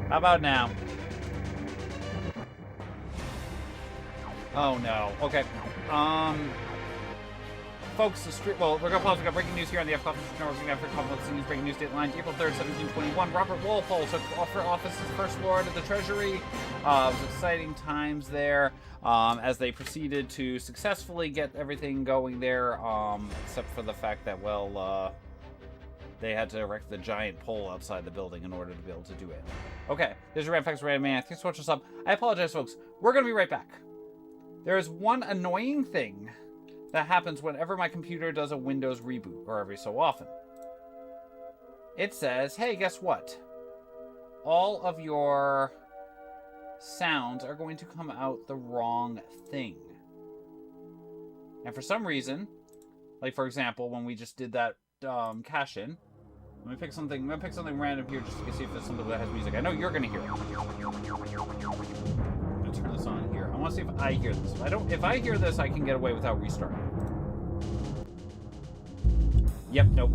How about now? Oh no. Okay. Folks, well, we're gonna pause. We got breaking news here on the F Conference Network. We're gonna have complex news. Breaking news dateline: April 3rd, 1721. Robert Walpole took office as First Lord of the Treasury. It was exciting times there, as they proceeded to successfully get everything going there, except for the fact that, well, they had to erect the giant pole outside the building in order to be able to do it. Okay, there's your Random Facts Random Man. Thanks for watching us up. I apologize, folks. We're going to be right back. There is one annoying thing that happens whenever my computer does a Windows reboot, or every so often. It says, hey, guess what? All of your sounds are going to come out the wrong thing. And for some reason, like for example, when we just did that cache-in, let me pick something. I'm gonna pick something random here just to see if there's something that has music. I know you're gonna hear it. I'm gonna turn this on here. I want to see if I hear this. If I hear this, I can get away without restarting. Yep. Nope.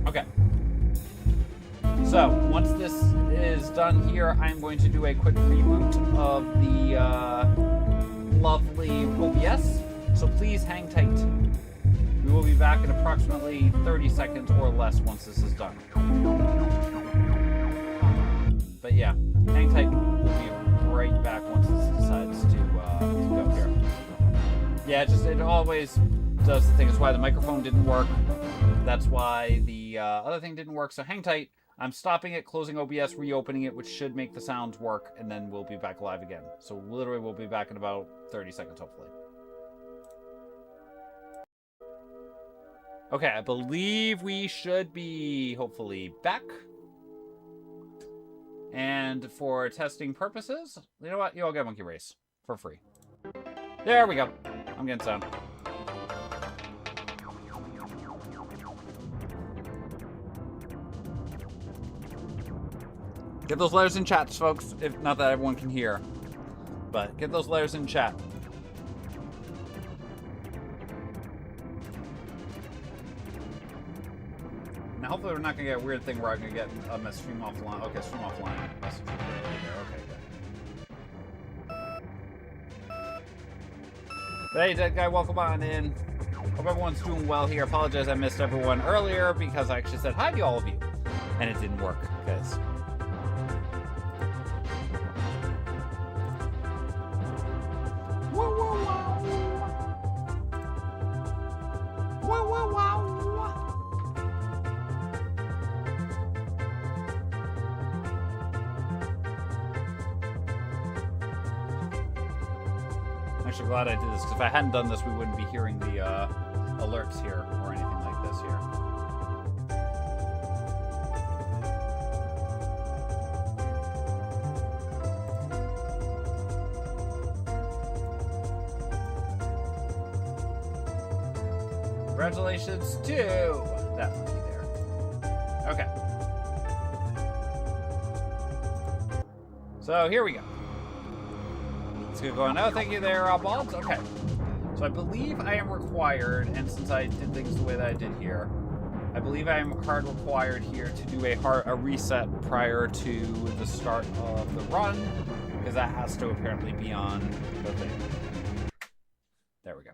Okay. So once this is done here, I'm going to do a quick reboot of the lovely OBS. So please hang tight. We will be back in approximately 30 seconds or less once this is done. But yeah, hang tight. We'll be right back once this decides to go here. Yeah, it always does the thing. It's why the microphone didn't work. That's why the other thing didn't work. So hang tight. I'm stopping it, closing OBS, reopening it, which should make the sounds work, and then we'll be back live again. So literally we'll be back in about 30 seconds, hopefully. Okay, I believe we should be, hopefully, back. And for testing purposes, you know what? You'll get Monkey Race for free. There we go. I'm getting sound. Get those letters in chat, folks. If not that everyone can hear. But get those letters in chat. Now, hopefully we're not going to get a weird thing where I'm going to get a stream offline. Okay, stream offline. Message there. Okay, good. Hey, Dead Guy, welcome on in. Hope everyone's doing well here. Apologize I missed everyone earlier because I actually said hi to all of you. And it didn't work, guys. I'm actually glad I did this, because if I hadn't done this, we wouldn't be hearing the alerts here, or anything like this here. Congratulations to that monkey there. Okay. So here we go. Let's get going. Oh, thank you there, Bobs. Okay. So I believe I am required, and since I did things the way that I did here, I believe I am hard required here to do a reset prior to the start of the run, because that has to apparently be on the thing. There we go.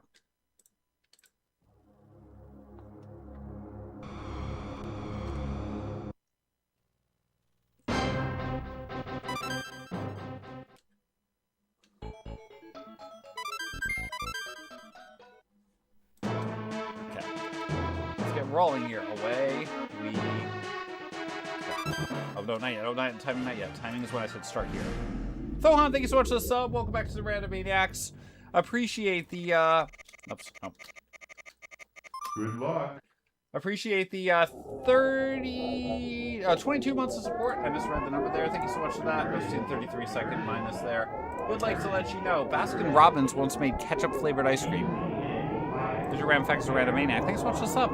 Rolling here. Away we go. Oh, no, not yet. Oh, not timing, not yet. Timing is when I said start here. Thohan, thank you so much for the sub. Welcome back to the Random Maniacs. Appreciate the, oops. Oh. Good luck. Appreciate the, 22 months of support. I misread the number there. Thank you so much for that. There's 33-second minus there. Would like to let you know, Baskin Robbins once made ketchup-flavored ice cream. Did you Ram Facts or Randomaniac? Thanks so much for the sub.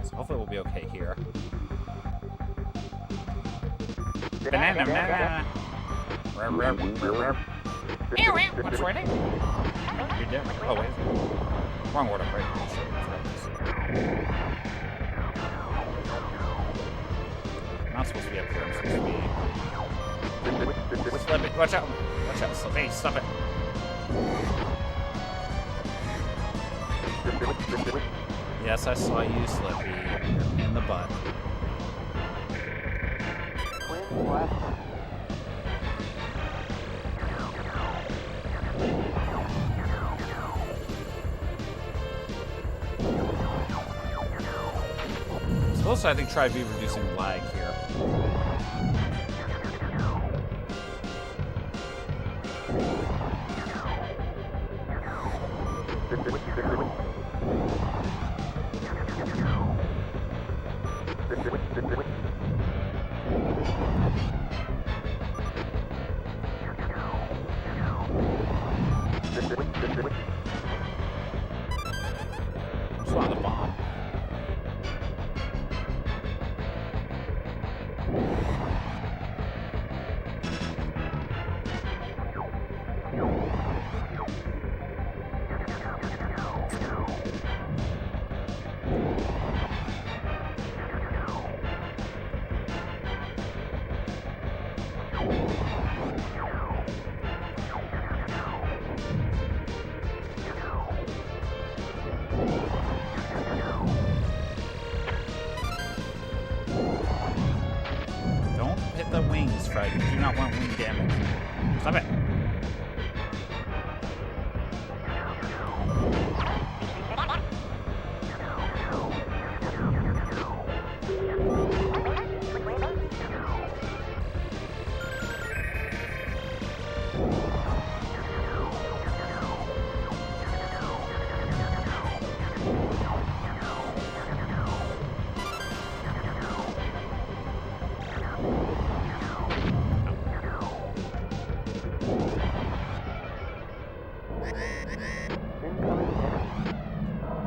So hopefully we'll be okay here. Banana, banana. What's writing? You're dead. Oh, wait. Wrong order, right? I'm not supposed to be up here. I'm supposed to be... Slip it. Watch out. Watch out. Hey, stop it. Yes, I saw you, Slippy. In the butt. Supposed to, I think, try to be reducing lag here. Just want the bomb. Don't hit the wings, Fred. You do not want wing damage. Stop it.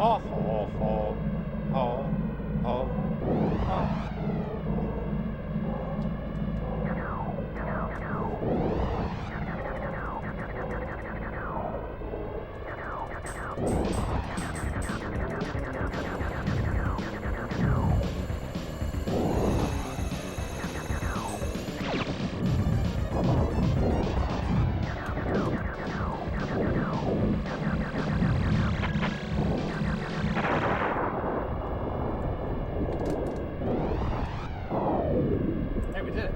Oh, oh, oh, oh, oh, oh. Hey, we did it.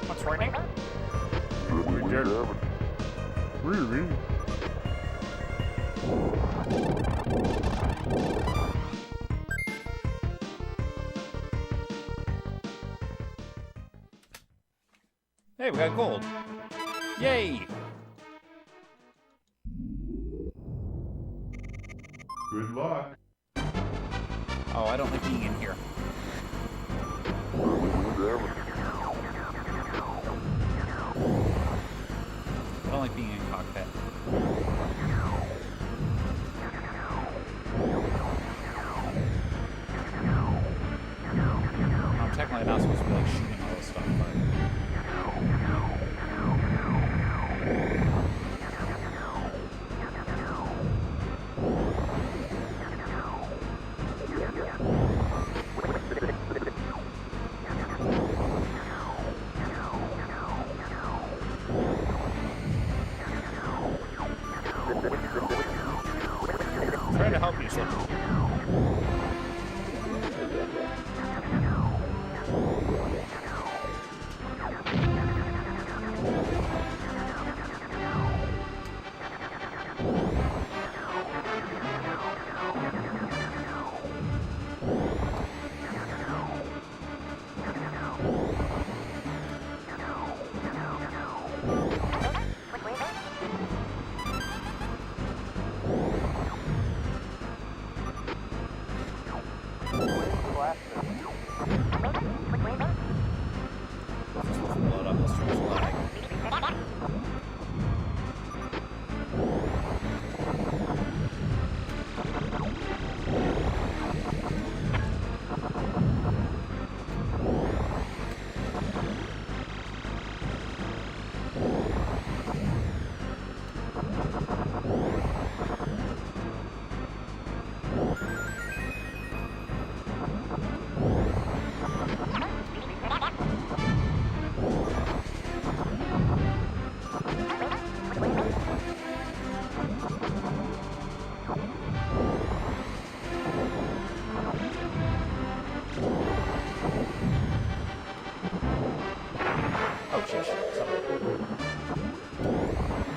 What's her name? Hey, we got gold. Yay! Good luck. Oh, I don't like being in here. I don't like being in cockpit. I'm technically not supposed to be like shooting all this stuff, but... I'm trying to help you, Slipper.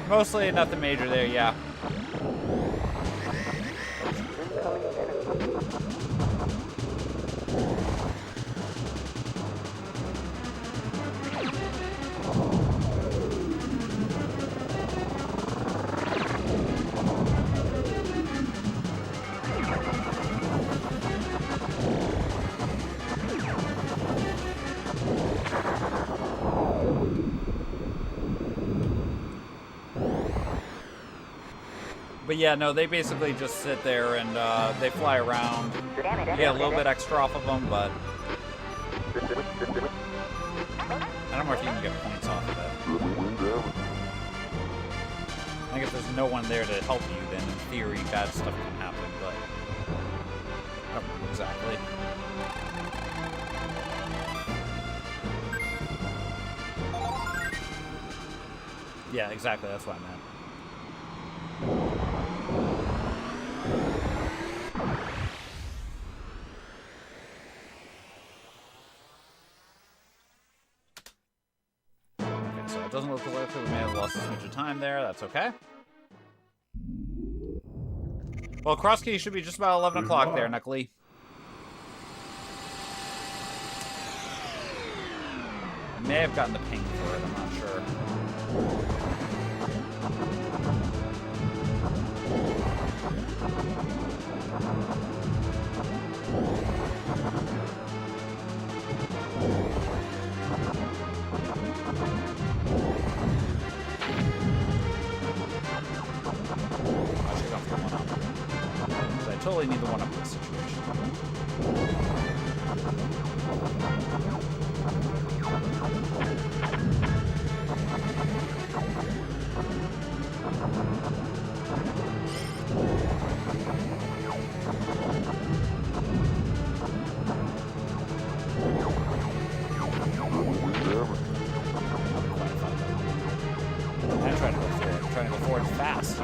Mostly nothing major there, yeah. But yeah, no, they basically just sit there and they fly around. You get a little bit extra off of them, but I don't know if you can get points off of it. I think if there's no one there to help you, then in theory bad stuff can happen, but I don't know exactly. Yeah, exactly, that's what I meant. Okay, so it doesn't look like we may have lost a smidge of time there. That's okay. Well, cross key should be just about 11 o'clock there, Knuckly. I may have gotten the ping for it, I'm not sure. I totally need the one-up in this situation. I'm trying to go forward. I'm trying to go forward fast.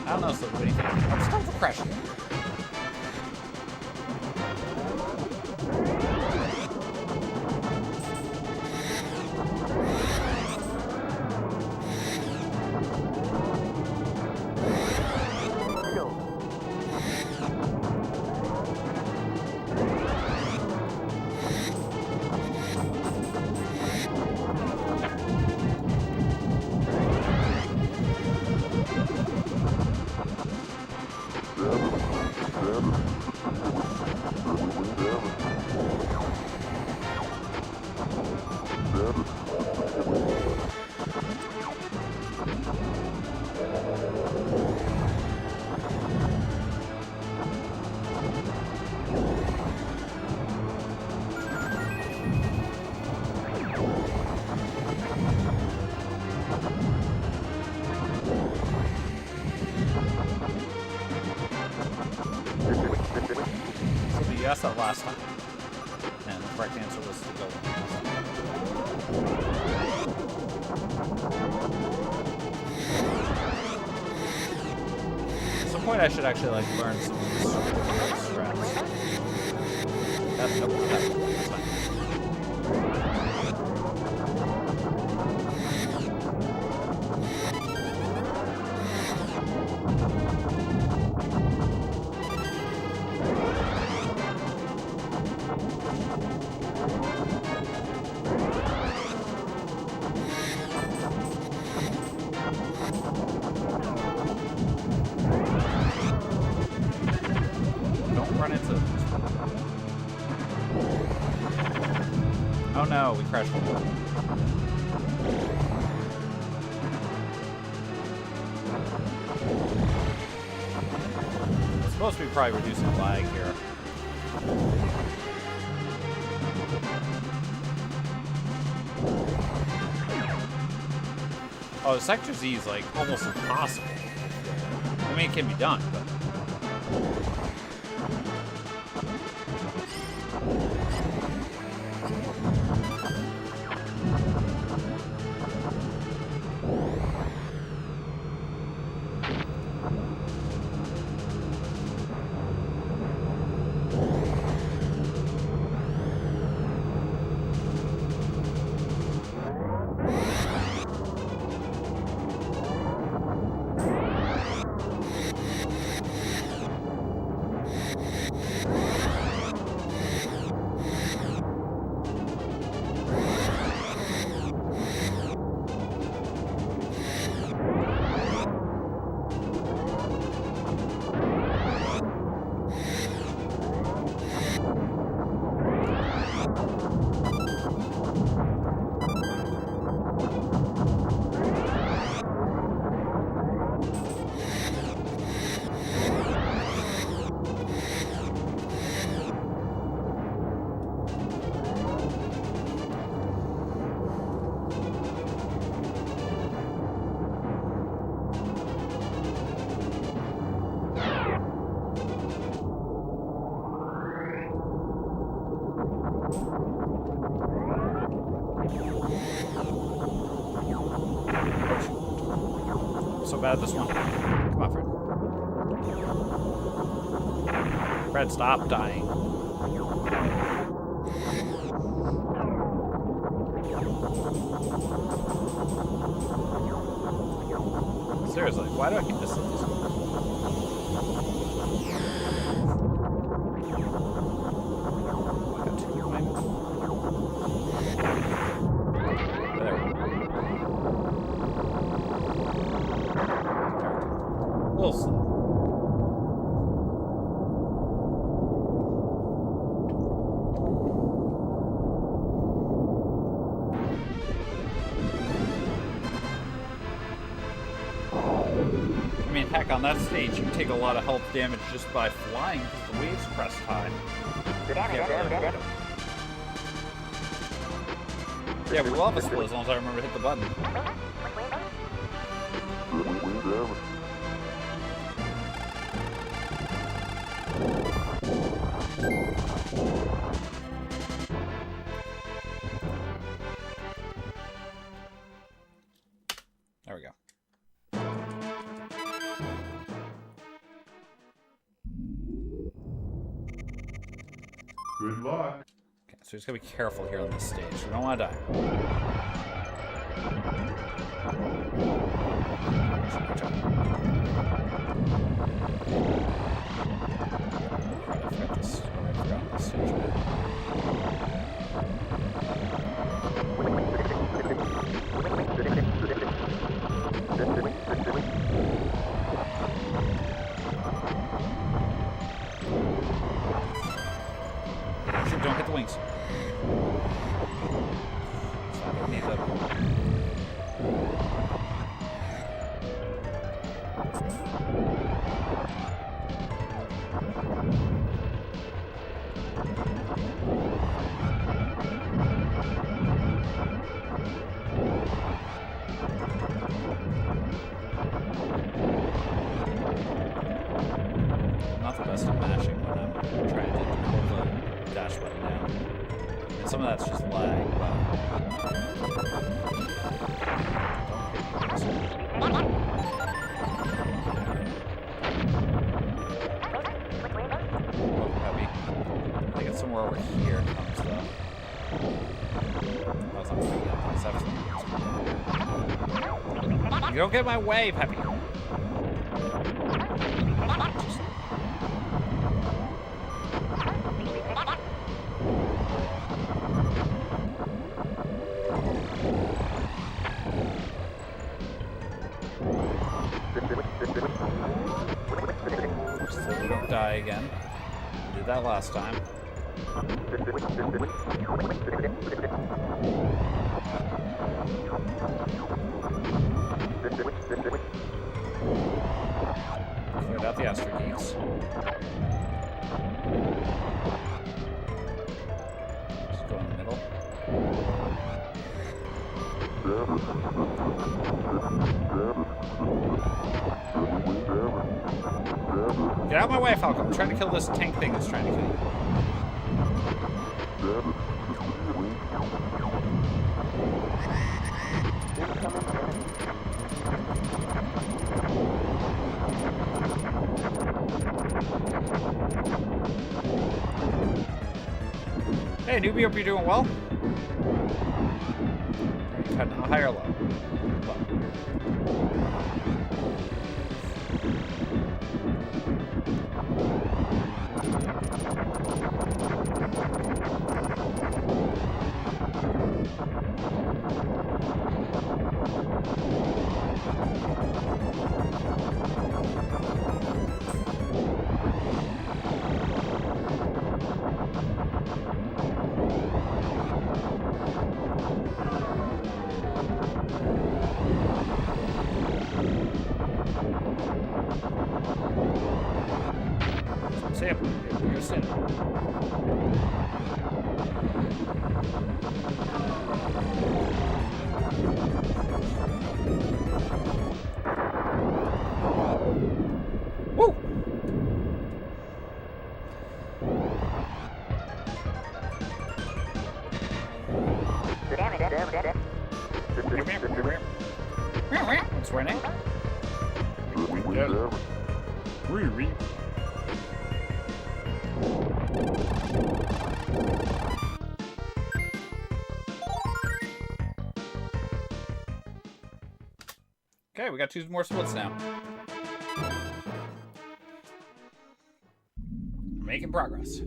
I don't know if there's anything. I'm just going for crashing. You asked that last time. And the correct answer was to go. At some point I should actually like learn some of these strats. That's no problem. That's fine. Oh no, we crashed one more. It's supposed to be probably reducing lag here. Oh, Sector Z is like almost impossible. I mean, it can be done, but. So bad at this one. Come on, Fred. Fred, stop dying. Seriously, why do I keep this? Heck, on that stage, you take a lot of health damage just by flying because the waves crest high. Yeah, we will have a split as long as I remember to hit the button. There we go. Good luck. Okay, so just gotta be careful here on this stage. We don't want to die. Watch out. I forgot this. I forgot this stage. Don't hit the wings. So I don't need that. I'm not the best at mashing when I'm trying to hold the dash button down. And some of that's just lag, Oh, heavy. I think it's somewhere over here comes the... Oh, it's not quite yet. You don't get in my way, Peppy. So we don't die again. We did that last time. Cleared out the Astro Geeks. Just go in the middle. Get out of my way, Falcon. I'm trying to kill this tank thing that's trying to kill you. Hey, newbie, hope you're doing well. Are you cutting high or low? Low. What's raining? Okay, we got 2 more splits now. Making progress.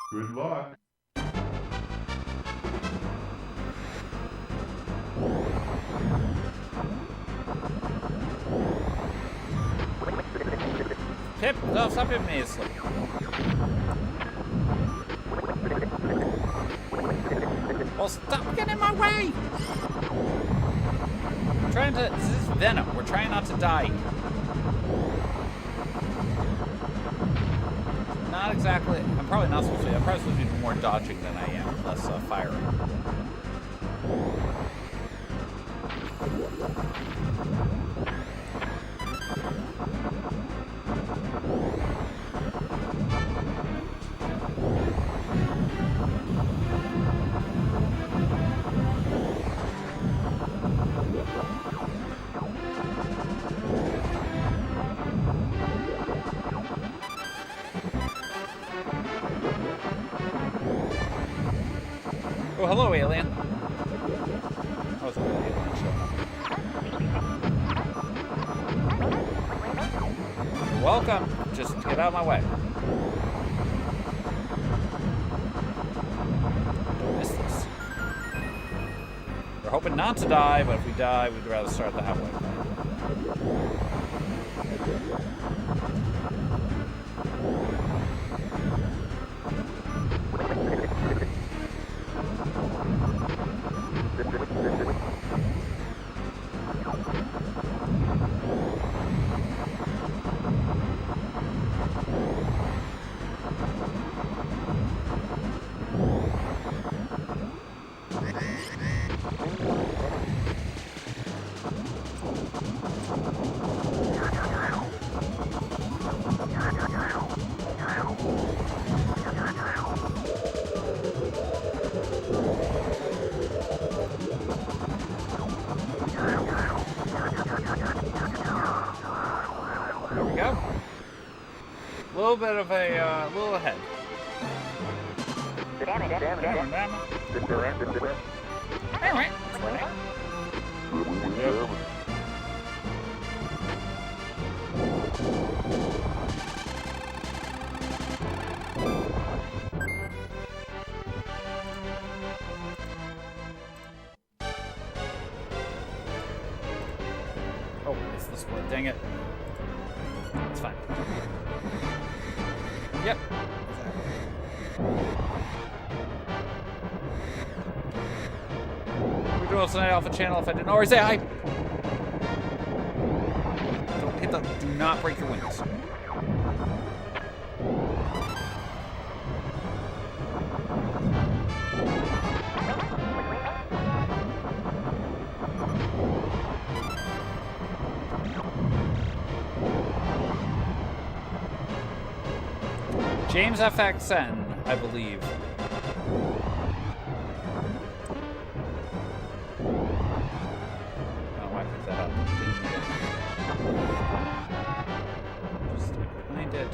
Good luck. Pip, no, stop hitting me. Well, stop getting in my way! I'm trying to. This is Venom. We're trying not to die. Not exactly. I'm probably not supposed to. I'm probably supposed to do more dodging than I am, less firing. Oh, hello, alien. Oh, it's an alien showing up. You're welcome. Just get out of my way. Don't miss this. We're hoping not to die, but if we die, we'd rather start that way. A little bit of a little ahead. Alright. Yep. Oh, it's the split. Dang it. It's fine. Yep. We're doing tonight Alpha Channel. If I didn't already say hi. Don't hit the. Do not break your wings. James FXN, I believe. Oh, I picked that up. Just stick behind it.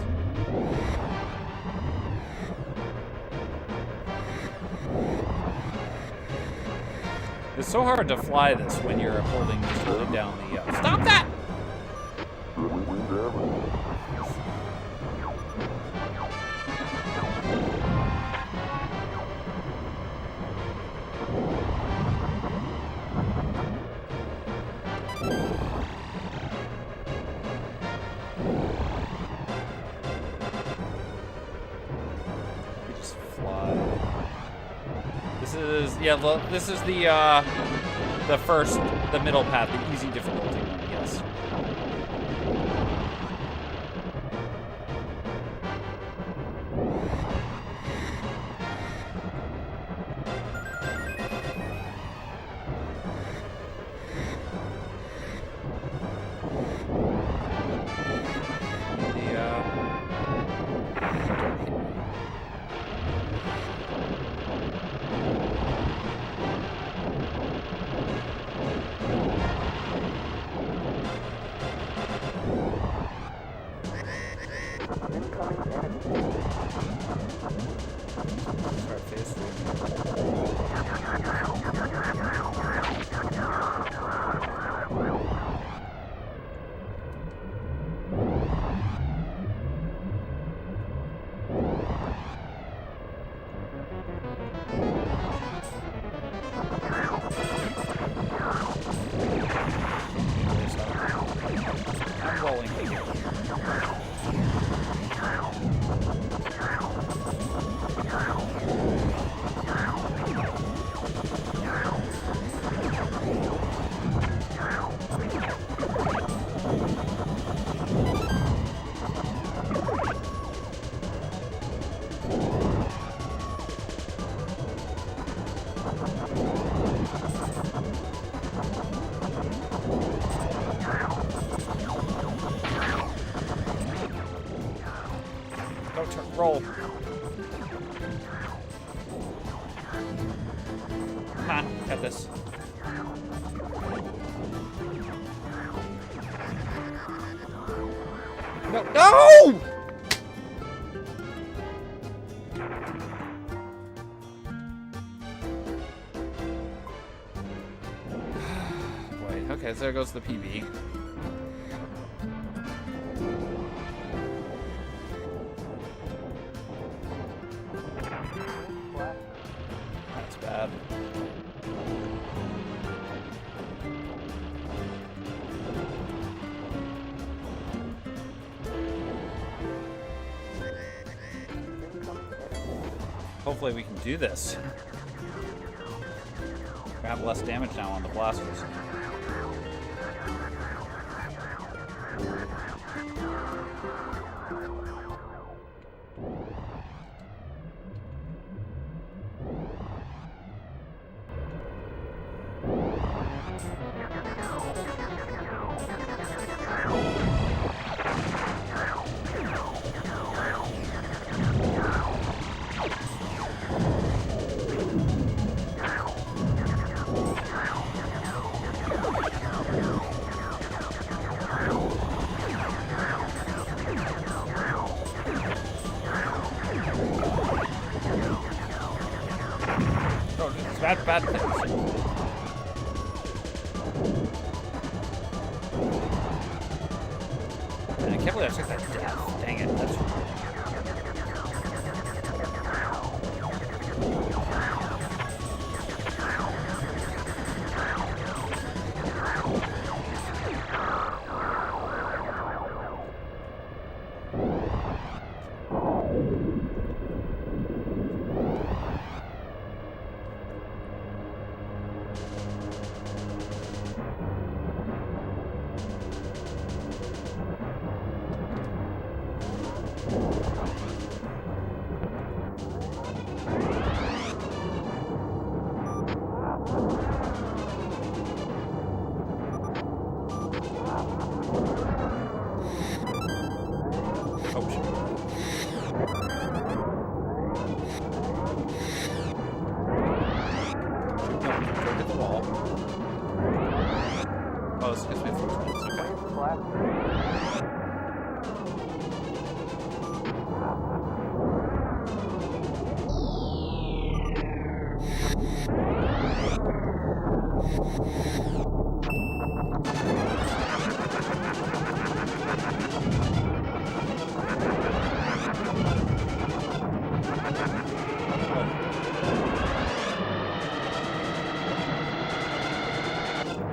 It's so hard to fly this when you're holding down the. Stop that! This is the first, the middle path, the easy difficulty one, yes. Start phase 3. I'm rolling here. Go roll. Come on, got this. No! No! Wait, okay, so there goes the PB. That's bad. Hopefully we can do this. We have less damage now on the blasters. Bad things. Man, I can't believe I took that death. Dang it. That's...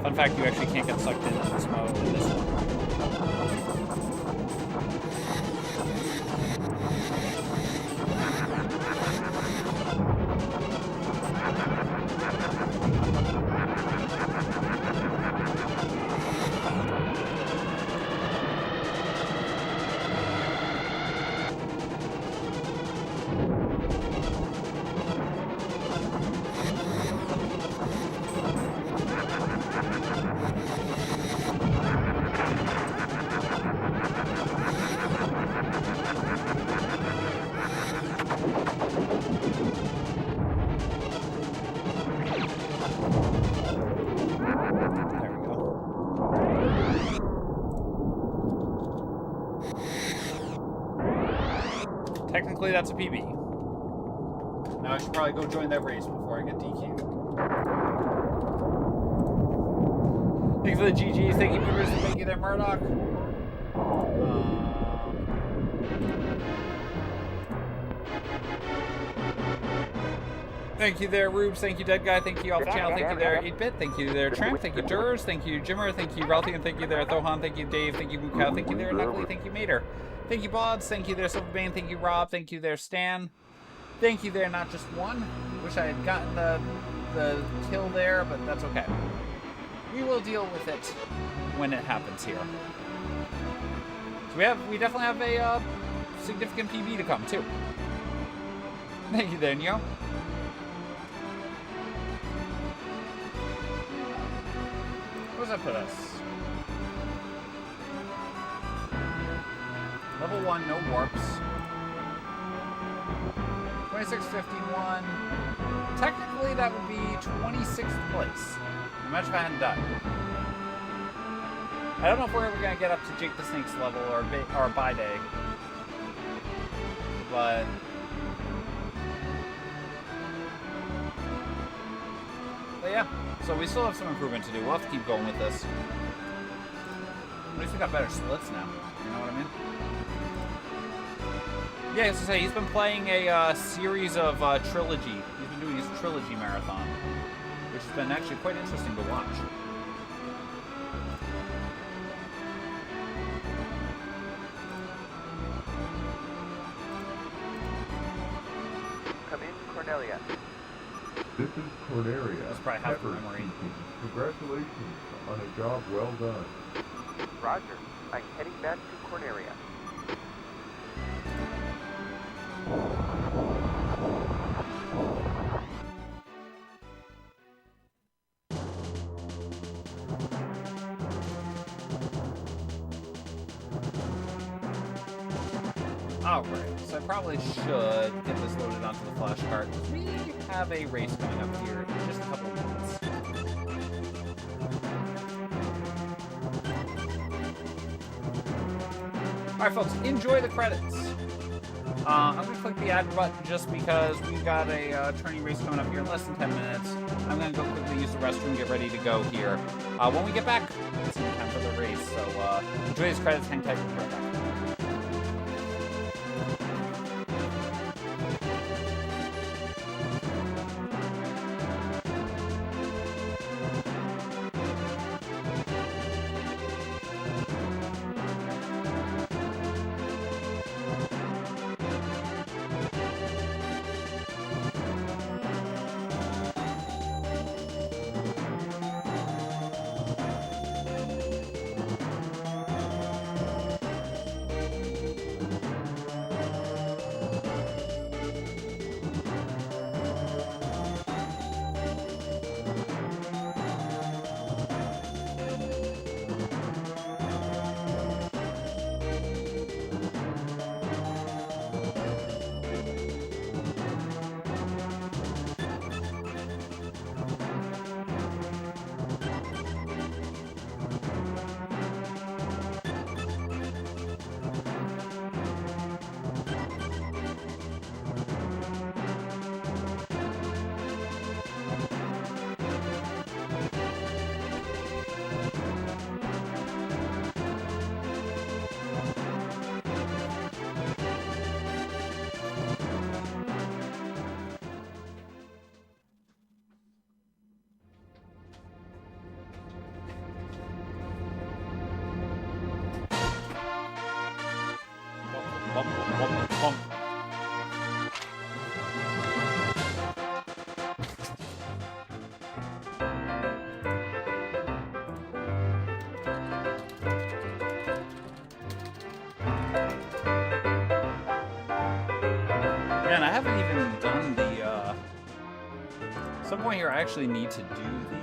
Fun fact, you actually can't get sucked into this mode in this one. Technically, that's a PB. Now I should probably go join that race before I get DQ'd. Thanks for the GGs. Thank you, Beavers. Thank you there, Murdoch. Thank you there, Rubes. Thank you, Dead Guy. Thank you, Alpha Channel. Thank you there, 8-Bit. Thank you there, Tramp. Thank you, Durs. Thank you, Jimmer. Thank you, Ralthian. Thank you there, Thohan. Thank you, Dave. Thank you, Mukau. Thank you there, Knuckly. Thank you, Mater. Thank you, Bods. Thank you there, Silverbane. Thank you, Rob. Thank you there, Stan. Thank you there, Not Just One. Wish I had gotten the kill there, but that's okay. We will deal with it when it happens here. So we definitely have a significant PB to come too. Thank you there, Neo. What does that put us? Level 1, no warps. 2651. Technically, that would be 26th place. Imagine if I hadn't died. I don't know if we're ever going to get up to Jake the Snake's level or by day. But yeah, so we still have some improvement to do. We'll have to keep going with this. At least we got better splits now. You know what I mean? Yeah, as I say, he's been playing a series of trilogy. He's been doing his trilogy marathon, which has been actually quite interesting to watch. Come in, Cornelia. This is Cornelia. That's probably half the memory. Congratulations on a job well done. Roger. I'm heading back to Cornelia. Alright, so I probably should get this loaded onto the flash card. We have a race coming up here in just a couple of minutes. Alright folks, enjoy the credits. I'm going to click the add button just because we've got a tourney race coming up here in less than 10 minutes. I'm going to go quickly use the restroom, get ready to go here. When we get back, it's time for the race. So enjoy these credits, hang tight, we'll be right back. Man, I haven't even done the, at some point here I actually need to do the,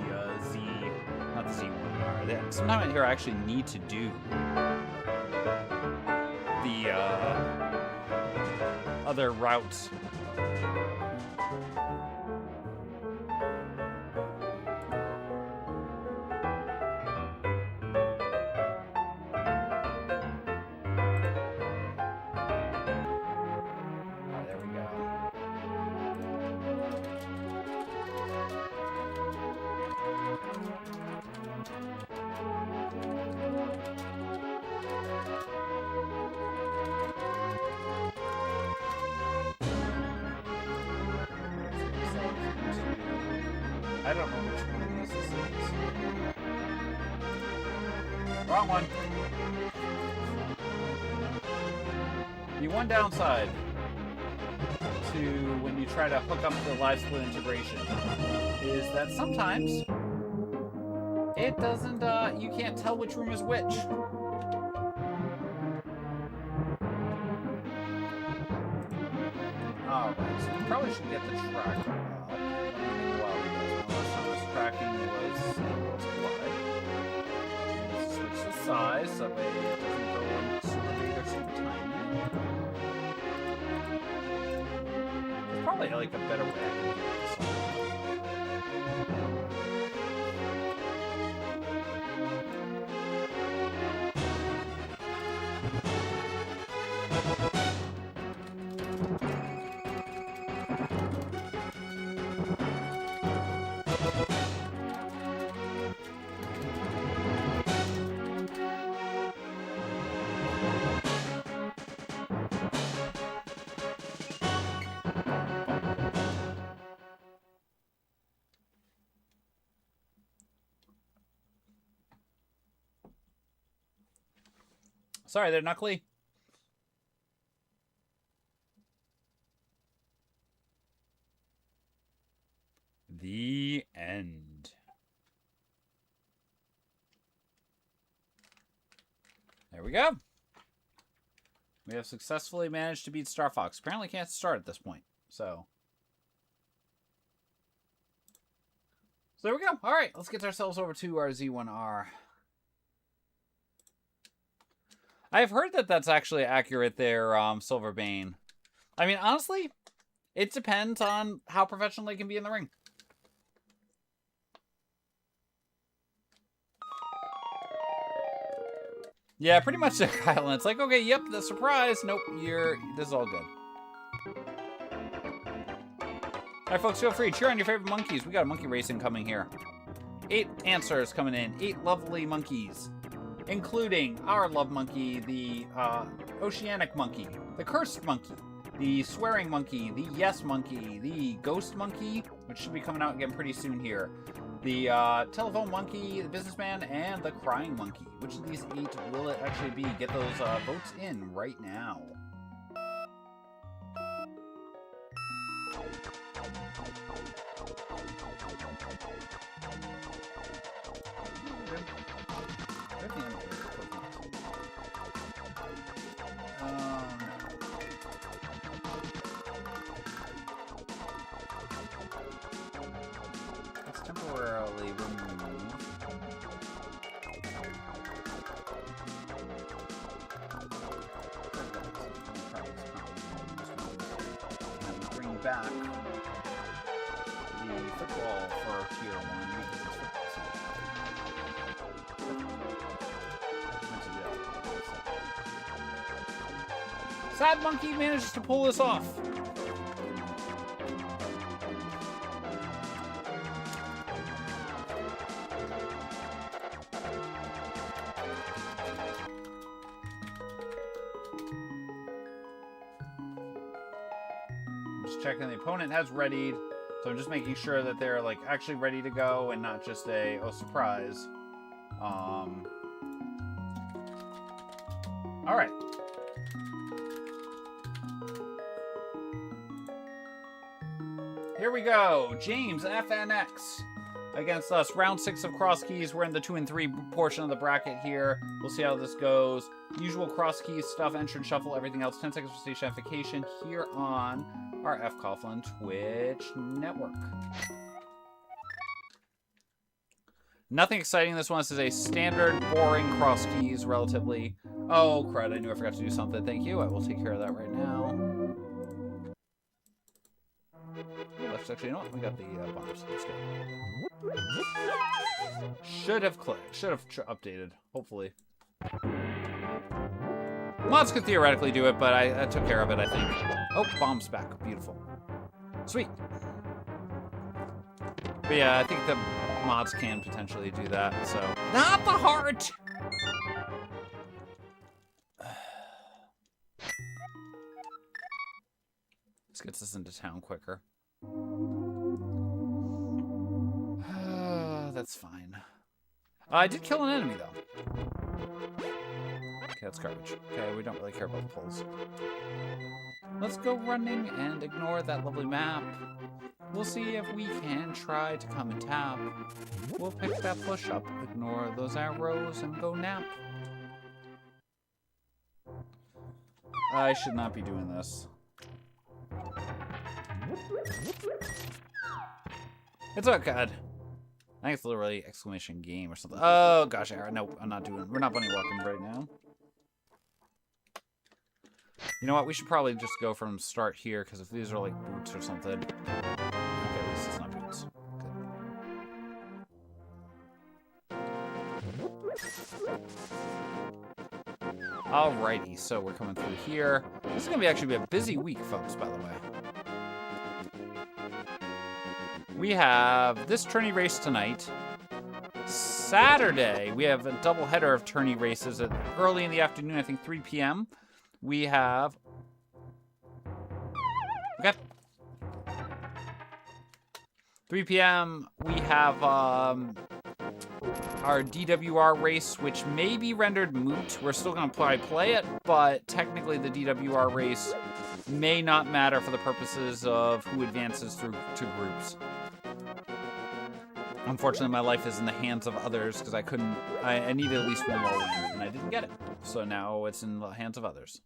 not the Z1R, sometime in here I actually need to do the, other routes. I don't know which one of these this is. Wrong one. The one downside to when you try to hook up the live split integration is that sometimes it doesn't, you can't tell which room is which. Alright, so we probably should get the tracker up. Last time this tracking was applied. Let's switch the size so that way it doesn't go in super big or super tiny. There's probably like a better way I can do this. Sorry there, Knuckly. The end. There we go. We have successfully managed to beat Star Fox. Apparently can't start at this point. So there we go. All right, let's get ourselves over to our Z1R. I've heard that that's actually accurate there, Silverbane. I mean, honestly, it depends on how professional they can be in the ring. Yeah, pretty much, Kyle. It's like, okay, yep, the surprise. Nope, this is all good. All right, folks, feel free to cheer on your favorite monkeys. We got a monkey racing coming here. 8 answers coming in. 8 lovely monkeys, including our love monkey, the oceanic monkey, the cursed monkey, the swearing monkey, the yes monkey, the ghost monkey, which should be coming out again pretty soon here, the telephone monkey, the businessman, and the crying monkey. Which of these 8 will it actually be? Get those votes in right now. Let's temporarily remove. And bring back the football for tier 1 because it's football. Sad Monkey manages to pull this off. Checking the opponent has readied, so I'm just making sure that they're like actually ready to go and not just a surprise. All right. Here we go. James FNX against us. Round 6 of cross keys. We're in the 2 and 3 portion of the bracket here. We'll see how this goes. Usual cross keys stuff, entrance, shuffle, everything else. 10 seconds for station identification here on our F. Coughlin Twitch network. Nothing exciting. This one. This is a standard, boring cross keys, relatively. Oh, crud. I knew I forgot to do something. Thank you. I will take care of that right now. Let's actually, you know what? We got the bombs. Let's go. Should have updated. Hopefully. Mods could theoretically do it, but I took care of it, I think. Oh, bomb's back. Beautiful. Sweet. But yeah, I think the mods can potentially do that, so. Not the heart! This gets us into town quicker. That's fine. I did kill an enemy, though. Okay, that's garbage. Okay, we don't really care about the pulls. Let's go running and ignore that lovely map. We'll see if we can try to come and tap. We'll pick that push up, ignore those arrows, and go nap. I should not be doing this. It's oh god. I think it's literally exclamation game or something. Oh gosh, Aaron. Nope, I'm not doing. We're not bunny walking right now. You know what? We should probably just go from start here because if these are like boots or something. Okay, at least it's not boots. Good. Alrighty, so we're coming through here. This is gonna be actually a busy week, folks. By the way. We have this tourney race tonight. Saturday, we have a double header of tourney races at early in the afternoon, I think 3 p.m. We have... Okay. 3 p.m. we have our DWR race, which may be rendered moot. We're still going to probably play it, but technically the DWR race may not matter for the purposes of who advances through to groups. Unfortunately, my life is in the hands of others because I needed at least one more win, and I didn't get it. So now it's in the hands of others.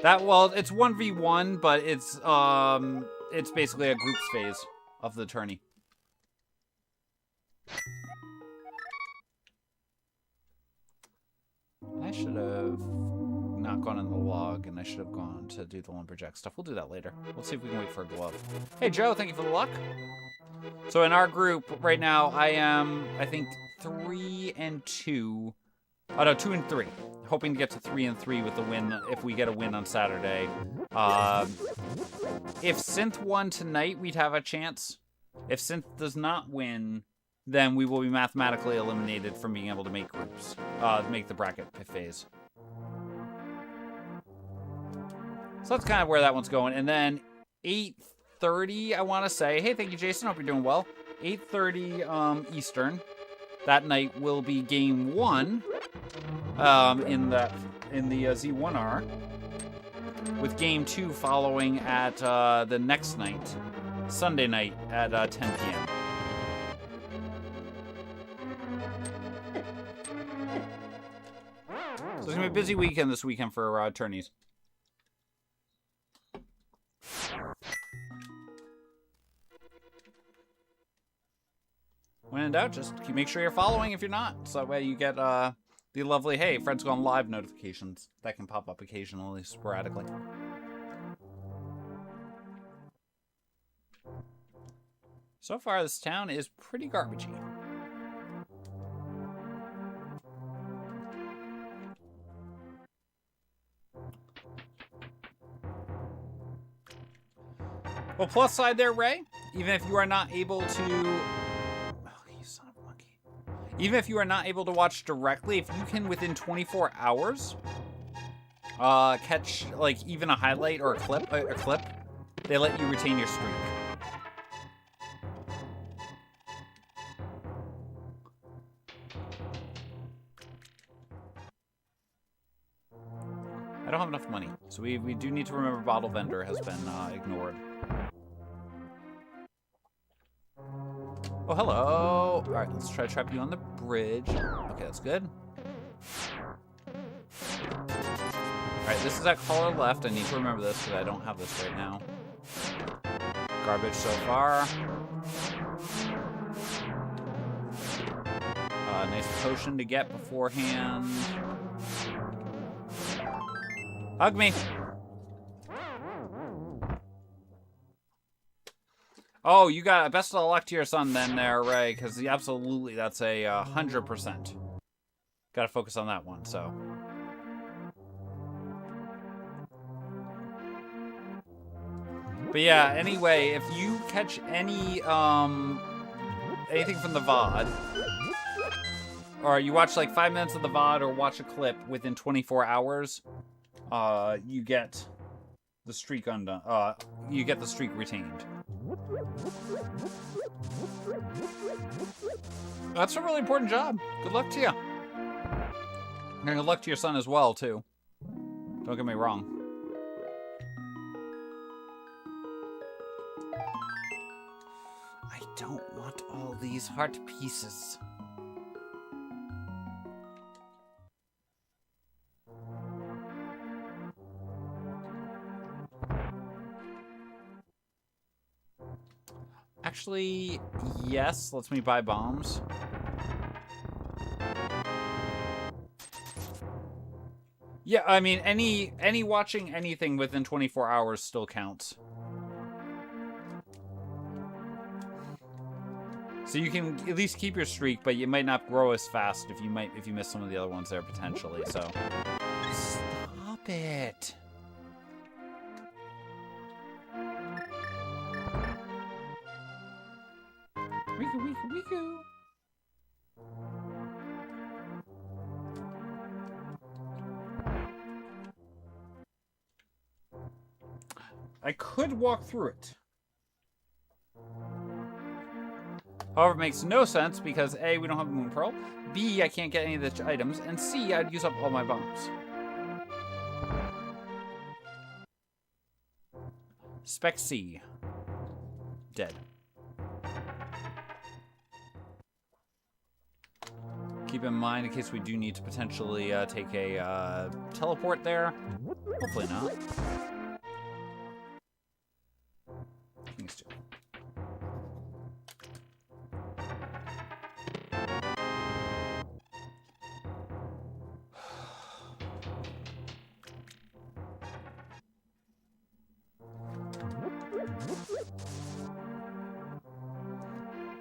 Well, it's 1v1, but it's basically a groups phase of the tourney. I should have not gone in the log, and I should have gone to do the lumberjack stuff. We'll do that later. Let's see if we can wait for a glove. Hey, Joe, thank you for the luck. So in our group right now, I am, I think, 3 and 2. Oh, no, 2 and 3. Hoping to get to 3 and 3 with the win, if we get a win on Saturday. If Synth won tonight, we'd have a chance. If Synth does not win, then we will be mathematically eliminated from being able to make groups, make the bracket phase. So that's kind of where that one's going. And then 8:30, I want to say. Hey, thank you, Jason. Hope you're doing well. 8:30 Eastern. That night will be game 1 in the Z1R, with game 2 following at the next night, Sunday night at 10 p.m. So it's gonna be a busy weekend this weekend for tourneys. When in doubt, just make sure you're following if you're not. So that way you get the lovely, hey, friends gone live notifications that can pop up occasionally, sporadically. So far, this town is pretty garbagey. Well, plus side there, Ray, even if you are not able to... Even if you are not able to watch directly, if you can within 24 hours catch like even a highlight or a clip, they let you retain your streak. I don't have enough money, so we do need to remember Bottle Vendor has been ignored. Oh, hello. All right, let's try to trap you on the bridge. Okay, that's good. All right, this is at collar left. I need to remember this because I don't have this right now. Garbage so far. Nice potion to get beforehand. Hug me. Oh, you got best of luck to your son then there, Ray, because absolutely that's a 100%. Got to focus on that one, so. But yeah, anyway, if you catch any, anything from the VOD, or you watch like 5 minutes of the VOD or watch a clip within 24 hours, you get the streak undone, you get the streak retained. That's a really important job. Good luck to you. And good luck to your son as well, too. Don't get me wrong. I don't want all these heart pieces. Actually, yes, lets me buy bombs. Yeah, I mean, any watching anything within 24 hours still counts. So you can at least keep your streak, but you might not grow as fast if you miss some of the other ones there potentially. So stop it. Riku. I could walk through it. However, it makes no sense because A, we don't have the Moon Pearl, B, I can't get any of the items, and C, I'd use up all my bombs. Spec C. Dead. Keep in mind in case we do need to potentially take a teleport there. Hopefully not. These two.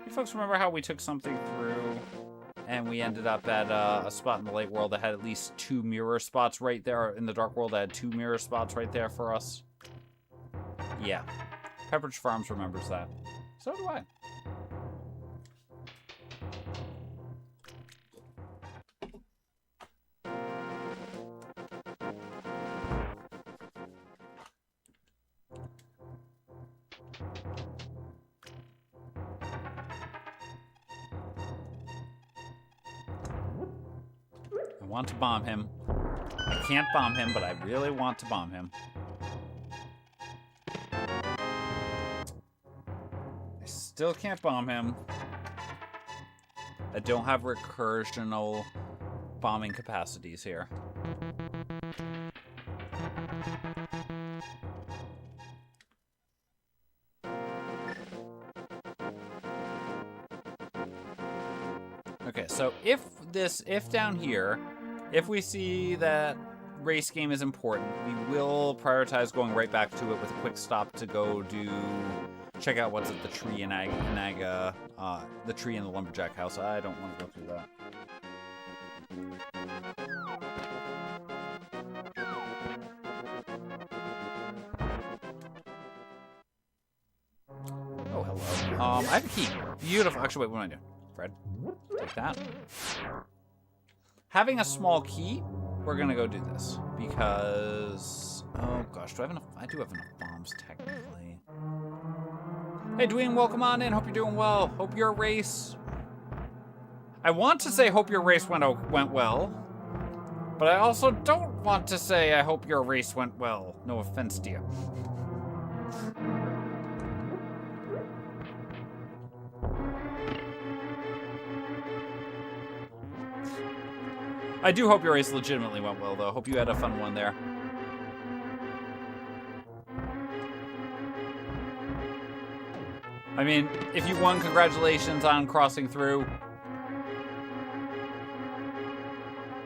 You folks remember how we took something through and we ended up at a spot in the light world that had at least 2 mirror spots right there. In the dark world that had 2 mirror spots right there for us? Yeah. Pepperidge Farms remembers that. So do I. I want to bomb him. I can't bomb him, but I really want to bomb him. I still can't bomb him. I don't have recursional bombing capacities here. Okay, so if down here, if we see that race game is important, we will prioritize going right back to it with a quick stop to go check out what's at the tree in Naga, the tree in the lumberjack house. I don't want to go through that. Oh, hello. I have a key. Beautiful. Actually, wait, what am I doing? Fred, take that. Having a small key, we're gonna go do this because, oh gosh, do I have enough? I do have enough bombs technically. Hey, Dwayne, welcome on in. Hope you're doing well. Hope your race. I want to say hope your race went well, but I also don't want to say I hope your race went well. No offense to you. I do hope your race legitimately went well, though. Hope you had a fun one there. I mean, if you won, congratulations on crossing through.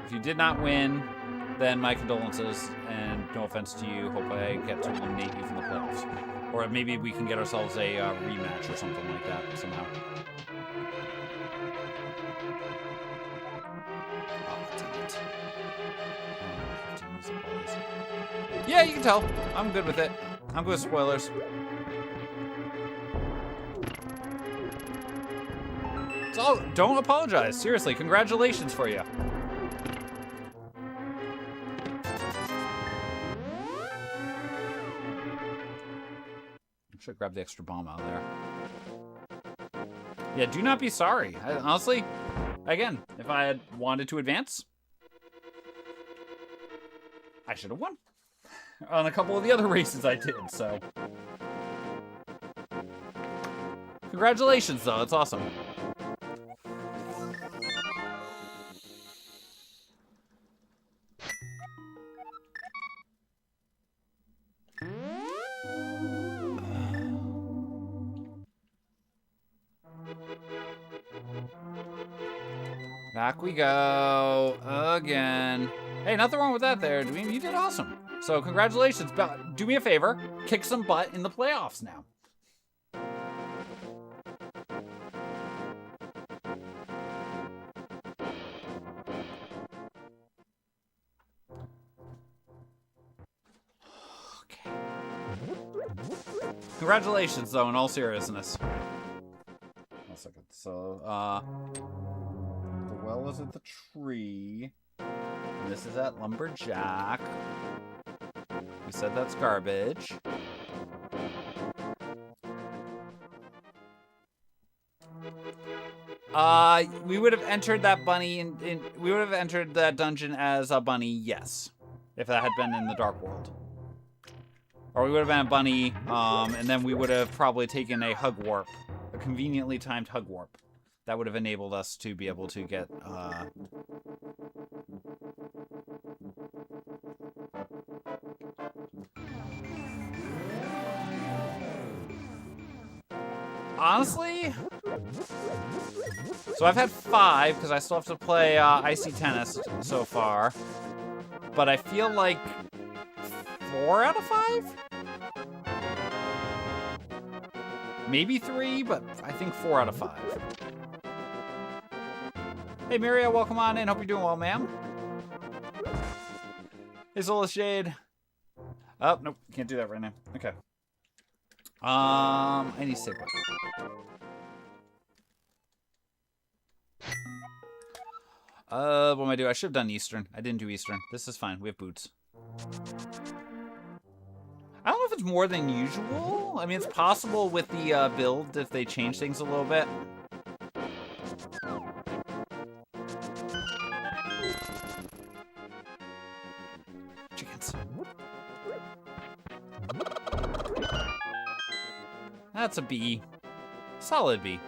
If you did not win, then my condolences, and no offense to you. Hope I get to eliminate you from the playoffs. Or maybe we can get ourselves a rematch or something like that somehow. Yeah, you can tell. I'm good with it. I'm good with spoilers. It's all, don't apologize. Seriously, congratulations for you. I should grab the extra bomb out of there. Yeah, do not be sorry. Honestly, again, if I had wanted to advance, I should have won on a couple of the other races I did, so. Congratulations, though. It's awesome. Back we go again. Hey, nothing wrong with that there, Dwayne. You did awesome. So congratulations. Do me a favor. Kick some butt in the playoffs now. Okay. Congratulations, though, in all seriousness. 1 second. So, the well is at the tree. And this is at Lumberjack. We said that's garbage. We would have entered that bunny we would have entered that dungeon as a bunny, yes. If that had been in the Dark World. Or we would have been a bunny, and then we would have probably taken a hug warp. A conveniently timed hug warp. That would have enabled us to be able to get, honestly? So I've had 5, because I still have to play Icy Tennis so far. But I feel like 4 out of 5? Maybe 3, but I think 4 out of 5. Hey, Miria, welcome on in. Hope you're doing well, ma'am. Hey, Solar Shade. Oh, nope. Can't do that right now. Okay. I need to save it. What am I doing? I should have done Eastern. I didn't do Eastern. This is fine. We have boots. I don't know if it's more than usual. I mean, it's possible with the build if they change things a little bit. Chickens. That's a B. Solid B.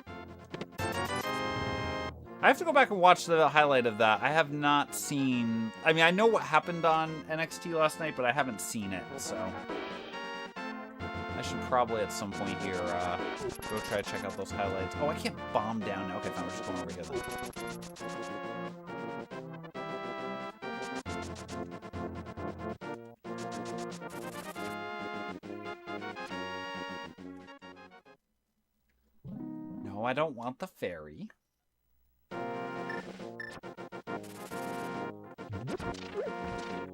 I have to go back and watch the highlight of that. I have not seen... I mean, I know what happened on NXT last night, but I haven't seen it, so... I should probably at some point here go try to check out those highlights. Oh, I can't bomb down now. Okay, fine. We're just going over here then. No, I don't want the ferry.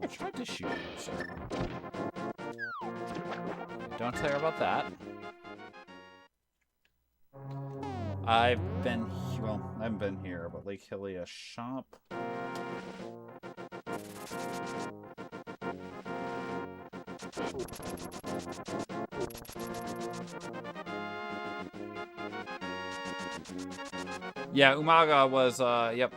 I tried to shoot you, sir. Don't tell her about that. I've been... Well, I haven't been here, but Lake Hylia shop. Yeah, Umaga was, yep.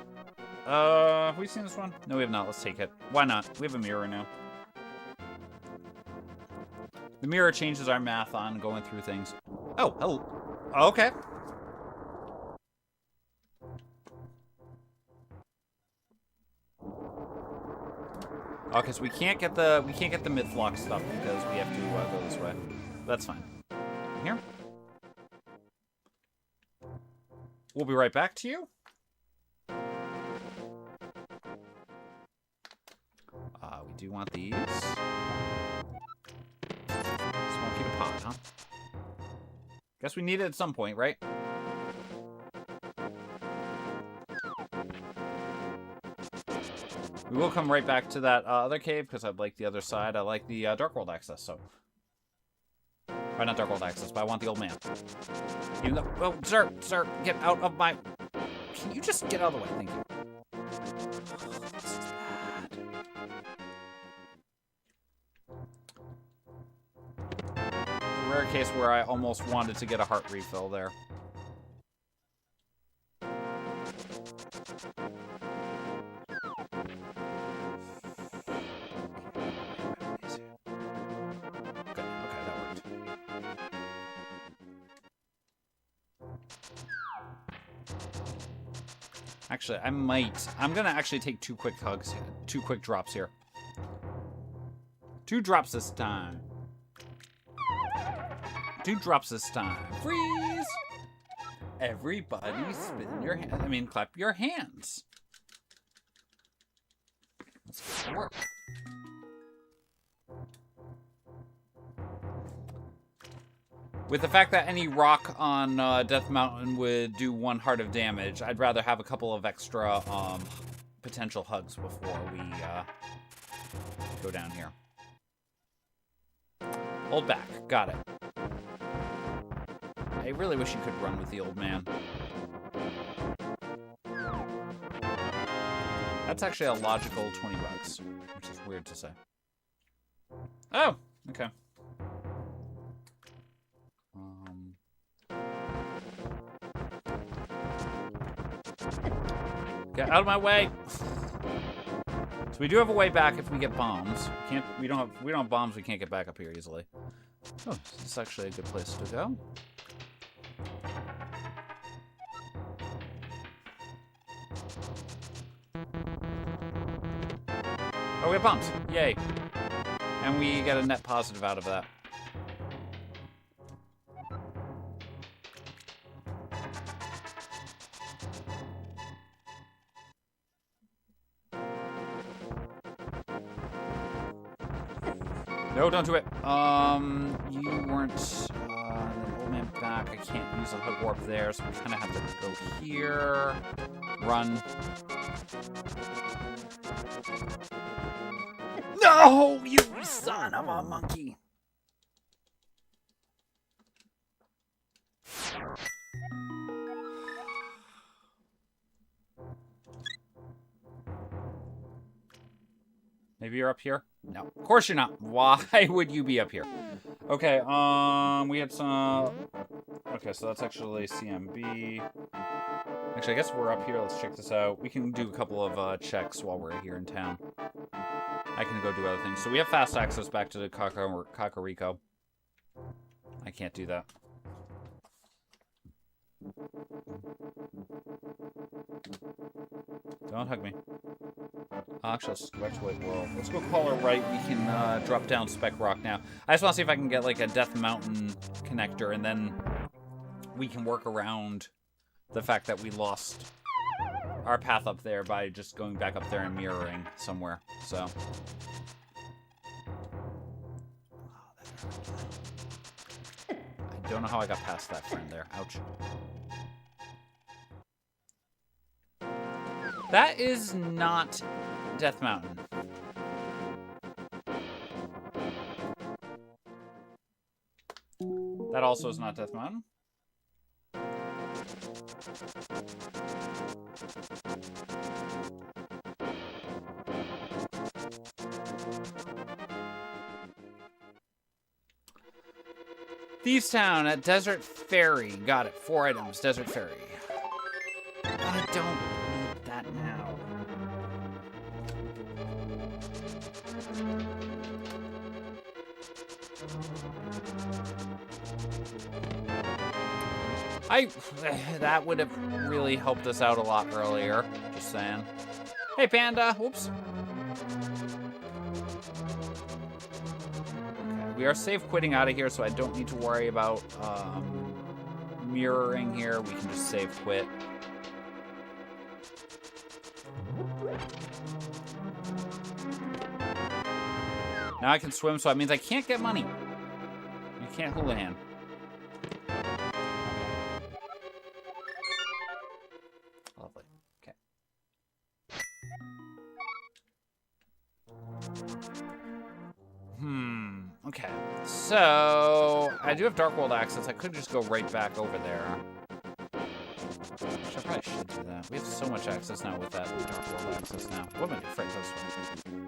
Have we seen this one? No, we have not. Let's take it. Why not? We have a mirror now. The mirror changes our math on going through things. Oh, hello. Okay. Okay, so we can't get the mid-flock stuff because we have to go this way. That's fine. Here. We'll be right back to you. We do want these. Smoky to pot, huh? Guess we need it at some point, right? We will come right back to that other cave because I like the other side. I like the Dark World access, so. Or not Dark World access, but I want the old man. Even though, oh, sir, get out of my... Can you just get out of the way? Thank you. This is bad. The rare case where I almost wanted to get a heart refill there. Actually, I might. I'm gonna actually take 2 quick hugs, 2 quick drops here. 2 drops this time. 2 drops this time. Freeze! Everybody spin your hands. I mean, clap your hands. Let's get to work. With the fact that any rock on Death Mountain would do 1 heart of damage, I'd rather have a couple of extra potential hugs before we go down here. Hold back. Got it. I really wish you could run with the old man. That's actually a logical $20, which is weird to say. Oh, okay. Get out of my way. So we do have a way back if we get bombs. We don't have bombs, we can't get back up here easily. Oh, this is actually a good place to go. Oh, we have bombs. Yay. And we get a net positive out of that. No, don't do it. You weren't the old man back. I can't use a hug warp there, so we kind of have to go here. Run. No, you son of a monkey. Maybe you're up here? No, of course you're not. Why would you be up here? Okay, we had some... Okay, so that's actually CMB. Actually, I guess we're up here. Let's check this out. We can do a couple of checks while we're here in town. I can go do other things. So we have fast access back to the Kakariko. I can't do that. Don't hug me. Actually, let's go back to White World. Let's go color right. We can drop down Spec Rock now. I just want to see if I can get like a Death Mountain connector, and then we can work around the fact that we lost our path up there by just going back up there and mirroring somewhere. So. I don't know how I got past that friend there. Ouch. That is not Death Mountain. That also is not Death Mountain. Thieves Town at Desert Ferry. Got it. 4 items. Desert Ferry. I don't need that now. That would have really helped us out a lot earlier. Just saying. Hey, Panda. Whoops. Okay, we are safe quitting out of here, so I don't need to worry about mirroring here. We can just save quit. Now I can swim, so that means I can't get money. You can't houlihan. Lovely. Okay. Okay. So, I do have Dark World access. I could just go right back over there. Which I probably should do that. We have so much access now with that Dark World access now. What am I afraid of this one?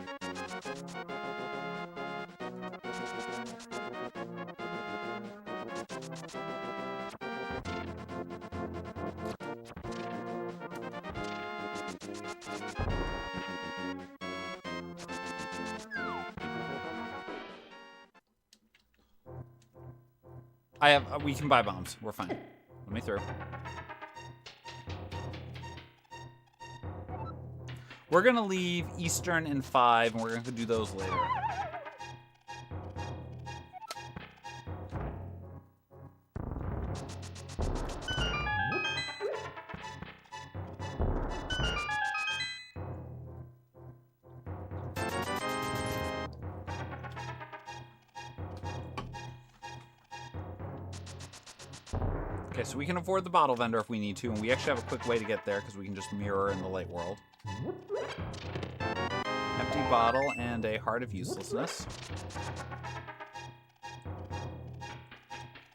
We can buy bombs. We're fine. Let me through. We're going to leave Eastern and 5, and we're going to do those later. Okay, so we can afford the bottle vendor if we need to, and we actually have a quick way to get there because we can just mirror in the light world. Empty bottle and a heart of uselessness.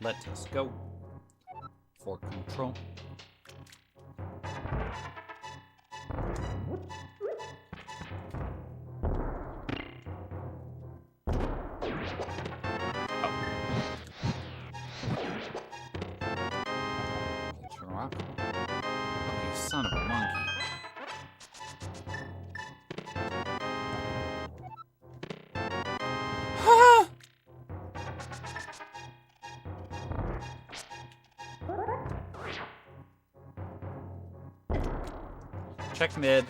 Let us go. For control. Son of a monkey. Check mid.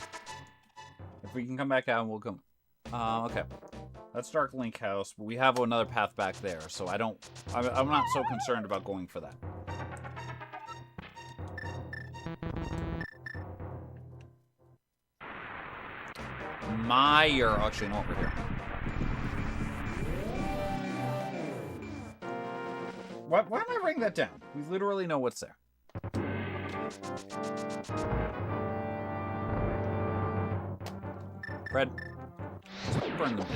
If we can come back out, we'll come. Okay. That's Dark Link House, but we have another path back there, so I'm not so concerned about going for that. Meyer. Actually, no, over here. Why am I writing that down? We literally know what's there. Fred, let's burn them down.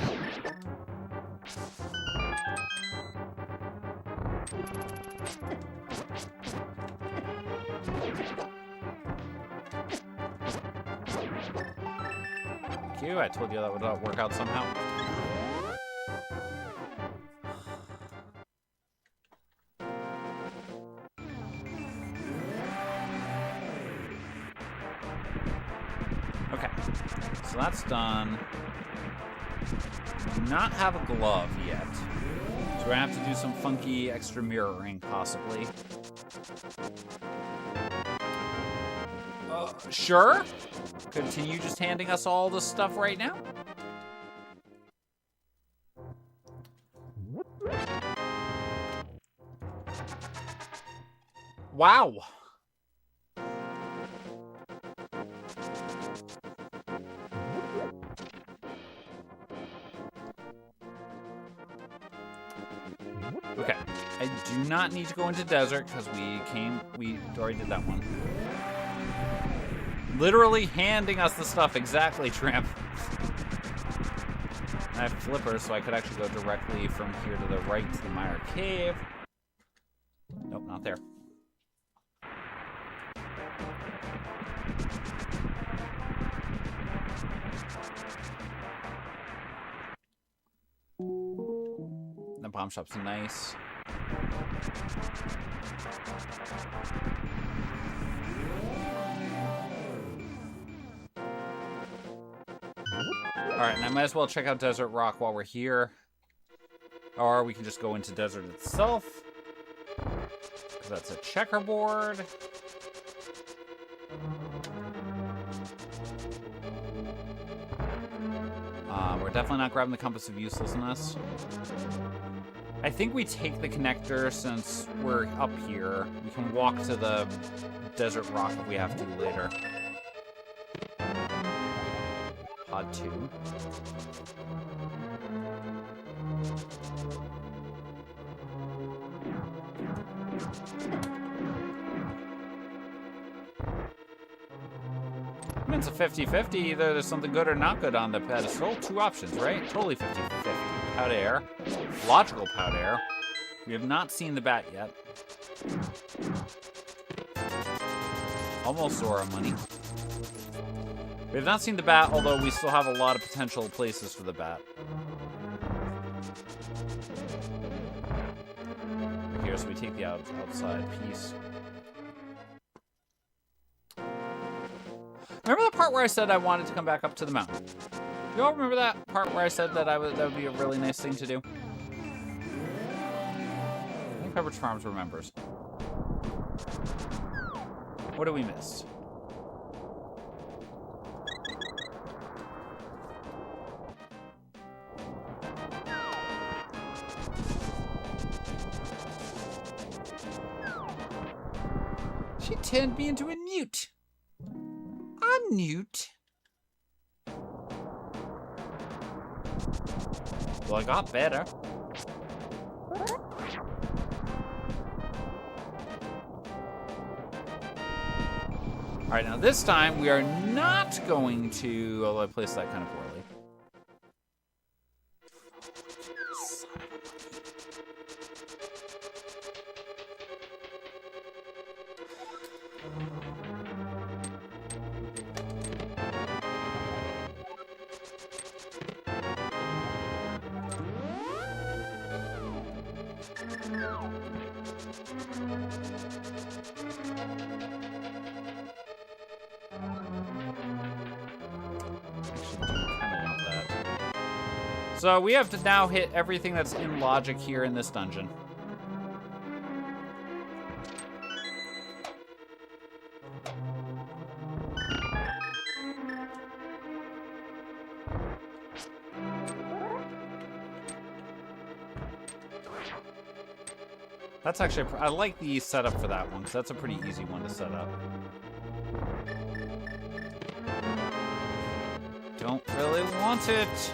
Thank you. I told you that would work out somehow. Okay, so that's done. Do not have a glove yet, so we're gonna have to do some funky extra mirroring, possibly. Sure. Continue just handing us all this stuff right now? Wow. Okay. I do not need to go into desert because we already did that one. Literally handing us the stuff, exactly, Tramp. I have flippers, so I could actually go directly from here to the right to the Meyer Cave. Nope, not there. The bomb shop's nice. Alright, and I might as well check out Desert Rock while we're here. Or we can just go into Desert itself. Because that's a checkerboard. We're definitely not grabbing the Compass of Uselessness. I think we take the connector since we're up here. We can walk to the Desert Rock if we have to later. Pod 2. I mean, it's a 50-50. Either there's something good or not good on the pedestal. Two options, right? Totally 50-50. Pout air. Logical pout air. We have not seen the bat yet. Almost Zora money. We have not seen the bat, although we still have a lot of potential places for the bat. Right here, so we take the outside piece. Remember the part where I said I wanted to come back up to the mountain? You all remember that part where I said that that would be a really nice thing to do? I think Pepperidge Farms remembers. What did we miss? She turned me into a newt. A newt. Well, I got better. Alright, now this time we are not going to... Although I placed that kind of poorly. So we have to now hit everything that's in logic here in this dungeon. That's actually, I like the setup for that one, because that's a pretty easy one to set up. Don't really want it.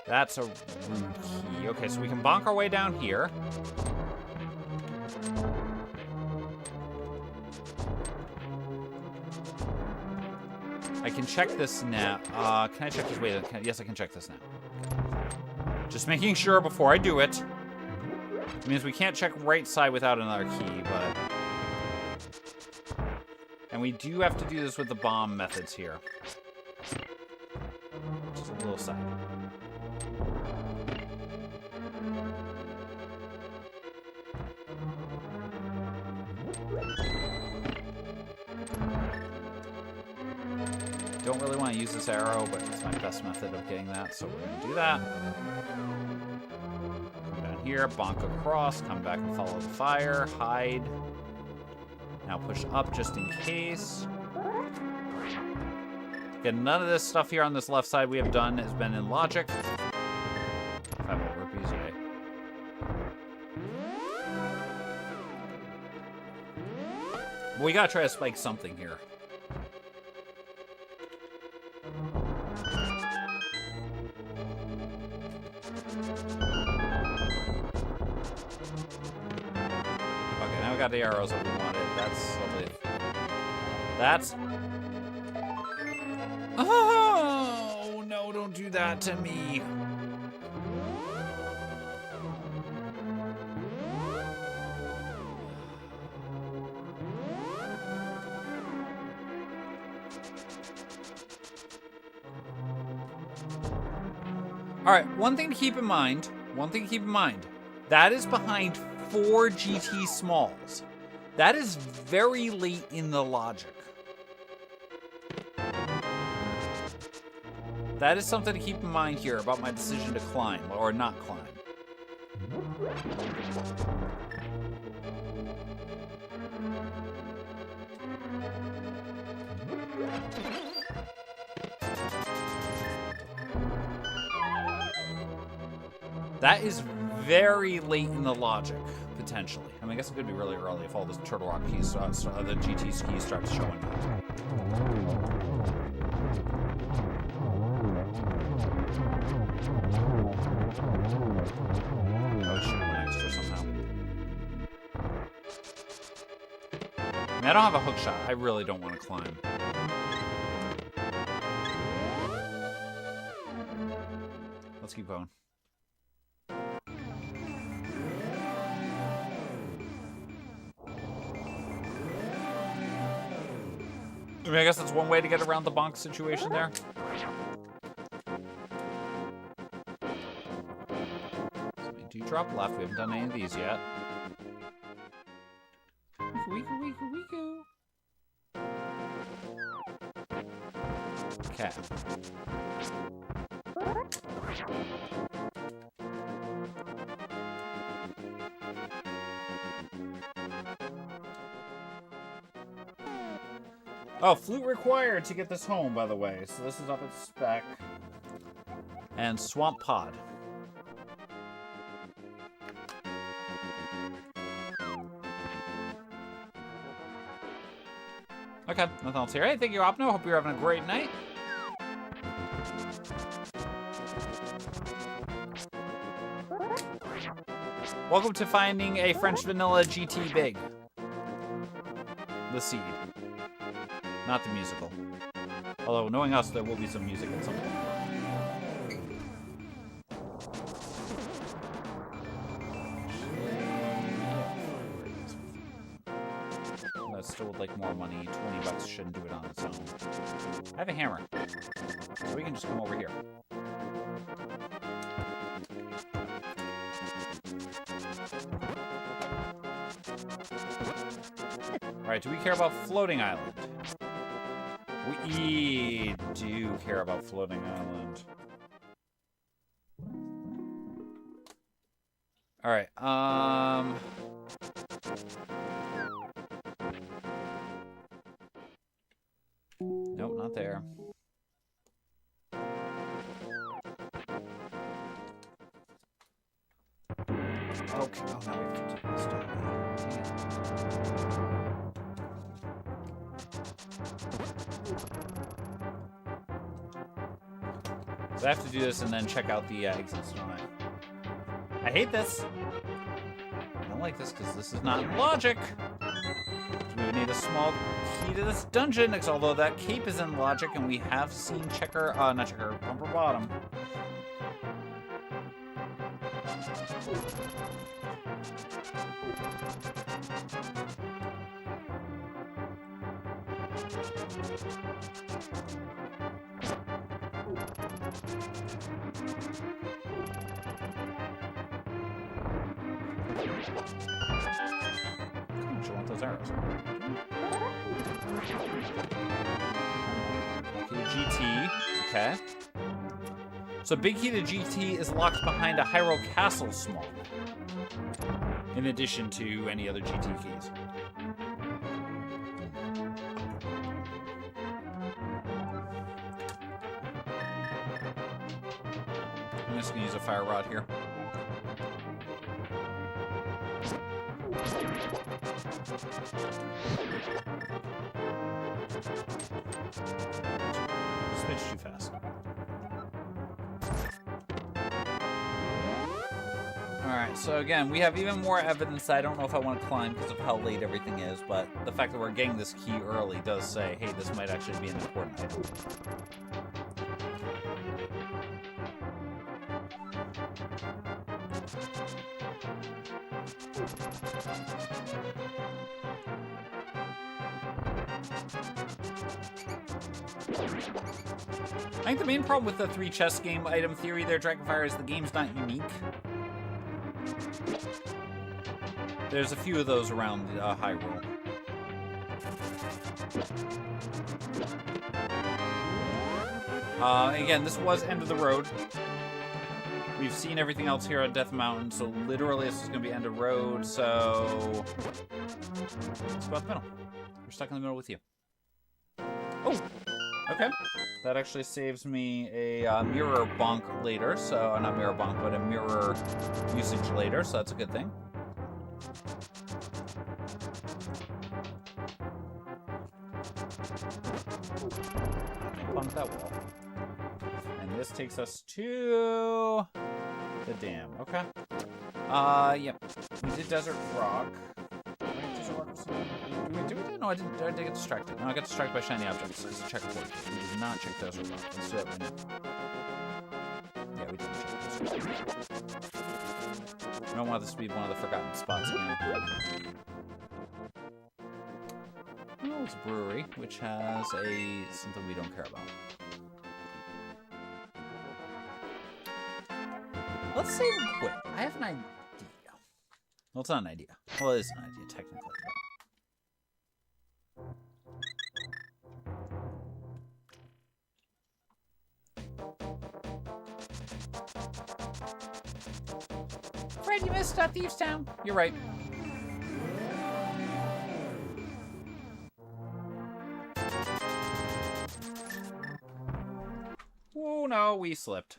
That's a rude key. Okay, so we can bonk our way down here. I can check this now. Can I check this? Wait, yes, I can check this now. Just making sure before I do it. It means we can't check right side without another key, but... And we do have to do this with the bomb methods here. Just a little side. Don't really want to use this arrow, but it's my best method of getting that, so we're going to do that. Come down here, bonk across, come back and follow the fire, hide. Now push up just in case. Again, none of this stuff here on this left side we have done has been in logic. 5 more rupees, yay. But we gotta try to spike something here. Okay, now we got the arrows that we wanted. That's lovely. That's... Oh, no, don't do that to me. All right, one thing to keep in mind. That is behind 4 GT Smalls. That is very late in the logic. That is something to keep in mind here about my decision to climb or not climb. That is very late in the logic, potentially. I mean, I guess it could be really early if all the Turtle Rock keys, the GT skis start showing. Oh, shoot, one extra somehow. I mean, I don't have a hook shot. I really don't want to climb. Let's keep going. I mean, I guess that's one way to get around the bonk situation there. So we do drop left. We haven't done any of these yet. Weeko. Okay. Oh, flute required to get this home, by the way. So this is up at spec. And Swamp Pod. Okay, nothing else here. Hey, thank you, Opno. Hope you're having a great night. Welcome to finding a French vanilla GT Big. The seed. Not the musical. Although, knowing us, there will be some music at some point. I still would like more money. 20 bucks shouldn't do it on its own. I have a hammer. So we can just come over here. Alright, do we care about Floating Island? We do care about Floating Island. Alright, nope, not there. Okay, oh, now we have to do this, don't we? So I have to do this and then check out the exits, don't I? I hate this. I don't like this because this is not in logic. We would need a small key to this dungeon, although that cape is in logic, and we have seen Bumper Bottom. Don't you want those arrows? Okay, GT. Okay. So big key to GT is locked behind a Hyrule Castle small. In addition to any other GT keys. I'm just gonna use a fire rod here. Switch too fast. Alright, so again, we have even more evidence. I don't know if I want to climb because of how late everything is, but the fact that we're getting this key early does say, hey, this might actually be an important item. I think the main problem with the 3 chess game item theory there, Dragonfire, is the game's not unique. There's a few of those around Hyrule. Again, this was end of the road. We've seen everything else here on Death Mountain, so literally this is going to be end of road, so... Let's go out the middle. We're stuck in the middle with you. Oh! Okay. That actually saves me a mirror bonk later, so... Not mirror bonk, but a mirror usage later, so that's a good thing. Bonk that wall. And this takes us to... the dam. Okay. Yep. We did Desert Rock. No, I didn't. I did get distracted. No, I got distracted by shiny objects. Let's check a port. We did not check Desert Rock. Let's do it right now. Yeah, we didn't check Desert Rock. I don't want this to be one of the forgotten spots again. Oh, it's a brewery, which has something we don't care about. Let's save and quit. I have an idea. Well, it's not an idea. Well, it is an idea, technically. Fred, you missed Thieves Town. You're right. Oh, no, we slipped.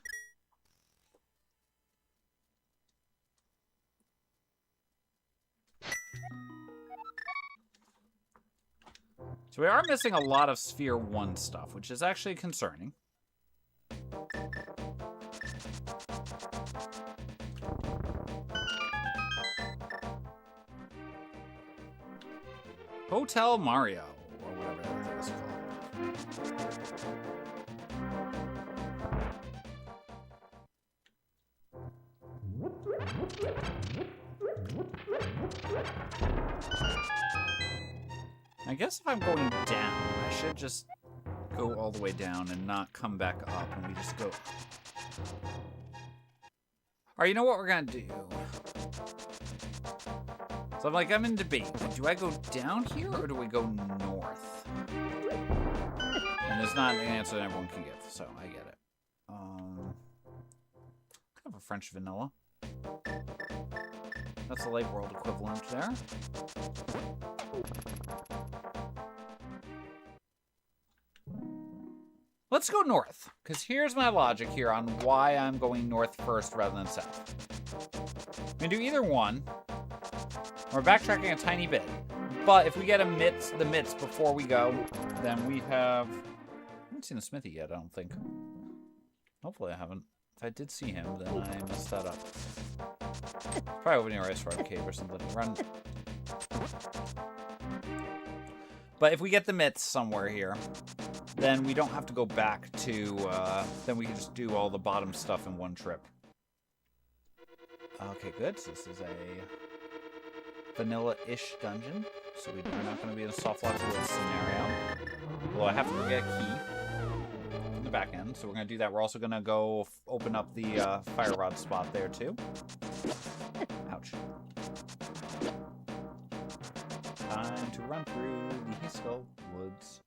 So we are missing a lot of Sphere 1 stuff, which is actually concerning. Hotel Mario, or whatever that is called. I guess if I'm going down, I should just go all the way down and not come back up, and we just go. Alright, you know what we're gonna do? So I'm in debate. Do I go down here, or do we go north? And there's not an answer that everyone can give, so I get it. Kind of a French vanilla. That's the Lake World equivalent there. Let's go north, because here's my logic here on why I'm going north first rather than south. We can do either one. We're backtracking a tiny bit. But if we get the mitts before we go, then we have... I haven't seen the smithy yet, I don't think. Hopefully I haven't. If I did see him, then I messed that up. Probably over near Ice Rock Cave or something. Run. But if we get the mitts somewhere here, then we don't have to go back to... then we can just do all the bottom stuff in one trip. Okay, good. So this is a vanilla-ish dungeon. So we're not going to be in a soft lock woods scenario. Although I have to go get a key from the back end. So we're going to do that. We're also going to go open up the fire rod spot there, too. Ouch. Time to run through the Skull Woods.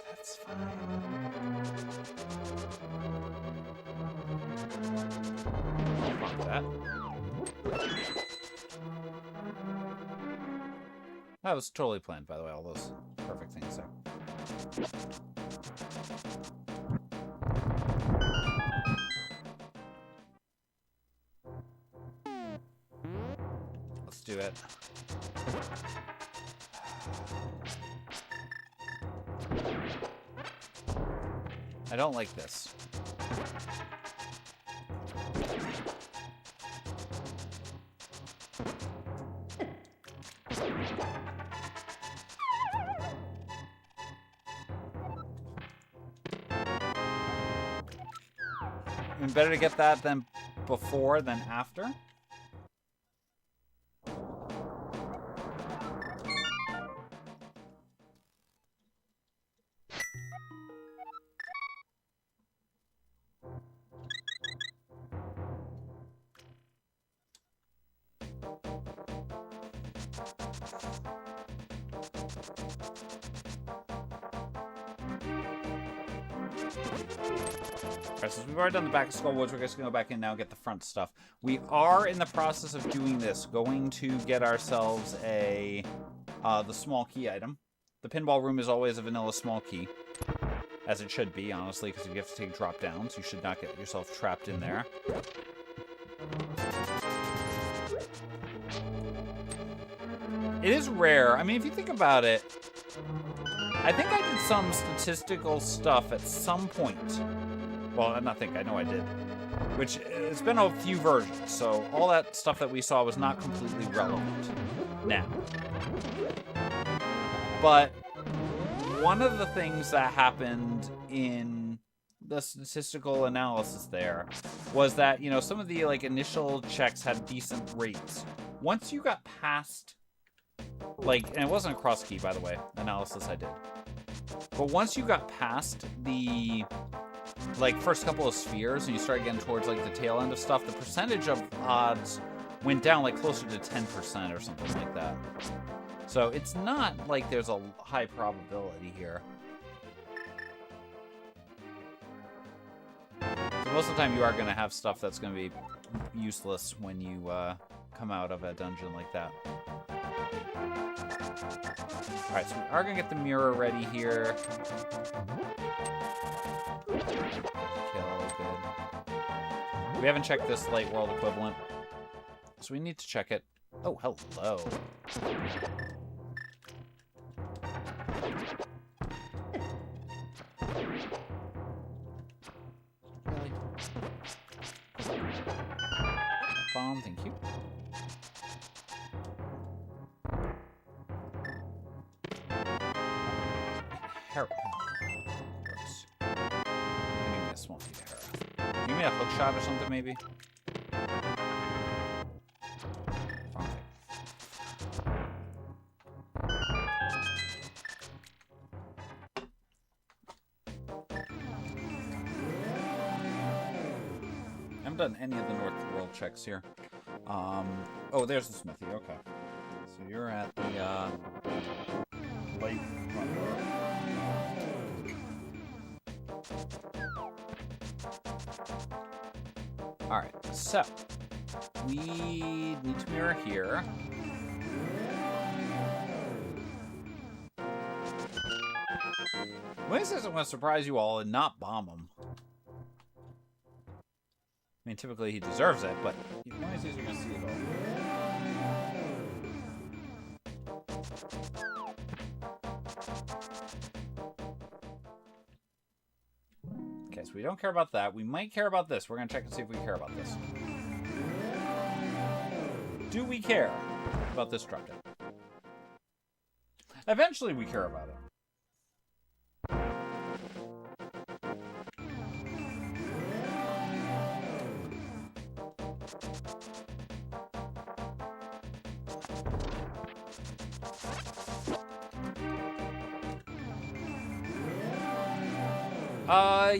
That's fine. That. That was totally planned, by the way, all those perfect things there. Let's do it. I don't like this. Better to get that than before than after. Since we've already done the back of Skull Woods, we're just going to go back in now and get the front stuff. We are in the process of doing this, going to get ourselves a the small key item. The pinball room is always a vanilla small key, as it should be, honestly, because you have to take drop downs. You should not get yourself trapped in there. It is rare. I mean, if you think about it, I think I did some statistical stuff at some point. Well, I know I did. Which, it's been a few versions, so all that stuff that we saw was not completely relevant now. But one of the things that happened in the statistical analysis there was that, you know, some of the, like, initial checks had decent rates. Once you got past, like, and it wasn't a cross key, by the way, analysis I did. But once you got past the... like first couple of spheres and you start getting towards like the tail end of stuff, the percentage of odds went down like closer to 10% or something like that. So it's not like there's a high probability here. So most of the time you are going to have stuff that's going to be useless when you come out of a dungeon like that. Alright, so we are going to get the mirror ready here. Kill, good. We haven't checked this light world equivalent, so we need to check it. Oh, hello. Really? Bomb, thank you. Hera. Gross. Maybe this won't be Hera. Give me a hook shot or something, maybe? Wrong thing. I haven't done any of the North World checks here. Oh, there's the smithy. Okay. So you're at the, light front door. Alright, so we need to mirror here. Wing says I'm going to surprise you all and not bomb him. I mean, typically he deserves it, but one of these days you're going to see it all. Okay, so we don't care about that. We might care about this. We're going to check and see if we care about this. Do we care about this drop down? Eventually we care about it.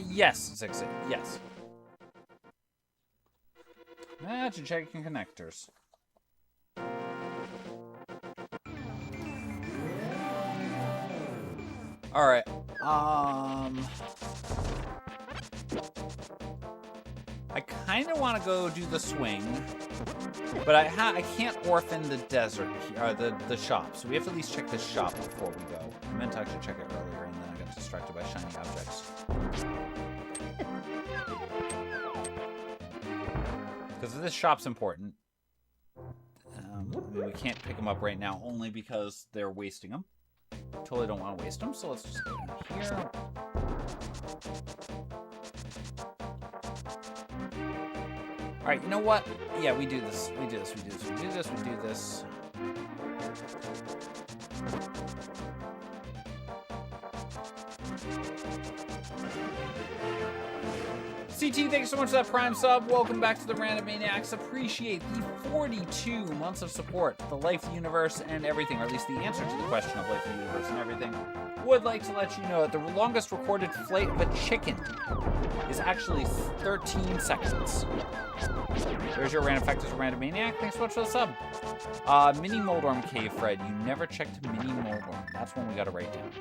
Yes, Zixit, yes. Imagine checking connectors. Alright, I kind of want to go do the swing, but I can't orphan the desert, the shop, so we have to at least check the shop before we go. I meant to actually check it earlier, and then I got distracted by shiny objects. Because this shop's important. I mean, we can't pick them up right now, only because they're wasting them. Totally don't want to waste them, so let's just go in here. Alright, you know what? Yeah, we do this. We do this, we do this, we do this, we do this. CT, thanks so much for that Prime sub. Welcome back to the Random Maniacs. Appreciate the 42 months of support, the life, the universe, and everything, or at least the answer to the question of life, the universe, and everything. Would like to let you know that the longest recorded flight of a chicken is actually 13 seconds. There's your random fact as a Random Maniac. Thanks so much for the sub. Mini Moldorm Cave, Fred. You never checked Mini Moldorm. That's one we gotta write down.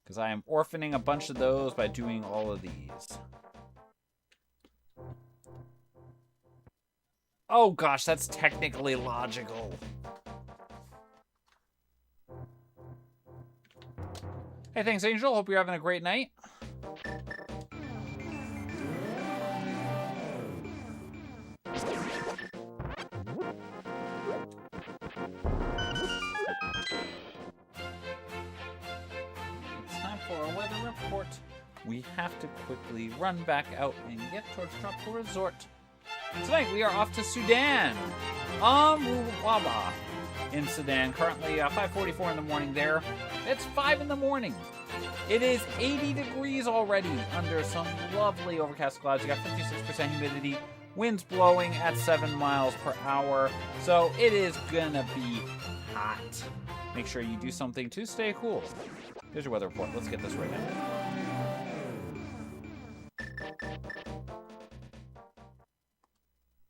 Because I am orphaning a bunch of those by doing all of these. Oh gosh, that's technically logical. Hey, thanks, Angel. Hope you're having a great night. For a weather report, we have to quickly run back out and get towards Tropical Resort. Tonight we are off to Sudan, Ruwaba in Sudan. Currently 5:44 in the morning there. It's 5 in the morning. It is 80 degrees already under some lovely overcast clouds. You got 56% humidity, winds blowing at 7 miles per hour. So it is gonna be hot. Make sure you do something to stay cool. Here's your weather report. Let's get this right now.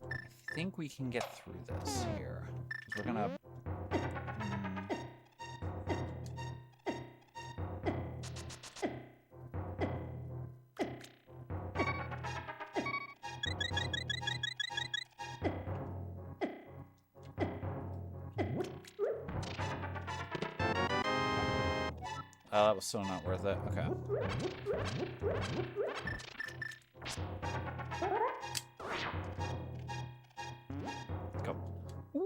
I think we can get through this here. We're gonna That was so not worth it. Okay. Go. Whee!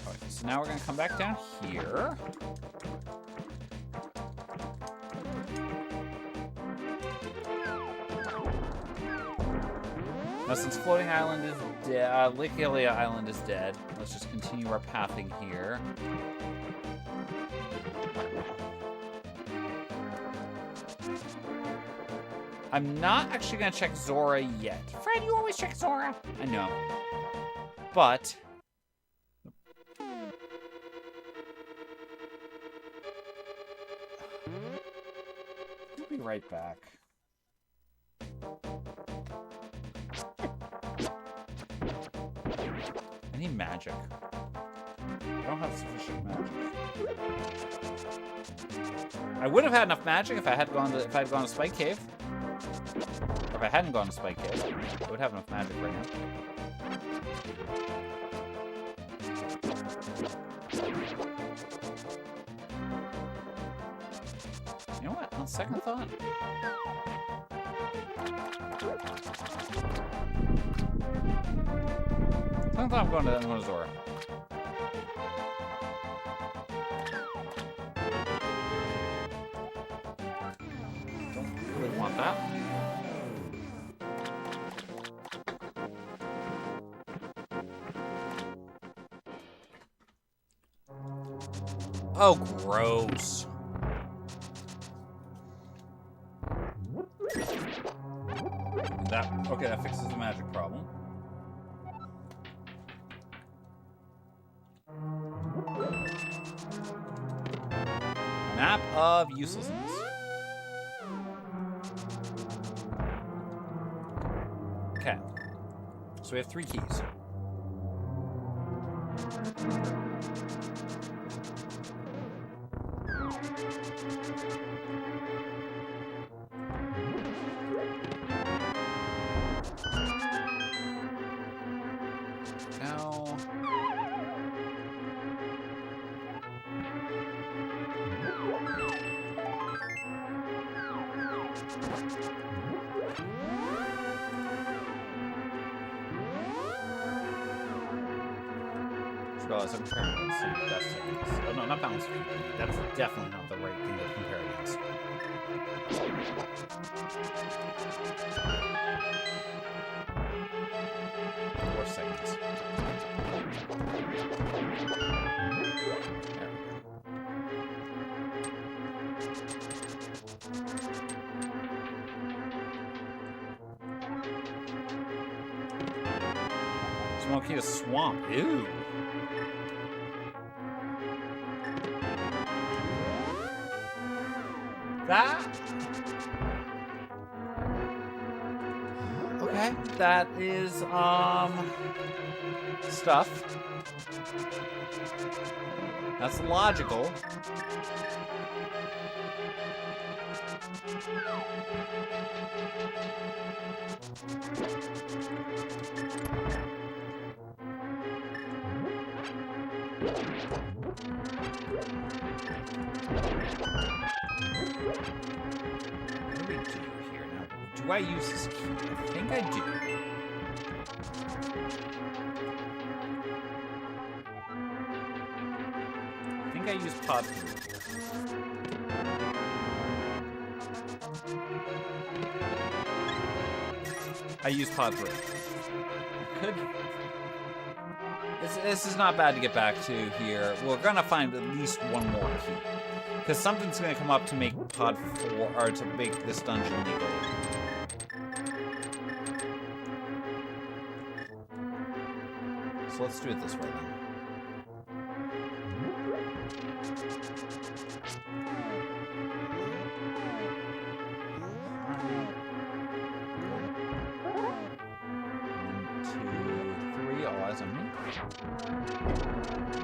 Okay, so now we're gonna come back down here. Now, since Floating Island is dead, Lake Ilia Island is dead, let's just continue our pathing here. I'm not actually going to check Zora yet. Fred, you always check Zora. I know. But... We'll be right back. I need magic. I don't have sufficient magic. I would have had enough magic if I had gone to Spike Cave. Or if I hadn't gone to Spike Cave, I would have enough magic right now. You know what? On second thought. I'm going to Zora. Don't really want that. Oh, gross. Okay, that fixes the magic problem. Map of uselessness. Okay. So we have 3 keys. Now... I'm comparing against some of the best techniques. Oh no, not balance. That's definitely not the right thing to compare against. Four seconds. There we go. Smoky to swamp. Ew. That? Okay, that is, stuff. That's logical. What do we do here now? Do I use this key? I think I do. I think I use pod 3. I use pod 3. I could... This is not bad to get back to here. We're gonna find at least one more key. Because something's gonna come up to make pod 4, or to make this dungeon legal. So let's do it this way then.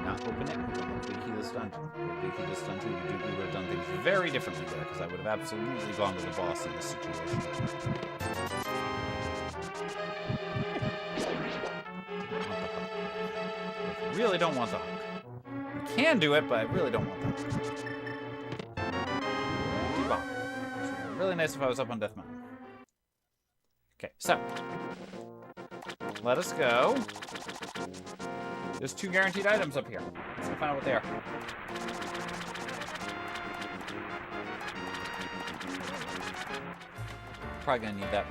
Not open it. We don't key this dungeon. We key this dungeon. We would have done things very differently there, because I would have absolutely gone to the boss in this situation. really don't want the hook. I can do it, but I really don't want the hook. Debomb. Really nice if I was up on Death Mountain. Okay, so. Let us go. There's 2 guaranteed items up here. Let's find out what they are. Probably gonna need that.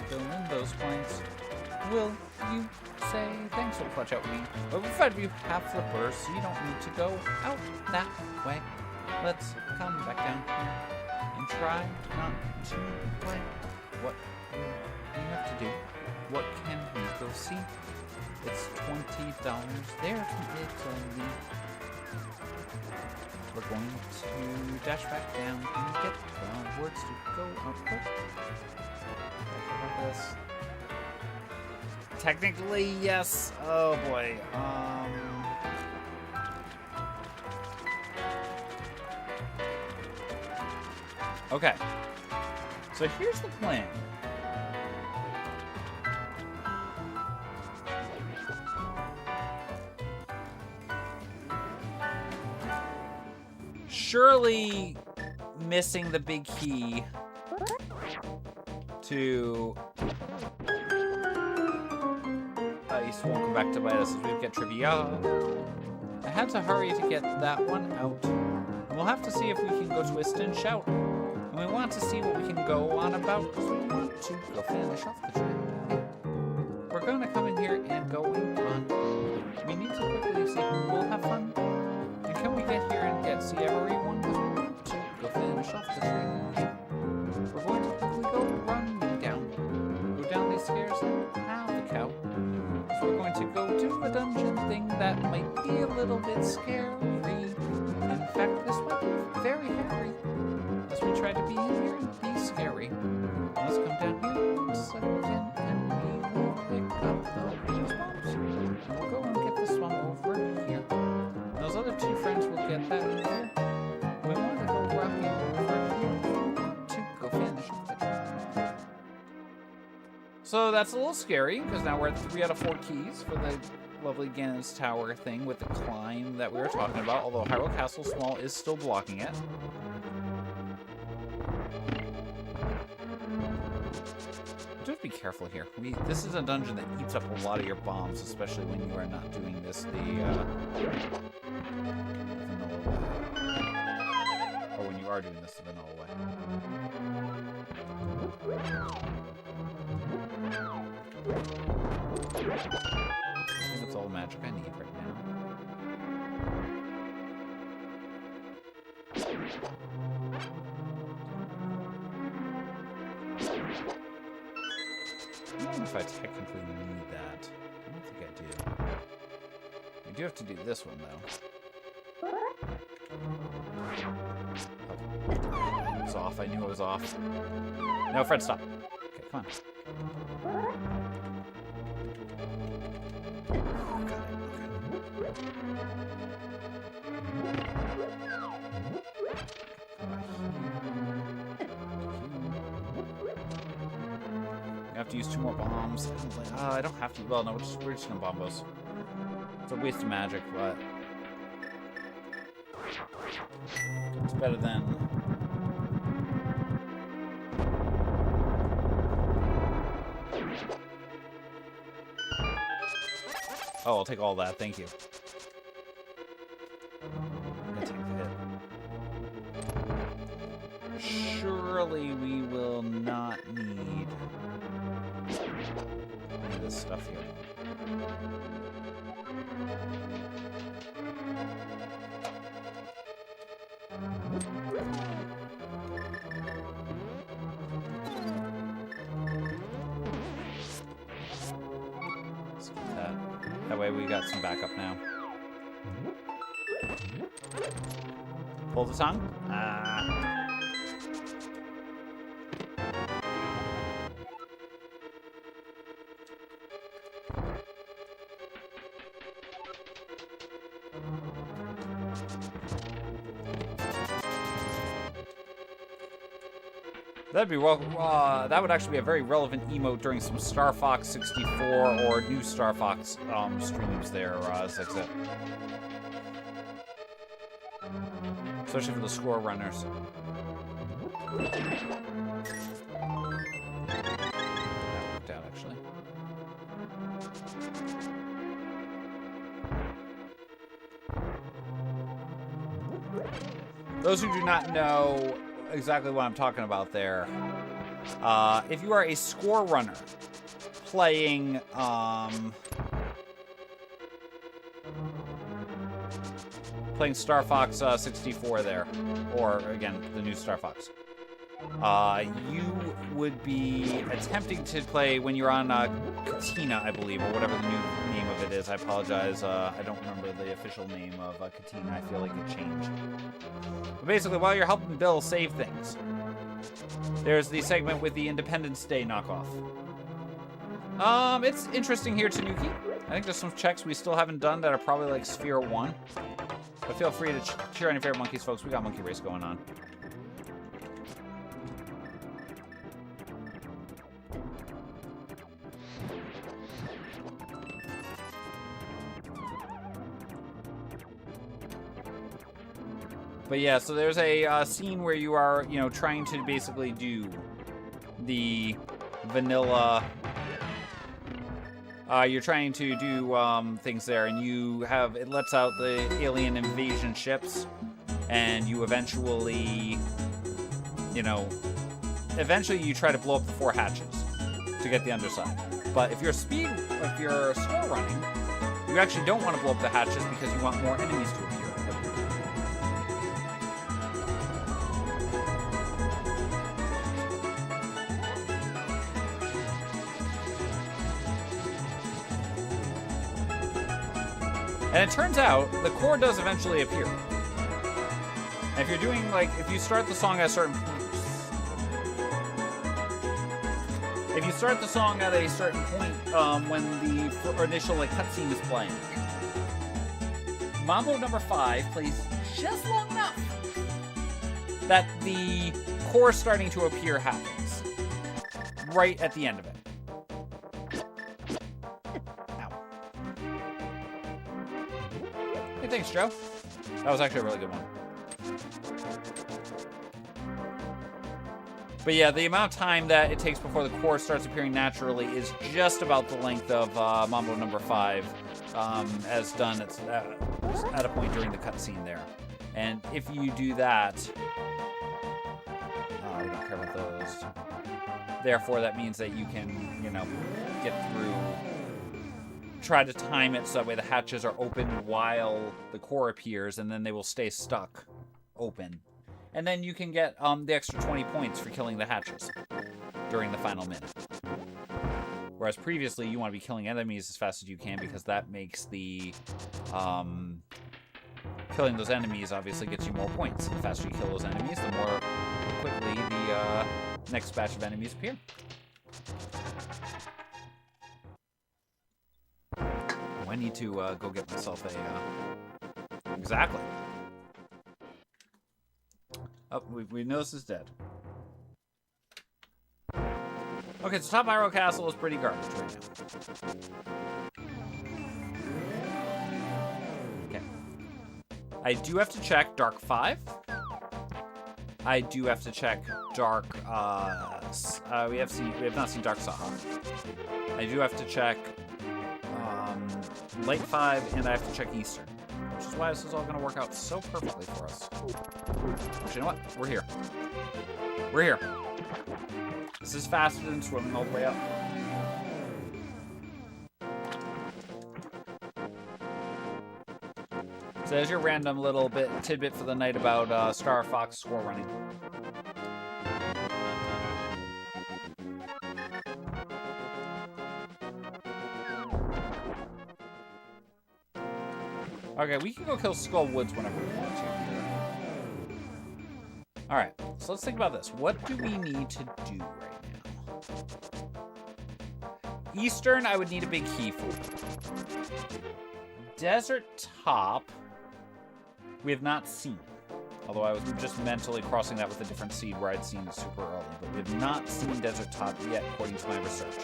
Fill in those points. Will you say thanks? We'll watch out, we overfed you half flippers, so you don't need to go out that way. Let's come back down here and try not to play. What do we have to do? What can we go see? It's $20 there from Italy. We're going to dash back down and get the words to go output. Like this. Technically, yes. Oh boy. Okay. So here's the plan. Surely missing the big key to Ice won't come back to bite us as we get trivia. I had to hurry to get that one out. And we'll have to see if we can go twist and shout. And we want to see what we can go on about because we want to go finish off the track. We're going to come in here and go on. We need to quickly see who will have fun. And can we get here and see everyone? Because we want to go finish off the track. We're going to quickly go running down. Go down these stairs and have the cow. So we're going to go do a dungeon thing that might be a little bit scary. In fact, this might be very hairy. As we try to be in here and be scary. Let's come down here and settle in and we will pick up those bombs. And we'll go and get this one over here. Those other 2 friends will get that over here. We want to go rocking over here to go finish it. So that's a little scary, because now we're at 3 out of 4 keys for the lovely Ganon's Tower thing with the climb that we were talking about, although Hyrule Castle Small is still blocking it. Do have to be careful here. This is a dungeon that eats up a lot of your bombs, especially when you are not doing this the vanilla way. Or when you are doing this the vanilla way. I think that's all the magic I need right now. I don't know if I technically need that. I don't think I do. I do have to do this one, though. Oh. It was off. I knew it was off. No, Fred, stop. Okay, come on. I have to use 2 more bombs. I don't have to. Well, no, we're just gonna bomb those. It's a waste of magic, but it's better than. Oh, I'll take all that. Thank you. I'm gonna take the hit. Surely we will not need any of this stuff here. Let's get that. That way we got some backup now. Pull the tongue. That'd be well. That would actually be a very relevant emote during some Star Fox 64 or new Star Fox streams there, Zexit. Especially for the score runners. That worked out, actually. Those who do not know exactly what I'm talking about there, if you are a score runner playing Star Fox 64 there, or again the new Star Fox, you would be attempting to play when you're on Katina, I believe, or whatever the new name of it is. I apologize, I don't remember the official name of Katina. I feel like it changed. But basically, while you're helping Bill save things, there's the segment with the Independence Day knockoff. It's interesting here, Tanuki. I think there's some checks we still haven't done that are probably like Sphere 1. But feel free to cheer on your favorite monkeys, folks. We got Monkey Race going on. But yeah, so there's a scene where you are, you know, trying to basically do the vanilla. You're trying to do things there, and you have, it lets out the alien invasion ships, and you eventually, you know, eventually you try to blow up the 4 hatches to get the underside. But if you're score running, you actually don't want to blow up the hatches because you want more enemies to appear. And it turns out the core does eventually appear. And if you're doing, like, if you start the song at a certain point, when the initial like cutscene is playing, Mambo number 5 plays just long enough that the core starting to appear happens right at the end of it. Hey, thanks, Joe. That was actually a really good one. But yeah, the amount of time that it takes before the core starts appearing naturally is just about the length of Mambo number 5, as done at a point during the cutscene there. And if you do that, we don't care about those. Therefore, that means that you can, you know, get through. Try to time it so that way the hatches are open while the core appears, and then they will stay stuck open. And then you can get the extra 20 points for killing the hatches during the final minute. Whereas previously, you want to be killing enemies as fast as you can because that makes the... killing those enemies obviously gets you more points. The faster you kill those enemies, the more quickly the next batch of enemies appear. I need to go get myself a... Exactly. Oh, we know this is dead. Okay, so Top Hyrule Castle is pretty garbage right now. Okay. I do have to check Dark 5. I do have to check Dark... we have not seen Dark Saha. I do have to check... Late 5, and I have to check Eastern. Which is why this is all going to work out so perfectly for us. Actually, you know what? We're here. We're here. This is faster than swimming all the way up. So there's your random little tidbit for the night about Star Fox score running. Okay, we can go kill Skull Woods whenever we want to here. Alright, so let's think about this. What do we need to do right now? Eastern, I would need a big key for. Desert Top, we have not seen. Although I was just mentally crossing that with a different seed where I'd seen it super early. But we have not seen Desert Top yet, according to my research.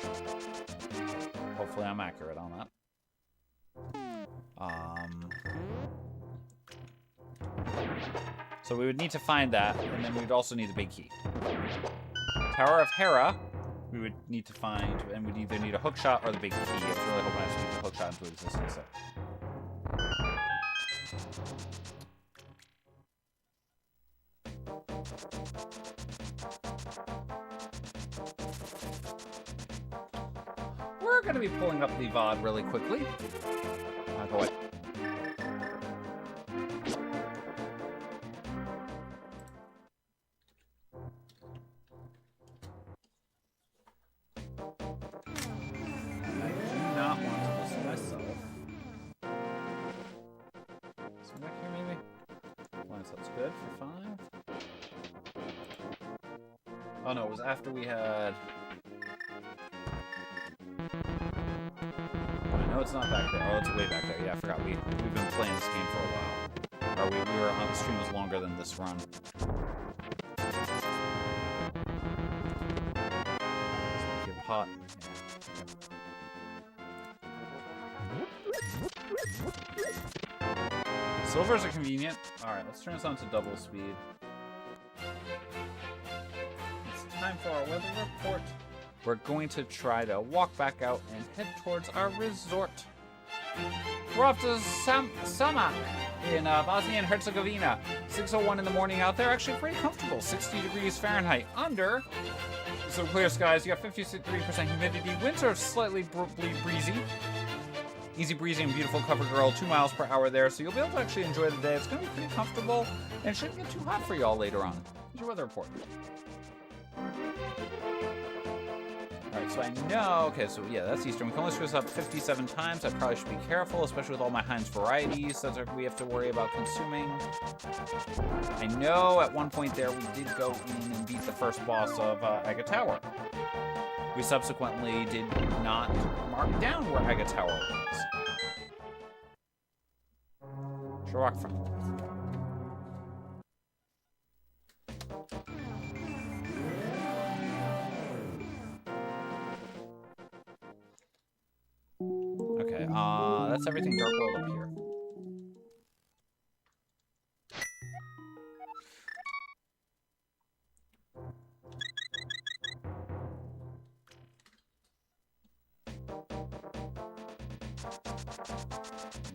Hopefully I'm accurate on that. So we would need to find that, and then we would also need the big key. Tower of Hera, we would need to find, and we'd either need a hookshot or the big key. I was really hoping I speak the hookshot into existence. So. We're going to be pulling up the VOD really quickly. Go ahead. Oh no, it was after we had... I know it's not back there. Oh, it's way back there. Yeah, I forgot. We've been playing this game for a while. Or we were on the stream was longer than this run. Get hot. Yeah. Silvers are convenient. Alright, let's turn this on to double speed. Time for our weather report. We're going to try to walk back out and head towards our resort. We're off to Samak in Bosnia and Herzegovina. 6:01 in the morning out there. Actually pretty comfortable. 60 degrees Fahrenheit. Under some clear skies. You got 53% humidity. Winds are slightly breezy. Easy breezy and beautiful cover girl. 2 miles per hour there. So you'll be able to actually enjoy the day. It's going to be pretty comfortable. And it shouldn't get too hot for y'all later on. Here's your weather report. Alright, so I know... Okay, so yeah, that's Eastern. We can only screw this up 57 times. I probably should be careful, especially with all my Heinz varieties that we have to worry about consuming. I know at one point there we did go in and beat the first boss of Aga Tower. We subsequently did not mark down where Aga Tower was. Sherlock Front. Okay, that's everything Dark World up here.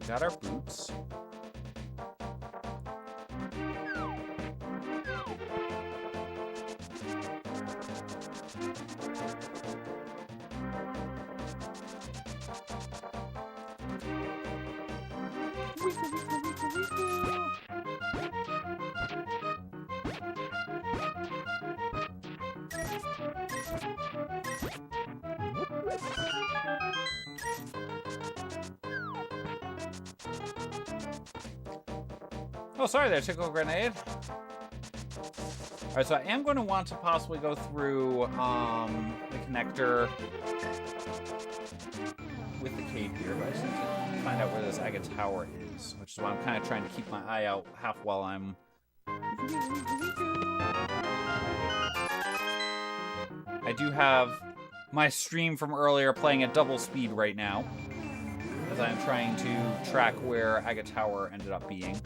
We got our boots. Oh, sorry there, Tickle Grenade. Alright, so I am going to want to possibly go through the connector with the cave here, but I just need to find out where this Aga Tower is, which is why I'm kind of trying to keep my eye out half while I'm... I do have my stream from earlier playing at double speed right now, as I am trying to track where Aga Tower ended up being.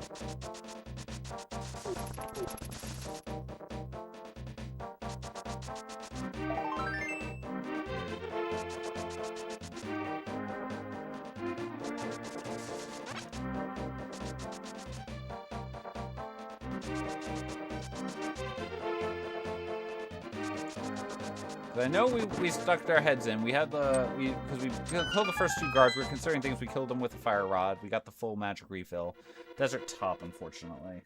I know we stuck our heads in. We had because we killed the first two guards. We were considering things. We killed them with a fire rod. We got the full magic refill. Desert Top, unfortunately.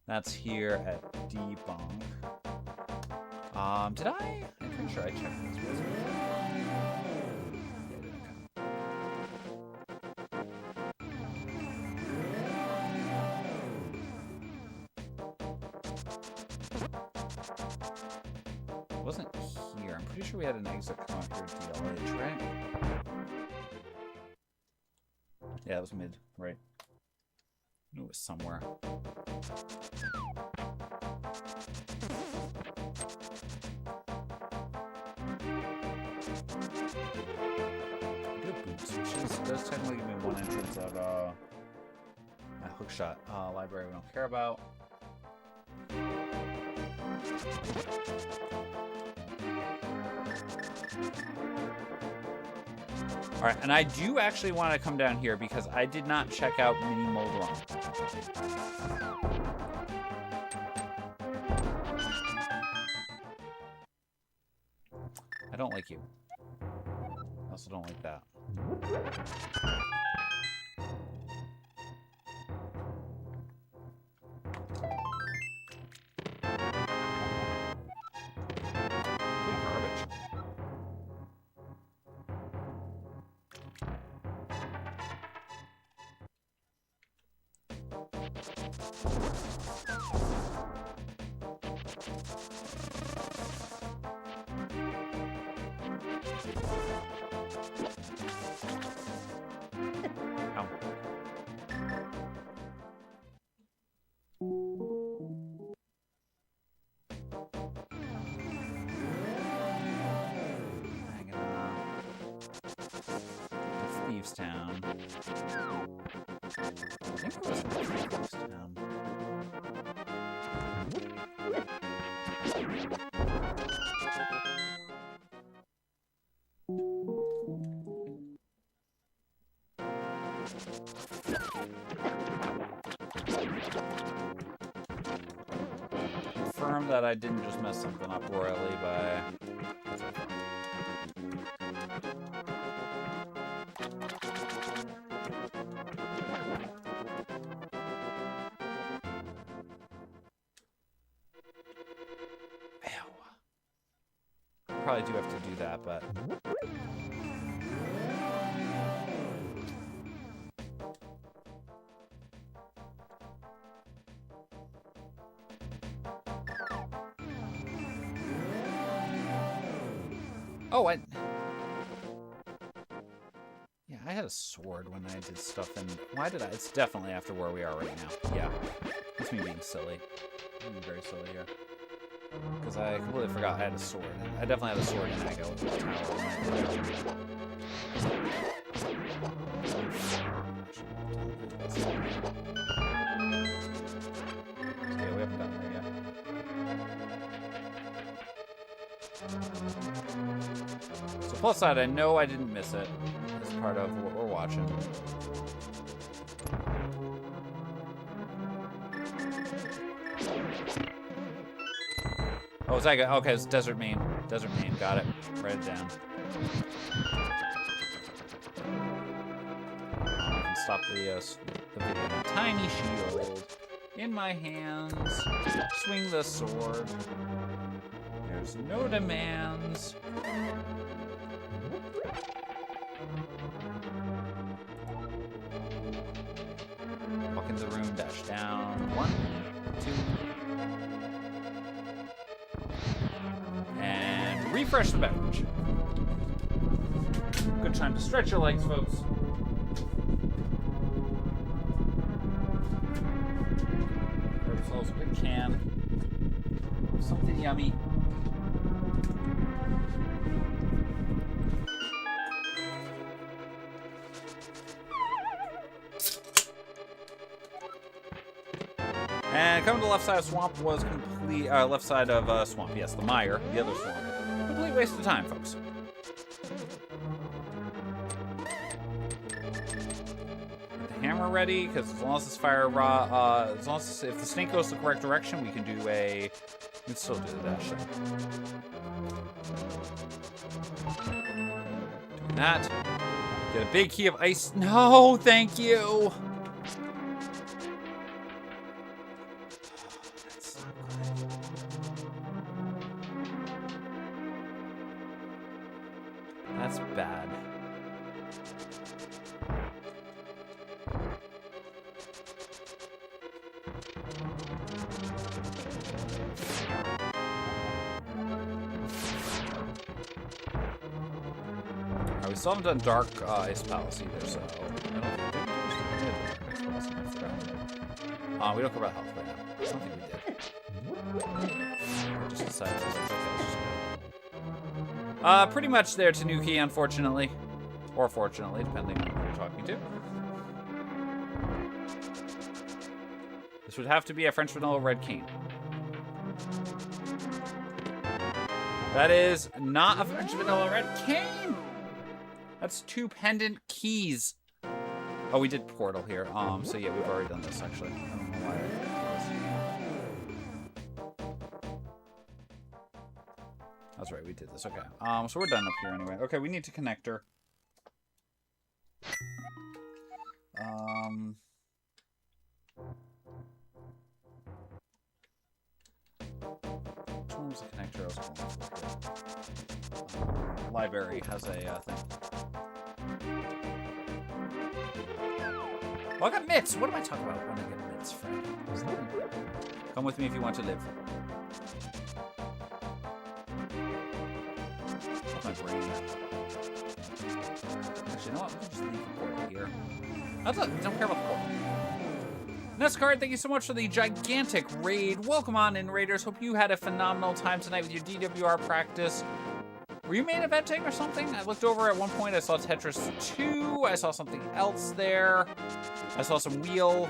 That's here at Debunk. Did I? I'm pretty sure I checked this. Was it? It wasn't here. I'm pretty sure we had an exit come out here at DLH, right? Yeah, it was mid, right? knew it was somewhere. Good boots, which does technically give me one entrance at my hookshot library we don't care about. All right, and I do actually want to come down here because I did not check out Mini Molderon. I don't like you. I also don't like that. Town. I think it was Thieves Town. Confirm that I didn't just mess something up royally by... Probably do have to do that, but oh, I had a sword when I did stuff, and why did I? It's definitely after where we are right now. Yeah, it's me being silly. I'm being very silly here. Because I completely forgot I had a sword. And I definitely had a sword in Ego with this tower. Yeah, we haven't done that yet. So plus side, I know I didn't miss it as part of what we're watching. Oh, is that good? Okay, it's Desert Main. Desert Main, got it. Write it down. I can stop the video. Tiny shield in my hands. Swing the sword. There's no demands. Walk in the room, dash down. 1, 2. And refresh the beverage. Good time to stretch your legs, folks. Grab yourselves a good can. Something yummy. And coming to the left side of swamp was complete. Left side of swamp, yes, the mire, the other swamp. Complete waste of time, folks. Get the hammer ready, because as long as this fire raw, as long as if the snake goes the correct direction, we can do a. We can still do the dash. Doing that. Get a big key of ice. No, thank you. That's bad. Alright, we still haven't done Dark Ice Palace either, so I don't think we did Dark Ice Palace, I forgot. We don't care about health right now. I don't think we did. Just decided to okay, let's just go. Pretty much there, Tanuki, unfortunately. Or fortunately, depending on who you're talking to. This would have to be a French vanilla red cane. That is not a French vanilla red cane! That's 2 pendant keys. Oh, we did portal here. So yeah, we've already done this, actually. I don't know why I did this. That's right, we did this. Okay. So we're done up here anyway. Okay, we need to connect her. Which one was the connector I was going for? Library has a thing. Oh, I got mitts! What am I talking about when I get mitts, friend? Come with me if you want to live. My brain. Actually, you know what? We can just leave the portal here. I don't care about the portal. Nescard, thank you so much for the gigantic raid. Welcome on in, Raiders. Hope you had a phenomenal time tonight with your DWR practice. Were you main eventing or something? I looked over at one point. I saw Tetris 2. I saw something else there. I saw some wheel.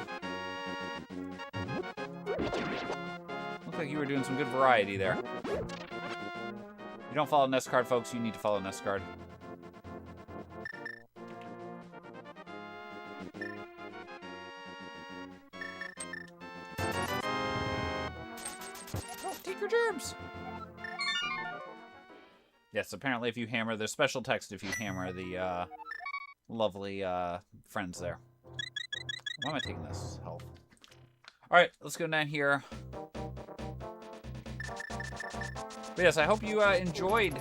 Looked like you were doing some good variety there. You don't follow Nescard, folks. You need to follow Nescard. Oh, take your germs! Yes, apparently if you hammer, there's special text if you hammer the lovely friends there. Why am I taking this? Health. Alright, let's go down here. But yes, I hope you enjoyed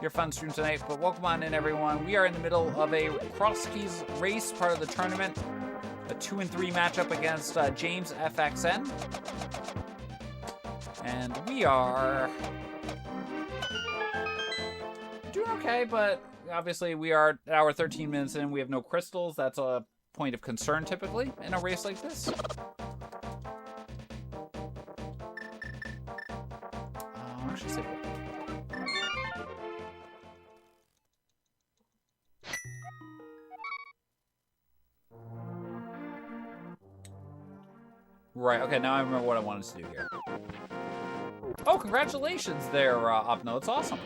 your fun stream tonight, but welcome on in, everyone. We are in the middle of a cross keys race, part of the tournament. A 2-3 matchup against James FXN. And we are doing okay, but obviously we are at hour 13 minutes in. We have no crystals. That's a point of concern, typically, in a race like this. Actually, save it. Right, okay, now I remember what I wanted to do here. Oh, congratulations there, Opno. It's awesome.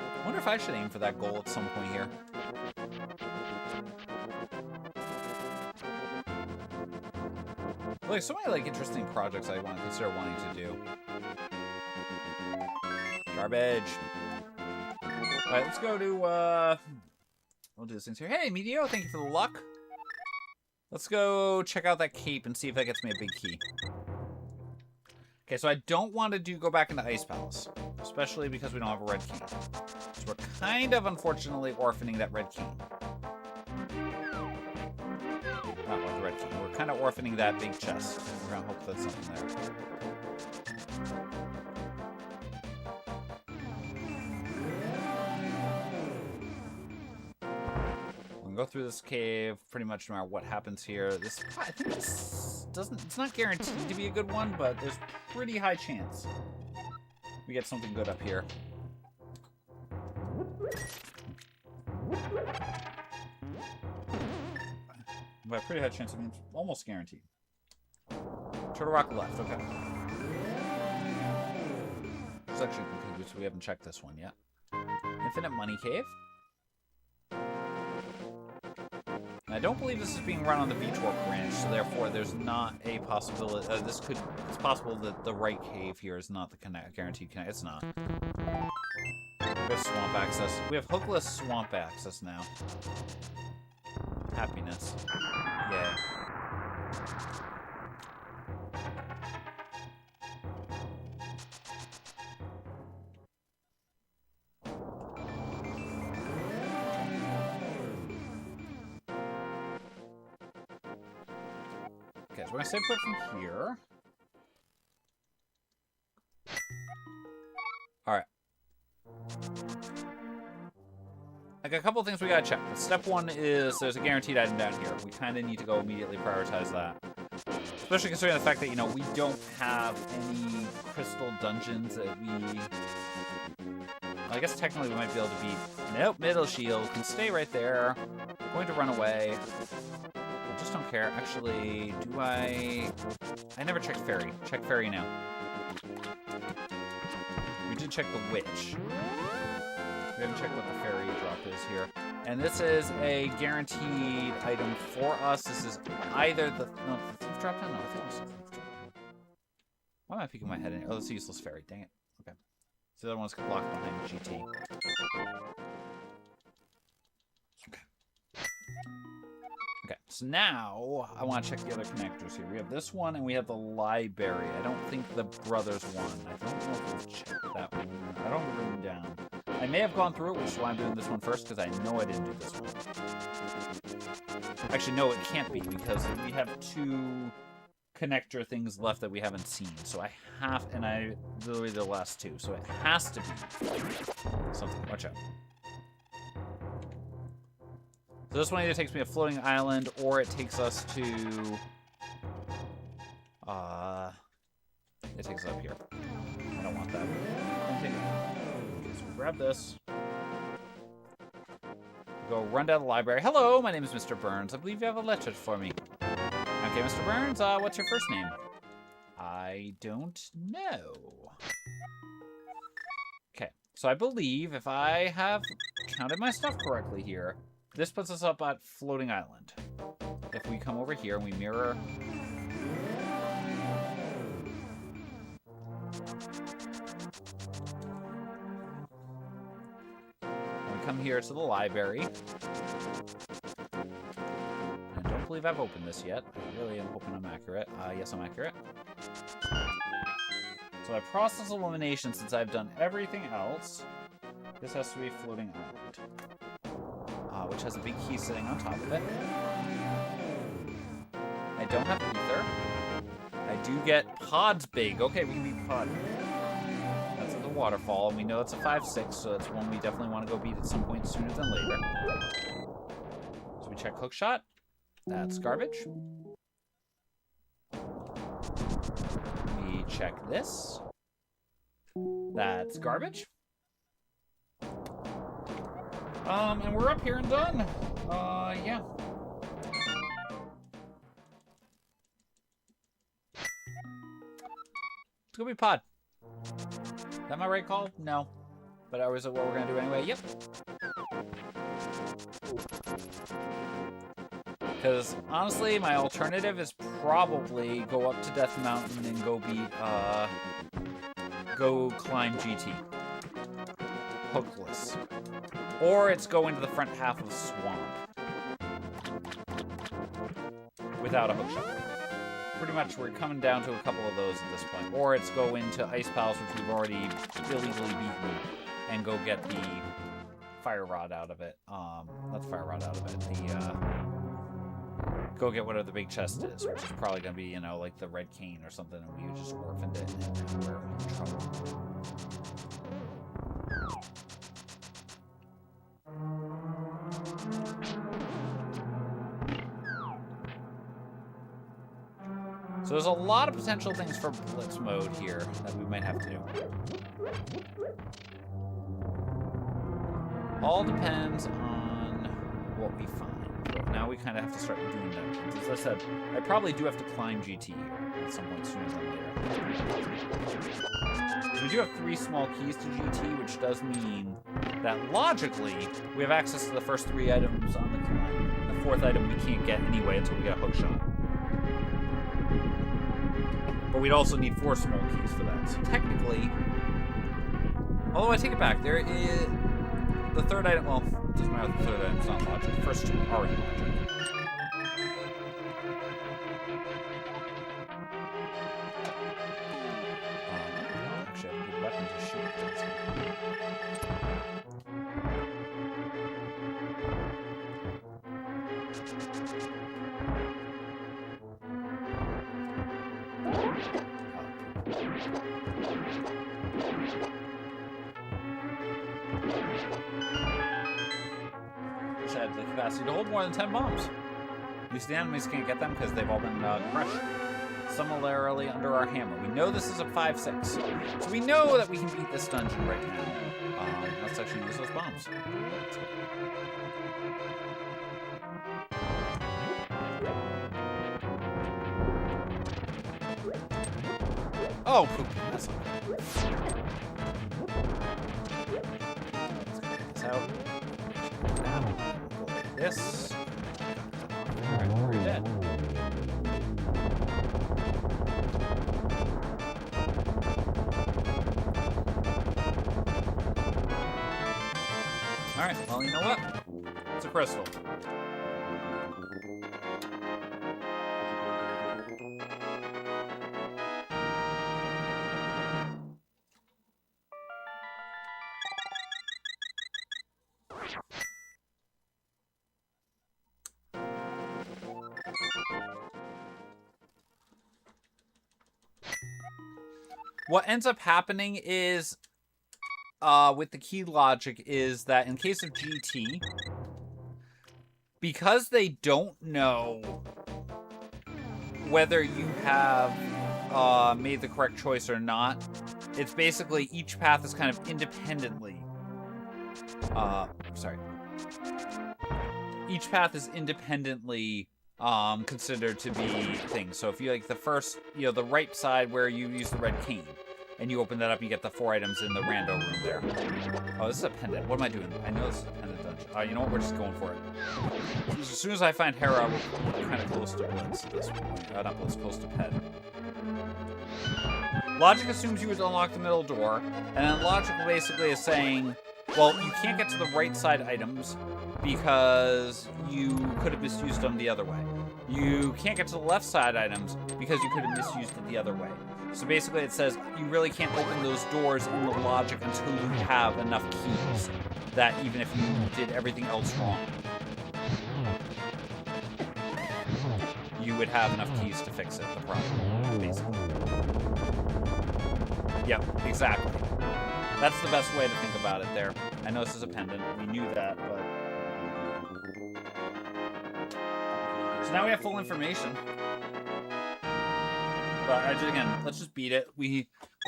I wonder if I should aim for that goal at some point here. Like, so many, like, interesting projects I want to consider wanting to do. Garbage. Alright, let's go to, we'll do these things here. Hey, Medio, thank you for the luck. Let's go check out that cape and see if that gets me a big key. Okay, so I don't want to go back into Ice Palace. Especially because we don't have a red key. So we're kind of, unfortunately, orphaning that red key. Not the red key. We're kind of orphaning that big chest. We're going to hope that's something there. Go through this cave pretty much no matter what happens here. This, I think this doesn't, it's not guaranteed to be a good one, but there's pretty high chance we get something good up here. By pretty high chance, I mean almost guaranteed. Turtle Rock left, okay. It's actually complete, so we haven't checked this one yet. Infinite Money Cave. I don't believe this is being run on the Beachwarp branch, so therefore there's not a possibility. It's possible that the right cave here is not the guaranteed connect. It's not. We have swamp access. We have hookless swamp access now. Happiness. Yay. Okay, so we're gonna stay put from here. Alright. Like, a couple of things we gotta check. Step one is there's a guaranteed item down here. We kind of need to go immediately prioritize that. Especially considering the fact that, you know, we don't have any crystal dungeons that we... I guess technically we might be able to beat... Nope, middle shield. Can stay right there. We're going to run away. I just don't care. Actually, do I never checked fairy. Check fairy now. We did check the witch. We haven't checked what the fairy drop is here. And this is a guaranteed item for us. This is either the... No, the thief drop down? No, I think it was the thief drop down. Why am I peeking my head in? Oh, that's a useless fairy. Dang it. Okay. So the other one's locked behind GT. Okay, so now I want to check the other connectors here. We have this one and we have the library. I don't think the brothers one. I don't know if we've checked that one. I don't have it written down. I may have gone through it, which is why I'm doing this one first, because I know I didn't do this one. Actually, no, it can't be, because we have 2 connector things left that we haven't seen. So I have, and I literally the last 2. So it has to be something. Watch out. So this one either takes me to a floating island, or it takes us to... it takes us up here. I don't want that. Okay, so we grab this. Go run down the library. Hello, my name is Mr. Burns. I believe you have a letter for me. Okay, Mr. Burns, what's your first name? I don't know. Okay, so I believe if I have counted my stuff correctly here, this puts us up at Floating Island. If we come over here and we mirror... And we come here to the library. I don't believe I've opened this yet. I really am hoping I'm accurate. Yes, I'm accurate. So I process elimination since I've done everything else. This has to be Floating Island. Which has a big key sitting on top of it. I don't have ether. I do get pods big. Okay, we can beat pod. That's at the waterfall, and we know it's a 5-6, so that's one we definitely want to go beat at some point sooner than later. So we check hookshot. That's garbage. We check this. That's garbage. And we're up here and done. Yeah. Let's go be pod. Is that my right call? No. But is it what we're gonna do anyway? Yep. Because, honestly, my alternative is probably go up to Death Mountain and go beat, go climb GT. Hookless. Or it's going to the front half of Swamp. Without a hookshot. Pretty much we're coming down to a couple of those at this point. Or it's go into Ice Palace, which we've already illegally beaten, and go get the fire rod out of it. Not the fire rod out of it. The, go get whatever the big chest is, which is probably going to be, you know, like the red cane or something, and we just orphaned it, and we're in trouble. So there's a lot of potential things for blitz mode here that we might have to do. All depends on what we find. But now we kind of have to start doing that. As I said, I probably do have to climb GT at some point sooner than later. We do have 3 small keys to GT, which does mean that logically we have access to the first 3 items on the climb. And the 4th item we can't get anyway until we get a hookshot. But we'd also need 4 small keys for that. So technically, although I take it back, there is the 3rd item. Well, it doesn't matter if the 3rd item's not logic. The first 2 are in logic. Actually, I have a good weapon to shoot. which had the capacity to hold more than 10 bombs. These enemies can't get them because they've all been crushed. Similarly, under our hammer. We know this is a 5-6. So we know that we can beat this dungeon right now. Let's actually use those bombs. Oh, poop. That's not good. Let's get this out. Go like this. Alright, we're dead. Alright, well, you know what? It's a crystal. What ends up happening is, with the key logic, is that in case of GT, because they don't know whether you have made the correct choice or not, it's basically each path is kind of independently. Each path is independently considered to be things. So if you like the first, the right side where you use the red cane, and you open that up, you get the 4 items in the rando room there. Oh, this is a pendant. What am I doing? I know this is a pendant dungeon. You know what? We're just going for it. As soon as I find Hera, we're kind of close to Blitz at this point. Not Blitz, close to Ped. Logic assumes you would unlock the middle door, and then logic basically is saying, well, you can't get to the right side items because you could have misused them the other way. You can't get to the left side items because you could have misused it the other way. So basically it says you really can't open those doors in the logic until you have enough keys that even if you did everything else wrong, you would have enough keys to fix it, the problem, basically. Yep, exactly. That's the best way to think about it there. I know this is a pendant. We knew that, but... So now we have full information. But again, let's just beat it. We're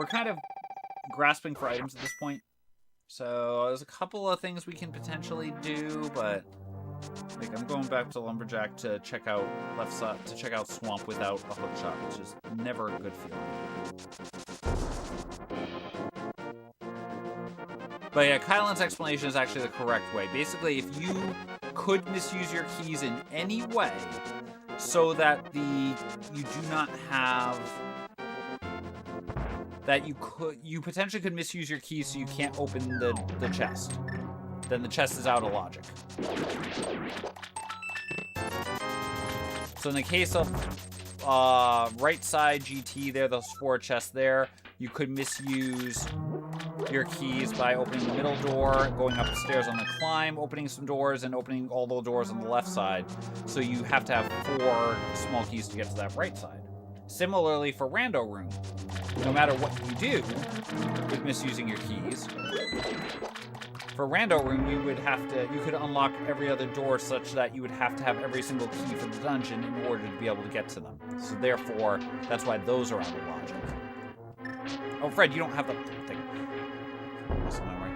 kind of grasping for items at this point. So there's a couple of things we can potentially do, but like I'm going back to Lumberjack to check out left side, to check out Swamp without a hook shot, which is never a good feeling. But yeah, Kylan's explanation is actually the correct way. Basically, if you could misuse your keys in any way, so that you do not have that you potentially could misuse your keys so you can't open the chest. Then the chest is out of logic. So in the case of right side GT there, those 4 chests there, you could misuse your keys by opening the middle door, going up the stairs on the climb, opening some doors, and opening all the doors on the left side. So you have to have 4 small keys to get to that right side. Similarly for Rando Room, no matter what you do with misusing your keys, for Rando Room you could unlock every other door such that you would have to have every single key for the dungeon in order to be able to get to them. So therefore, that's why those are out of logic. Oh, Fred, you don't have the thing. What's my right?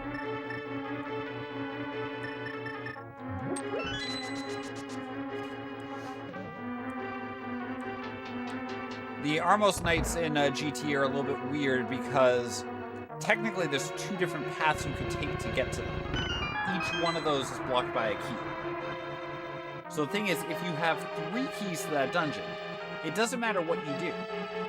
The Armos Knights in GT are a little bit weird because technically there's 2 different paths you could take to get to them. Each one of those is blocked by a key. So the thing is, if you have 3 keys to that dungeon, it doesn't matter what you do.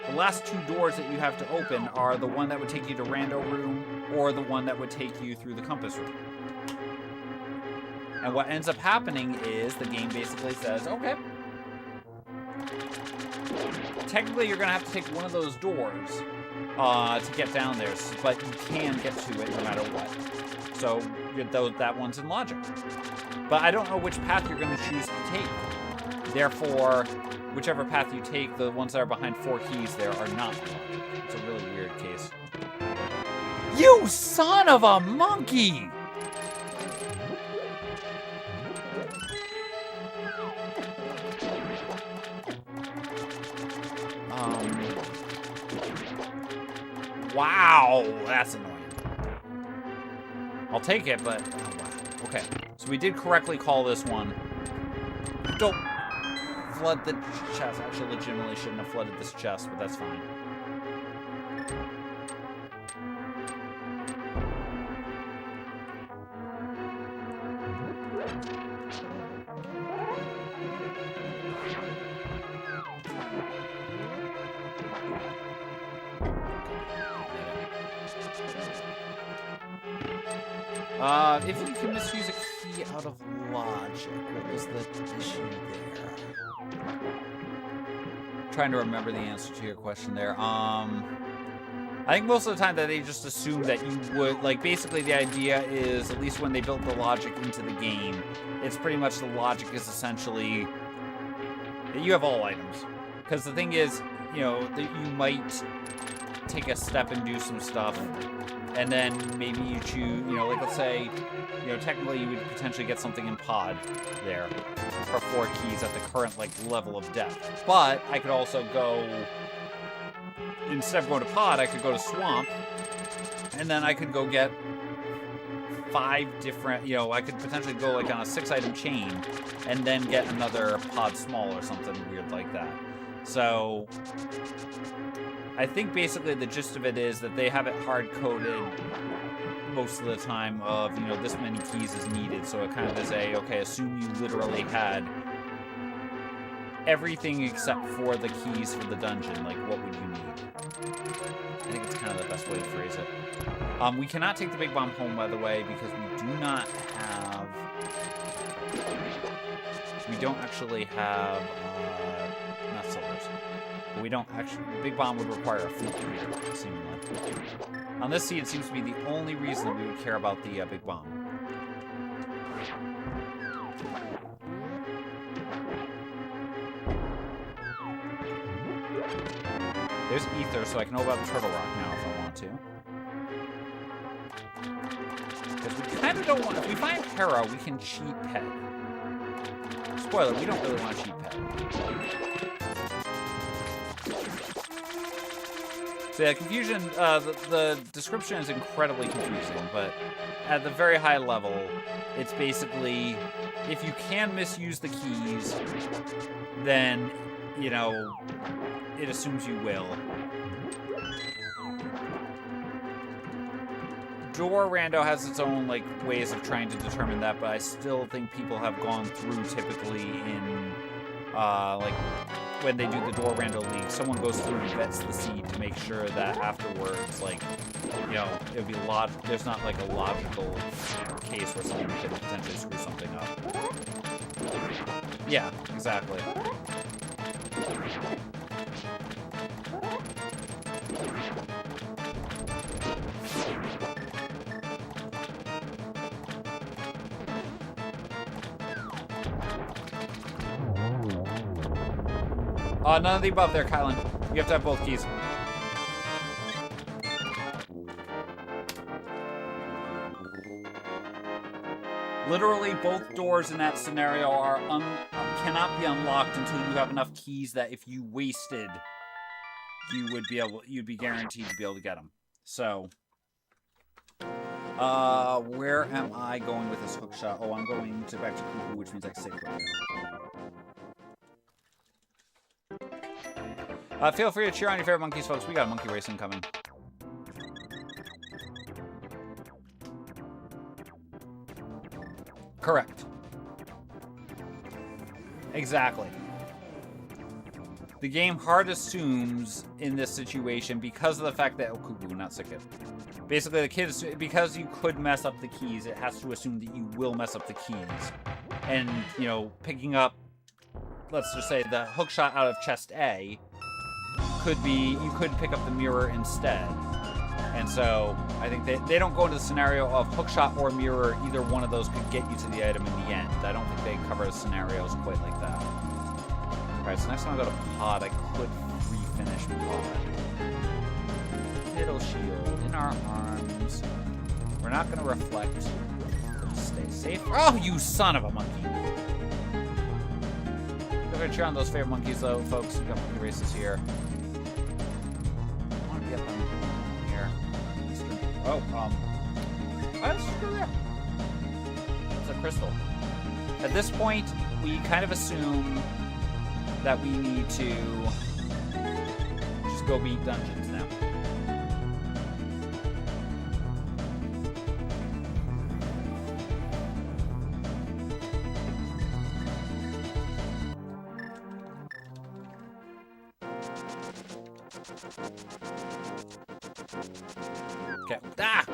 The last 2 doors that you have to open are the one that would take you to Rando Room or the one that would take you through the Compass Room. And what ends up happening is the game basically says, okay, technically you're going to have to take one of those doors to get down there, but you can get to it no matter what. So that one's in logic. But I don't know which path you're going to choose to take. Therefore, whichever path you take, the ones that are behind 4 keys there are not logic. It's a really weird case. You son of a monkey! Wow, that's annoying. I'll take it, but... Oh, wow. Okay, so we did correctly call this one. Don't flood the chest. Actually, legitimately shouldn't have flooded this chest, but that's fine. If you can misuse a key out of logic, what was the issue there? Trying to remember the answer to your question there. I think most of the time that they just assume that you would, like, basically the idea is, at least when they built the logic into the game, it's pretty much the logic is essentially that you have all items. Because the thing is, you know, that you might take a step and do some stuff, and then maybe you choose, you know, like let's say, you know, technically you would potentially get something in pod there for 4 keys at the current, like, level of depth. But I could also go, instead of going to pod, I could go to swamp, and then I could go get 5 different, you know, I could potentially go like on a 6-item chain, and then get another pod small or something weird like that. So I think basically the gist of it is that they have it hard-coded most of the time of, you know, this many keys is needed. So it kind of is a, okay, assume you literally had everything except for the keys for the dungeon. Like, what would you need? I think it's kind of the best way to phrase it. We cannot take the big bomb home, by the way, because we do not have... We don't actually have... not silvers. But we don't actually... The big bomb would require a flute reader, seemingly. On this seed, it seems to be the only reason that we would care about the big bomb. There's ether, so I can know about the turtle rock now if I want to. Because we kind of don't want... If we find Hera, we can cheat pet. Spoiler, we don't really want to cheat pet. So yeah, confusion, the description is incredibly confusing, but at the very high level, it's basically, if you can misuse the keys, then, you know, it assumes you will. Door Rando has its own, like, ways of trying to determine that, but I still think people have gone through typically in, like, when they do the Door Rando League, someone goes through and vets the seed to make sure that afterwards, like, you know, it would be there's not, like, a logical case where someone could potentially screw something up. Yeah, exactly. None of the above there, Kylan. You have to have both keys. Literally, both doors in that scenario are cannot be unlocked until you have enough keys that if you wasted, you'd be guaranteed to be able to get them. So, where am I going with this hook shot? Oh, I'm going back to Cuckoo, which means I can stay quick. Feel free to cheer on your favorite monkeys, folks. We got monkey racing coming. Correct. Exactly. The game hard assumes in this situation, because of the fact that... Oh, Cuckoo, not Sickit. Basically, the kids, because you could mess up the keys, it has to assume that you will mess up the keys. And, you know, picking up, let's just say, the hook shot out of chest A... could be, you could pick up the mirror instead. And so, I think they don't go into the scenario of hookshot or mirror. Either one of those could get you to the item in the end. I don't think they cover the scenarios quite like that. Alright, so next time I go to pod, I could refinish pod. Middle shield in our arms. We're not going to reflect. Let's stay safe. Oh, you son of a monkey! Go ahead and cheer on those favorite monkeys, though, folks. We've got monkey races here. I want to get them here. Oh, let's just go there. It's a crystal. At this point, we kind of assume that we need to just go beat dungeons now. Okay. Ah!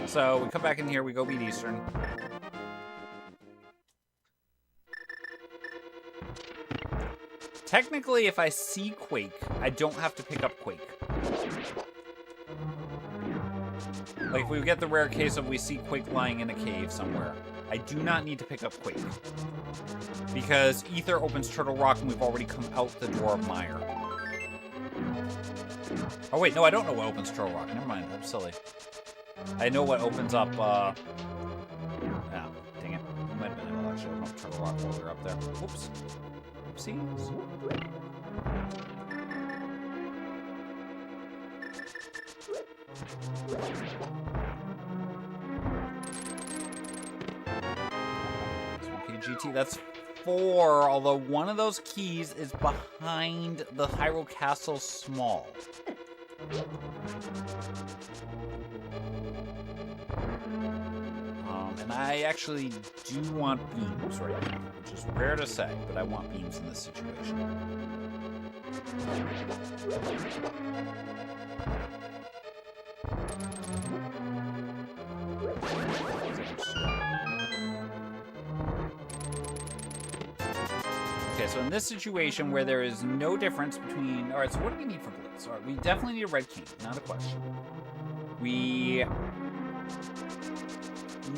So we come back in here, we go beat Eastern. Technically, if I see Quake, I don't have to pick up Quake. Like, if we get the rare case of we see Quake lying in a cave somewhere, I do not need to pick up Quake. Because Ether opens Turtle Rock and we've already come out the door of Mire. Oh wait, no, I don't know what opens Turtle Rock. Never mind, I'm silly. I know what opens up, dang it. I might have been able to actually open up Turtle Rock while we were up there. Whoops. Oopsies. GT, that's 4, although one of those keys is behind the Hyrule Castle Small. And I actually do want beams right now, which is rare to say, but I want beams in this situation. Okay, so in this situation where there is no difference between... Alright, so what do we need for Blitz? Alright, we definitely need a red king, not a question. We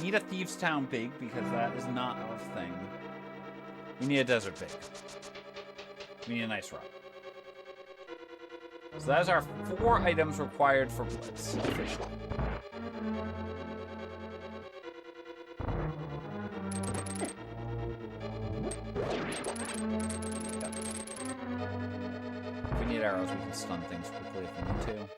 need a Thieves' Town big, because that is not our thing. We need a desert big. We need an ice rock. So that is our 4 items required for Blitz, officially. If we need arrows, we can stun things quickly if we need to.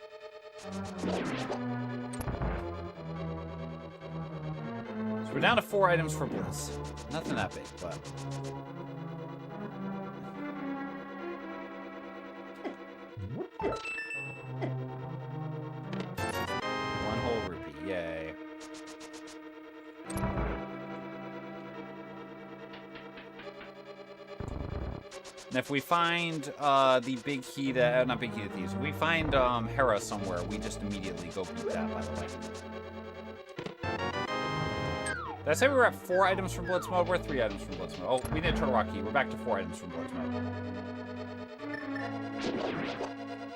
So we're down to 4 items for Blitz. Nothing that big, but... One whole rupee, yay. And if we find the big key to... not big key to thieves. If we find Hera somewhere, we just immediately go beat that, by the way. Did I say we were at 4 items from Blitz mode? We're 3 items from Blitz mode. Oh, we need a Turtle Rock key. We're back to 4 items from Blitz mode.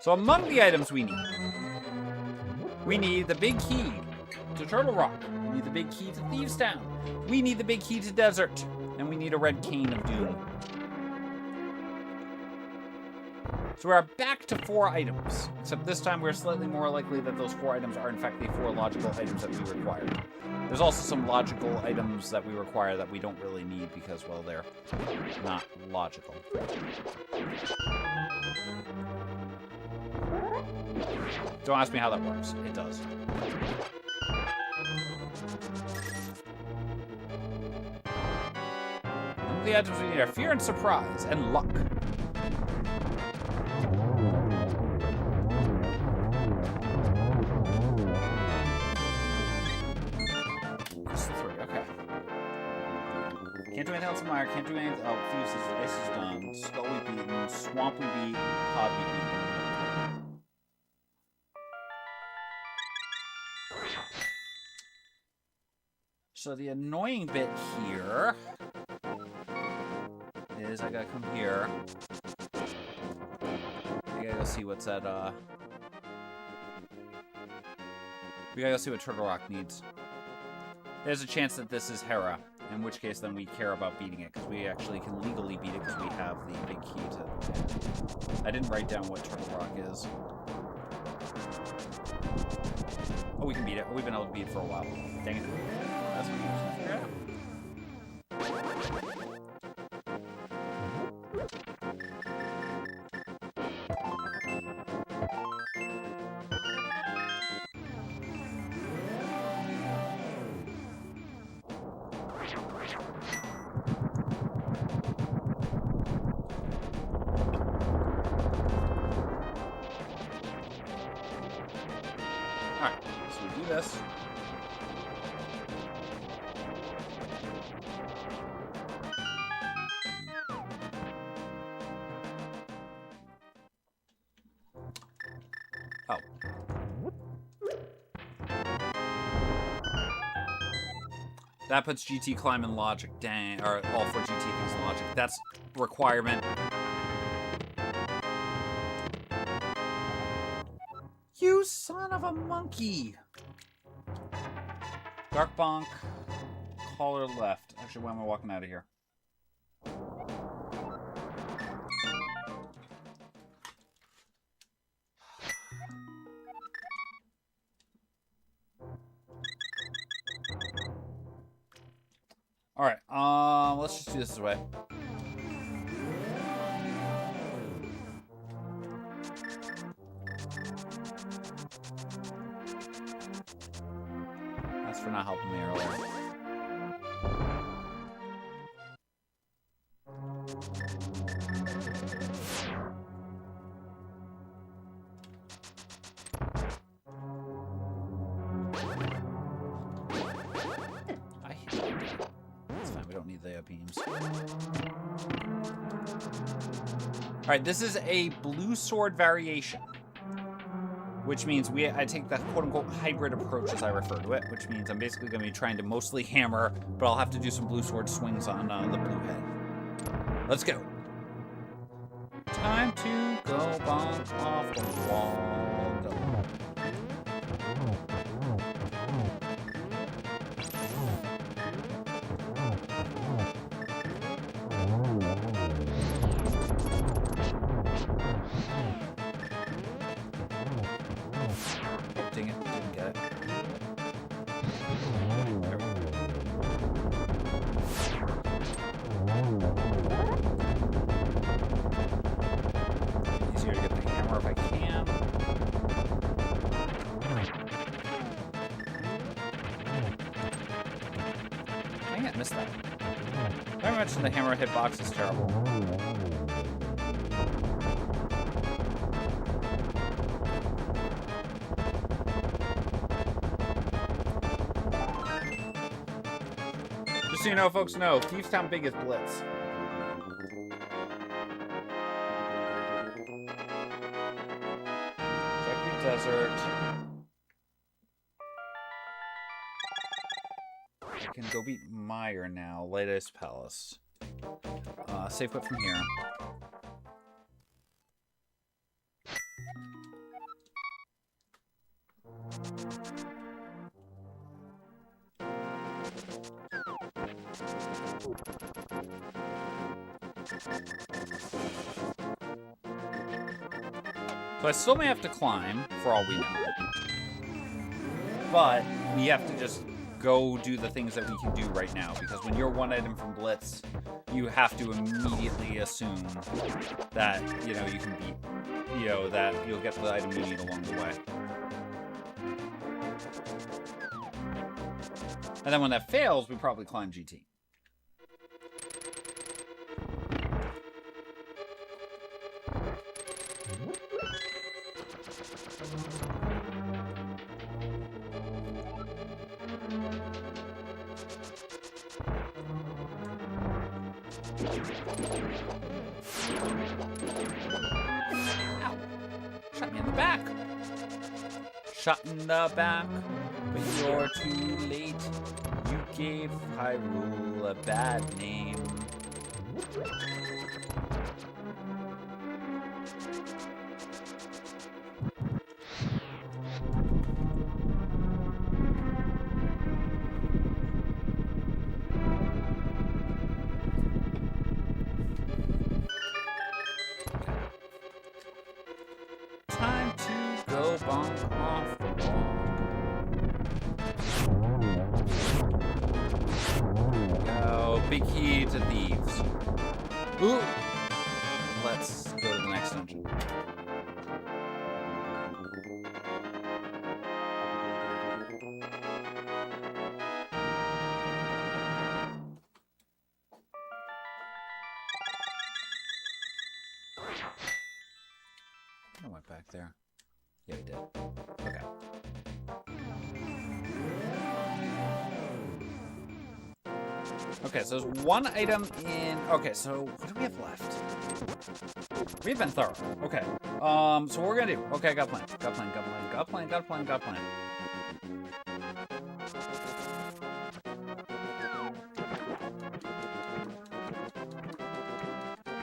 So among the items we need the big key to Turtle Rock. We need the big key to Thieves' Town. We need the big key to Desert. And we need a red cane of Doom. So we're back to 4 items, except this time we're slightly more likely that those 4 items are in fact the 4 logical items that we required. There's also some logical items that we require that we don't really need because, well, they're not logical. Don't ask me how that works. It does. The items we need are Fear and Surprise, and Luck. Can't do anything else in Mire, can't do anything else. Oh, Thieves' Ice is done. Skull we beaten, Swamp we beat, Pod we beat. So the annoying bit here is I gotta come here. I gotta go see what's at, we gotta go see what Turtle Rock needs. There's a chance that this is Hera. In which case, then we care about beating it, because we actually can legally beat it, because we have the big key to... I didn't write down what Turtle Rock is. Oh, we can beat it. Oh, we've been able to beat it for a while. Dang it. That's what we usually figure out. this. Oh. That puts GT climb in logic. Dang. Or all 4 GT things in logic. That's requirement. You son of a monkey. Dark bonk. Caller left. Actually, why am I walking out of here? Alright, let's just do this way. That's for not helping me earlier. I hit it. It's fine, we don't need the beams. Alright, this is a blue sword variation. Which means I take the quote-unquote hybrid approach as I refer to it, which means I'm basically going to be trying to mostly hammer, but I'll have to do some blue sword swings on the blue head. Let's go. Time to go bonk off the wall. Go. Dang it, didn't get it. There we go. Easier to get the hammer if I can. Dang it, missed that. Very much the hammer hitbox is terrible. Just so you know, folks know, Thieves Town big is Blitz. Check the desert. I can go beat Meyer now. Latest Palace. Safe quit from here. So I still may have to climb, for all we know. But we have to just go do the things that we can do right now, because when you're one item from Blitz, you have to immediately assume that, you know, you can beat, you know, that you'll get the item you need along the way. And then when that fails, we probably climb GT. Ow. Shot me in the back. Shot in the back, but you're too late. You gave Hyrule a bad name. Time to go bonk off the wall. Go, big key to thieves. Ooh. Let's go to the next dungeon. I went back there. Yeah, we did. Okay. Okay, so there's one item in... Okay, so what do we have left? We've been thorough. Okay. So what we're gonna do... Okay, got a plan. Got a plan, got a plan, got a plan, got a plan, got a plan.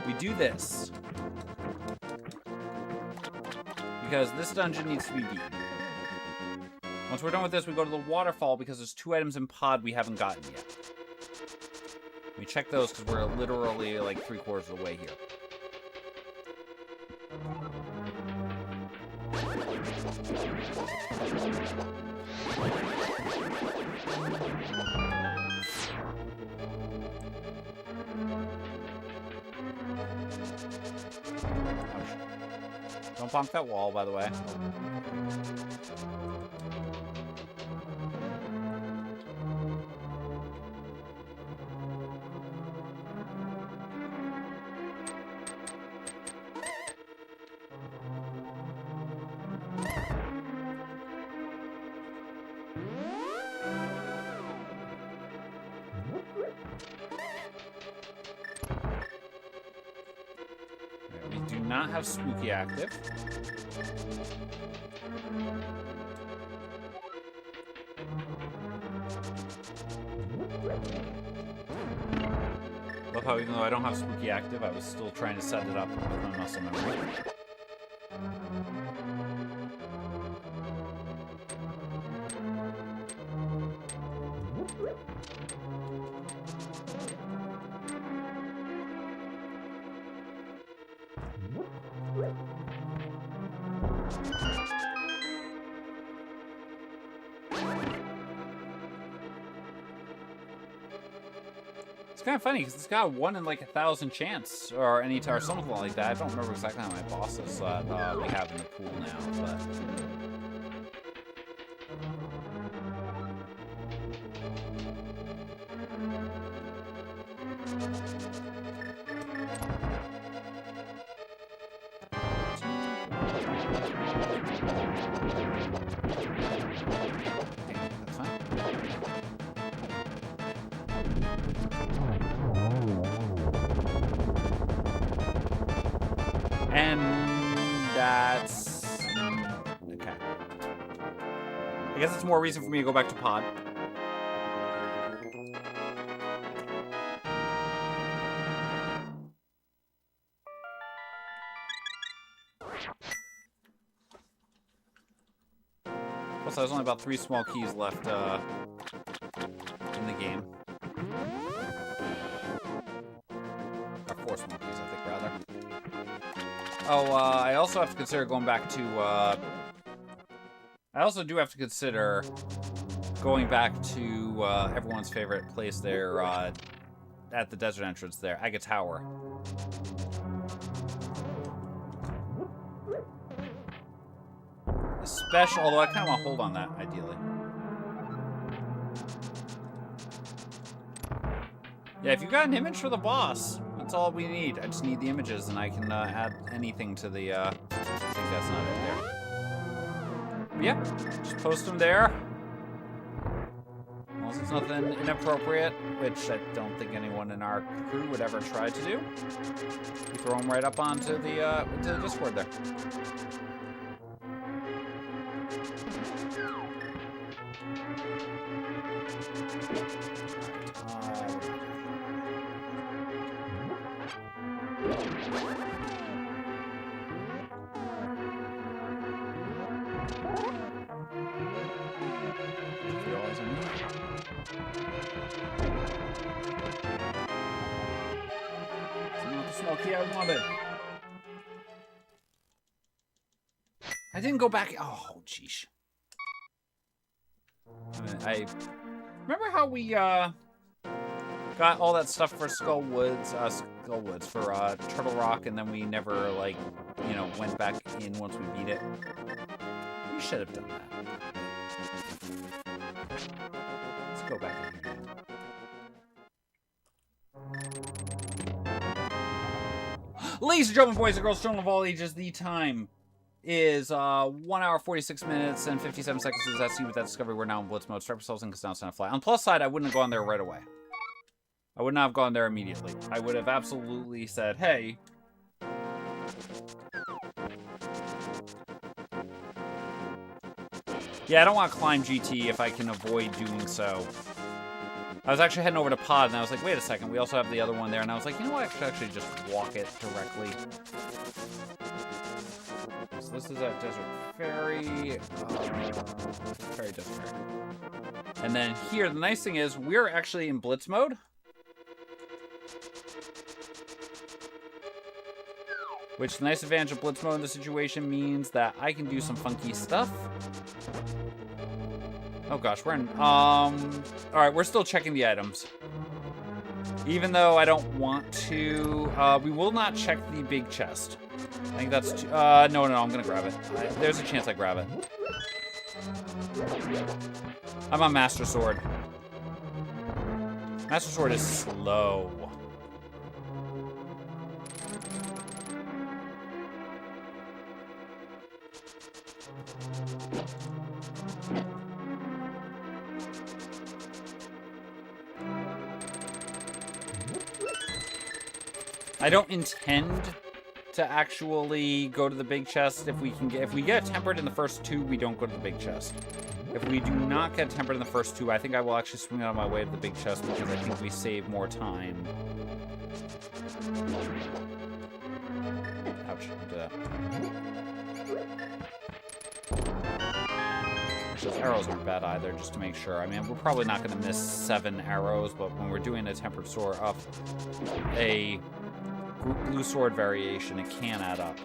We do this. Because this dungeon needs to be beaten. Once we're done with this, we go to the waterfall because there's 2 items in pod we haven't gotten yet. We check those because we're literally like 3/4 of the way here. Don't bonk that wall, by the way. Not have spooky active. Love how even though I don't have spooky active, I was still trying to set it up with my muscle memory. It's kind of funny because it's got a 1 in like 1,000 chance or any or something like that. I don't remember exactly how many bosses that we have in the pool now, but. And that's... Okay. I guess it's more reason for me to go back to pod. Plus, there's only about 3 small keys left in the game. Or 4 small keys, I think, rather. Oh, I also have to consider going back to, I also do have to consider going back to, everyone's favorite place there, at the desert entrance there, Aga Tower. Especially, although I kind of want to hold on that, ideally. Yeah, if you got an image for the boss, that's all we need. I just need the images, and I can add anything to the, I think that's not it there. But yeah, just post them there. Unless it's nothing inappropriate, which I don't think anyone in our crew would ever try to do. We throw them right up onto the Discord there. Smokey, I wanted. I didn't go back. Oh, jeez. I remember how we got all that stuff for Skull Woods for Turtle Rock, and then we never like, you know, went back in once we beat it. We should have done that. Let's go back in here. Ladies and gentlemen, boys and girls, children of all ages, the time is 1 hour, 46 minutes, and 57 seconds. As I see with that discovery, we're now in blitz mode. Strap yourselves in because now it's time to fly. On the plus side, I wouldn't have gone there right away. I would not have gone there immediately. I would have absolutely said, hey. Yeah, I don't want to climb GT if I can avoid doing so. I was actually heading over to Pod, and I was like, wait a second, we also have the other one there. And I was like, you know what, I should actually just walk it directly. So this is at Desert Ferry. Desert Ferry. And then here, the nice thing is, we're actually in Blitz mode. Which, the nice advantage of Blitz mode in this situation means that I can do some funky stuff. Oh gosh, we're in, alright, we're still checking the items. Even though I don't want to, we will not check the big chest. I think that's too, no, I'm gonna grab it. There's a chance I grab it. I'm on Master Sword. Master Sword is slow. I don't intend to actually go to the big chest if we get tempered in the first two, we don't go to the big chest. If we do not get tempered in the first two, I think I will actually swing out of my way to the big chest because I think we save more time. Ouch, don't do that. Those arrows aren't bad either, just to make sure. I mean, we're probably not going to miss 7 arrows, but when we're doing a tempered sword up, a blue sword variation, it can add up.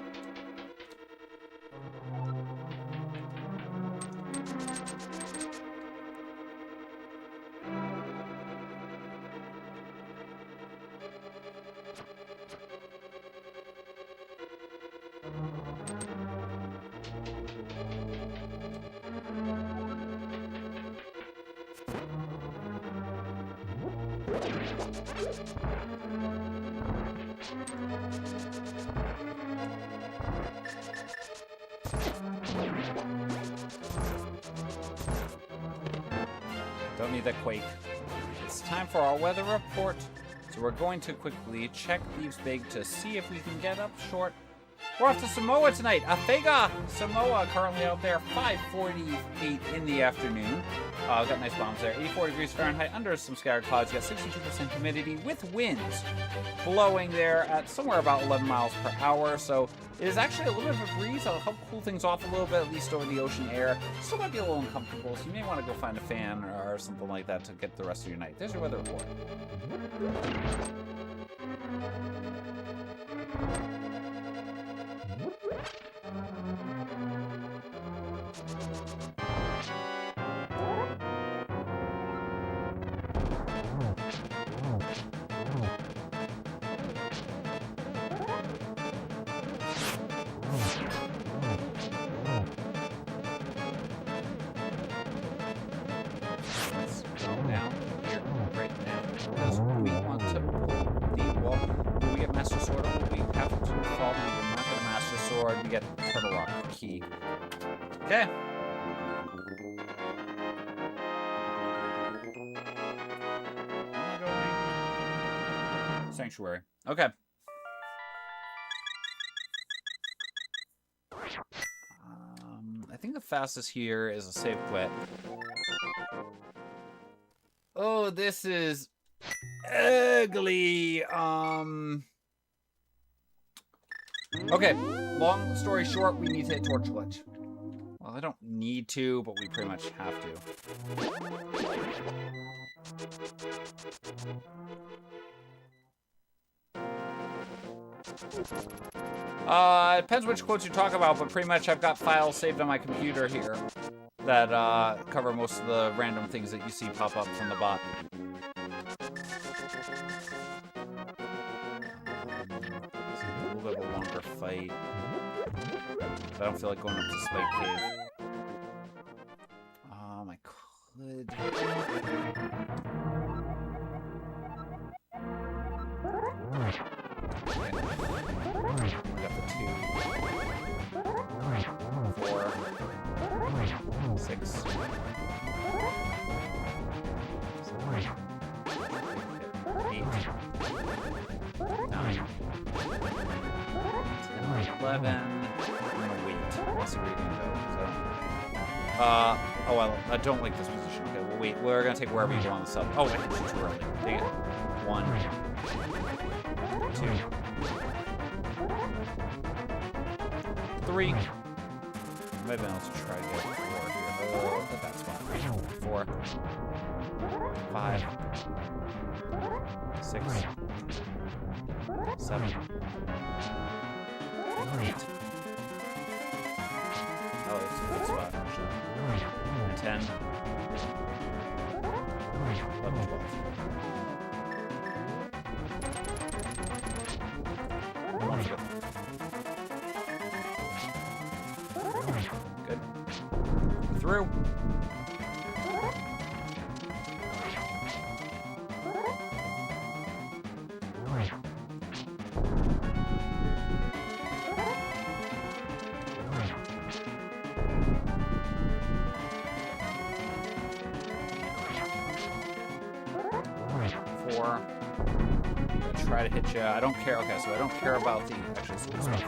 Don't need that quake. It's time for our weather report. So we're going to quickly check Thieves' Big to see if we can get up short. We're off to Samoa tonight. Afega, Samoa, currently out there, 5:48 in the afternoon. Got nice bombs there. 84 degrees Fahrenheit, under some scattered clouds. You got 62% humidity with winds blowing there at somewhere about 11 miles per hour. So it is actually a little bit of a breeze. That'll help cool things off a little bit, at least over the ocean air. Still might be a little uncomfortable, so you may want to go find a fan or something like that to get the rest of your night. There's your weather report. Okay. Sanctuary. Okay. I think the fastest here is a save quit. Oh, this is ugly. Okay, long story short, we need to hit Torch Glitch. Well, I don't need to, but we pretty much have to. It depends which quotes you talk about, but pretty much I've got files saved on my computer here that cover most of the random things that you see pop up from the bot. It's a little bit of a longer fight. I don't feel like going up to Spike Cave. I could. We got the 2, 4, 6, 8. 11. I'm gonna wait. Let's see where you're gonna go. So, I don't like this position. Okay, well, wait. We're gonna take wherever you go on the sub. Oh, I hit you too early. Take it. 1, 2, 3. Maybe I'll also try to get 4 here. Oh, but that's fine. 4, 5, 6, 7, 8. Oh, it's a good spot, actually. 10, 11, 12. Good. Through. Try to hit you. I don't care. Okay, so I don't care about the actual school stuff.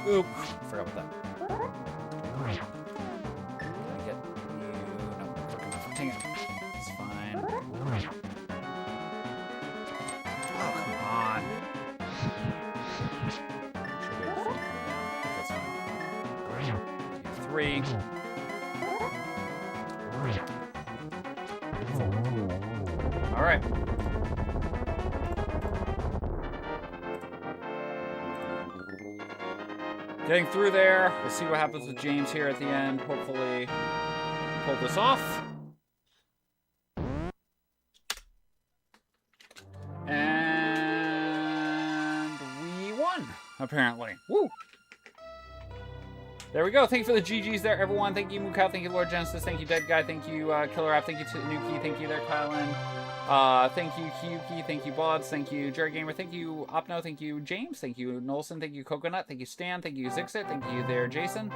Oop. Forgot about that. Can I get you? No, quick enough. Dang it. It's fine. Oh, come on. Should be able to finish me down. That's fine. 3. All right. Getting through there. We'll see what happens with James here at the end. Hopefully, pull this off. And we won, apparently. Woo! There we go. Thank you for the GGs there, everyone. Thank you, Mukau. Thank you, Lord Genesis. Thank you, Dead Guy. Thank you, Killer App. Thank you to Nuki. Thank you there, Kylan. Thank you, Kyuki. Thank you, Bods. Thank you, Jerry Gamer. Thank you, Opno. Thank you, James. Thank you, Nolson. Thank you, Coconut. Thank you, Stan. Thank you, Zixit. Thank you there, Jason.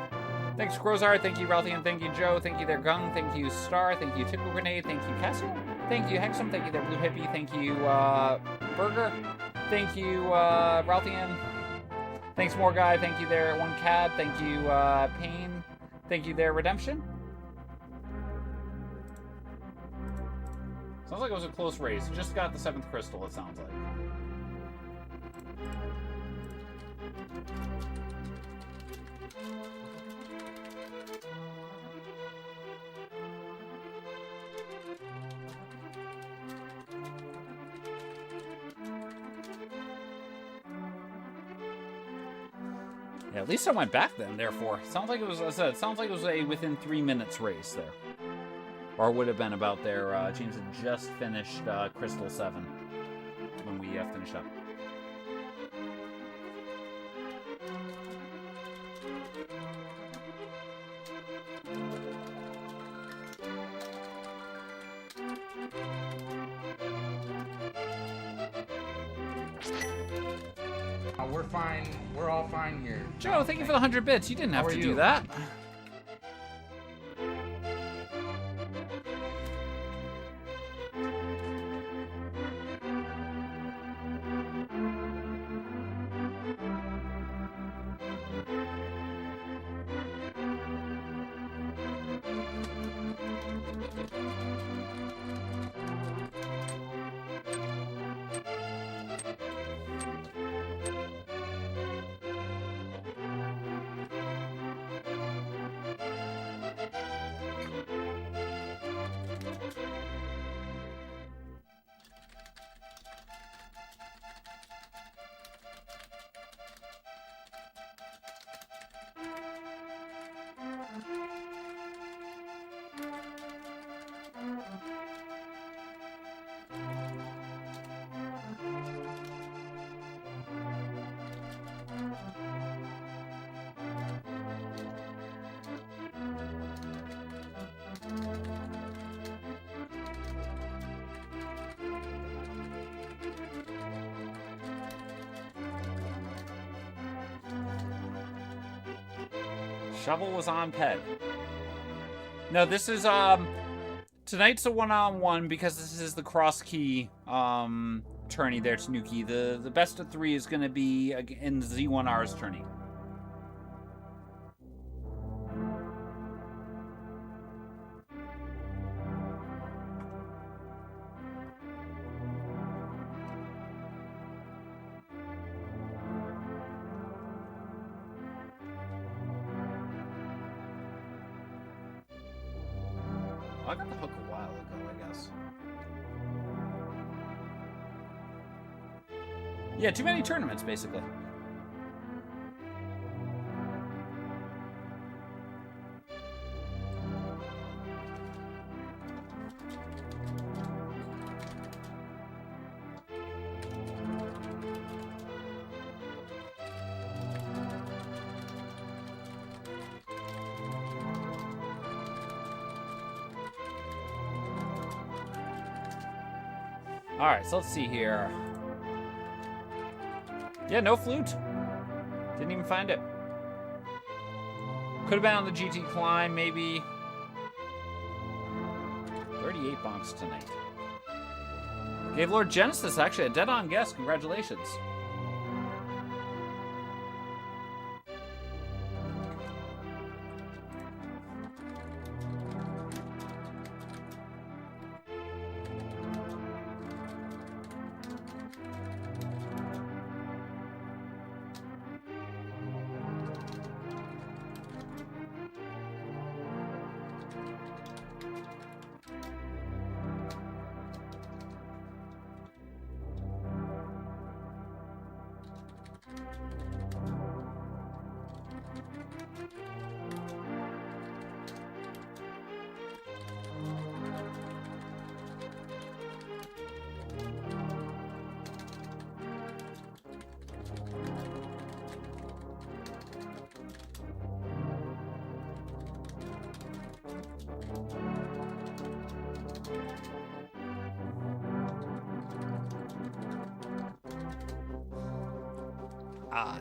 Thanks, Grozar. Thank you, Ralthian. Thank you, Joe. Thank you there, Gung. Thank you, Star. Thank you, Tickle Grenade. Thank you, Cassie. Thank you, Hexum. Thank you there, Blue Hippie. Thank you, Burger. Thank you, Ralthian. Thanks, More Guy. Thank you there, One Cad. Thank you, Pain. Thank you there, Redemption. Sounds like it was a close race. Just got the 7th crystal, it sounds like. Yeah, at least I went back then, therefore. Sounds like it was, as I said, it sounds like it was a within 3 minutes race there. Or would have been about there. James had just finished Crystal 7 when we finished up. We're fine. We're all fine here. Joe, thank you for the 100 bits. You didn't have to do that. Shovel was on Ped. No, this is, tonight's a one-on-one because this is the cross key, tourney there, Tanuki. The best of 3 is going to be in Z1R's tourney. I got the hook a while ago, I guess. Yeah, too many tournaments, basically. Alright, so let's see here. Yeah, no flute. Didn't even find it. Could have been on the GT climb, maybe. 38 bonks tonight. Gave Lord Genesis, actually, a dead-on guess. Congratulations.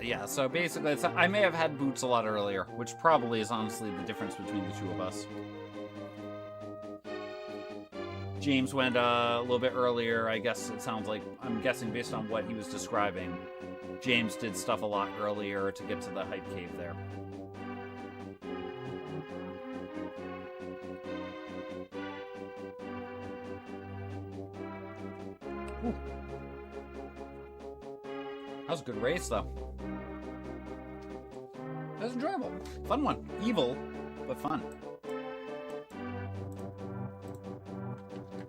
Yeah, so basically, I may have had boots a lot earlier, which probably is honestly the difference between the two of us. James went a little bit earlier, I guess it sounds like, I'm guessing based on what he was describing. James did stuff a lot earlier to get to the hype cave there. Ooh. That was a good race, though. That was enjoyable. Fun one. Evil, but fun.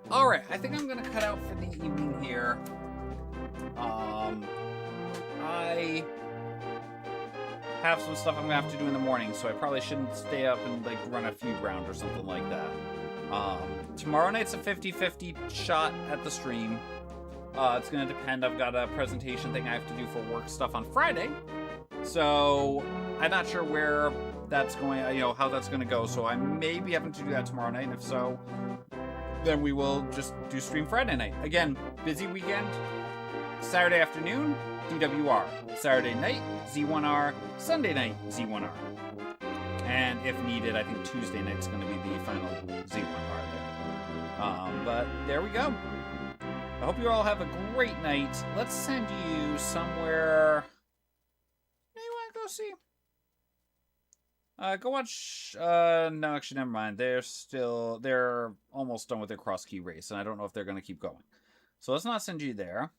Alright, I think I'm going to cut out for the evening here. I have some stuff I'm going to have to do in the morning, so I probably shouldn't stay up and like run a feud round or something like that. Tomorrow night's a 50-50 shot at the stream. It's going to depend. I've got a presentation thing I have to do for work stuff on Friday. So I'm not sure where that's going, how that's going to go. So I may be having to do that tomorrow night. And if so, then we will just do stream Friday night. Again, busy weekend. Saturday afternoon, DWR. Saturday night, Z1R. Sunday night, Z1R. And if needed, I think Tuesday night's going to be the final Z1R there. But there we go. I hope you all have a great night. Let's send you somewhere you want to go see. Go watch, no, actually, never mind. They're almost done with their cross key race, and I don't know if they're going to keep going. So let's not send you there.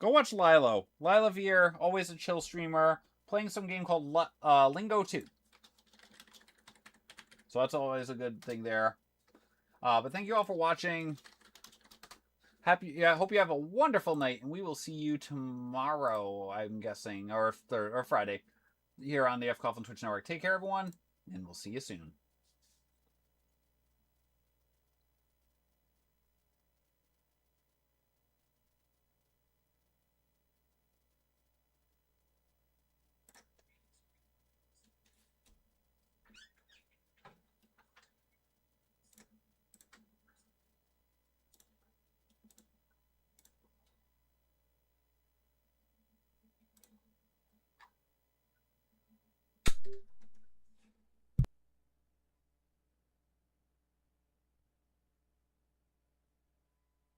Go watch Lilo. Lila Veer, always a chill streamer, playing some game called Lingo 2. So that's always a good thing there. But thank you all for watching. Hope you have a wonderful night, and we will see you tomorrow, I'm guessing, or Friday, here on the F. Coughlin Twitch Network. Take care, everyone, and we'll see you soon.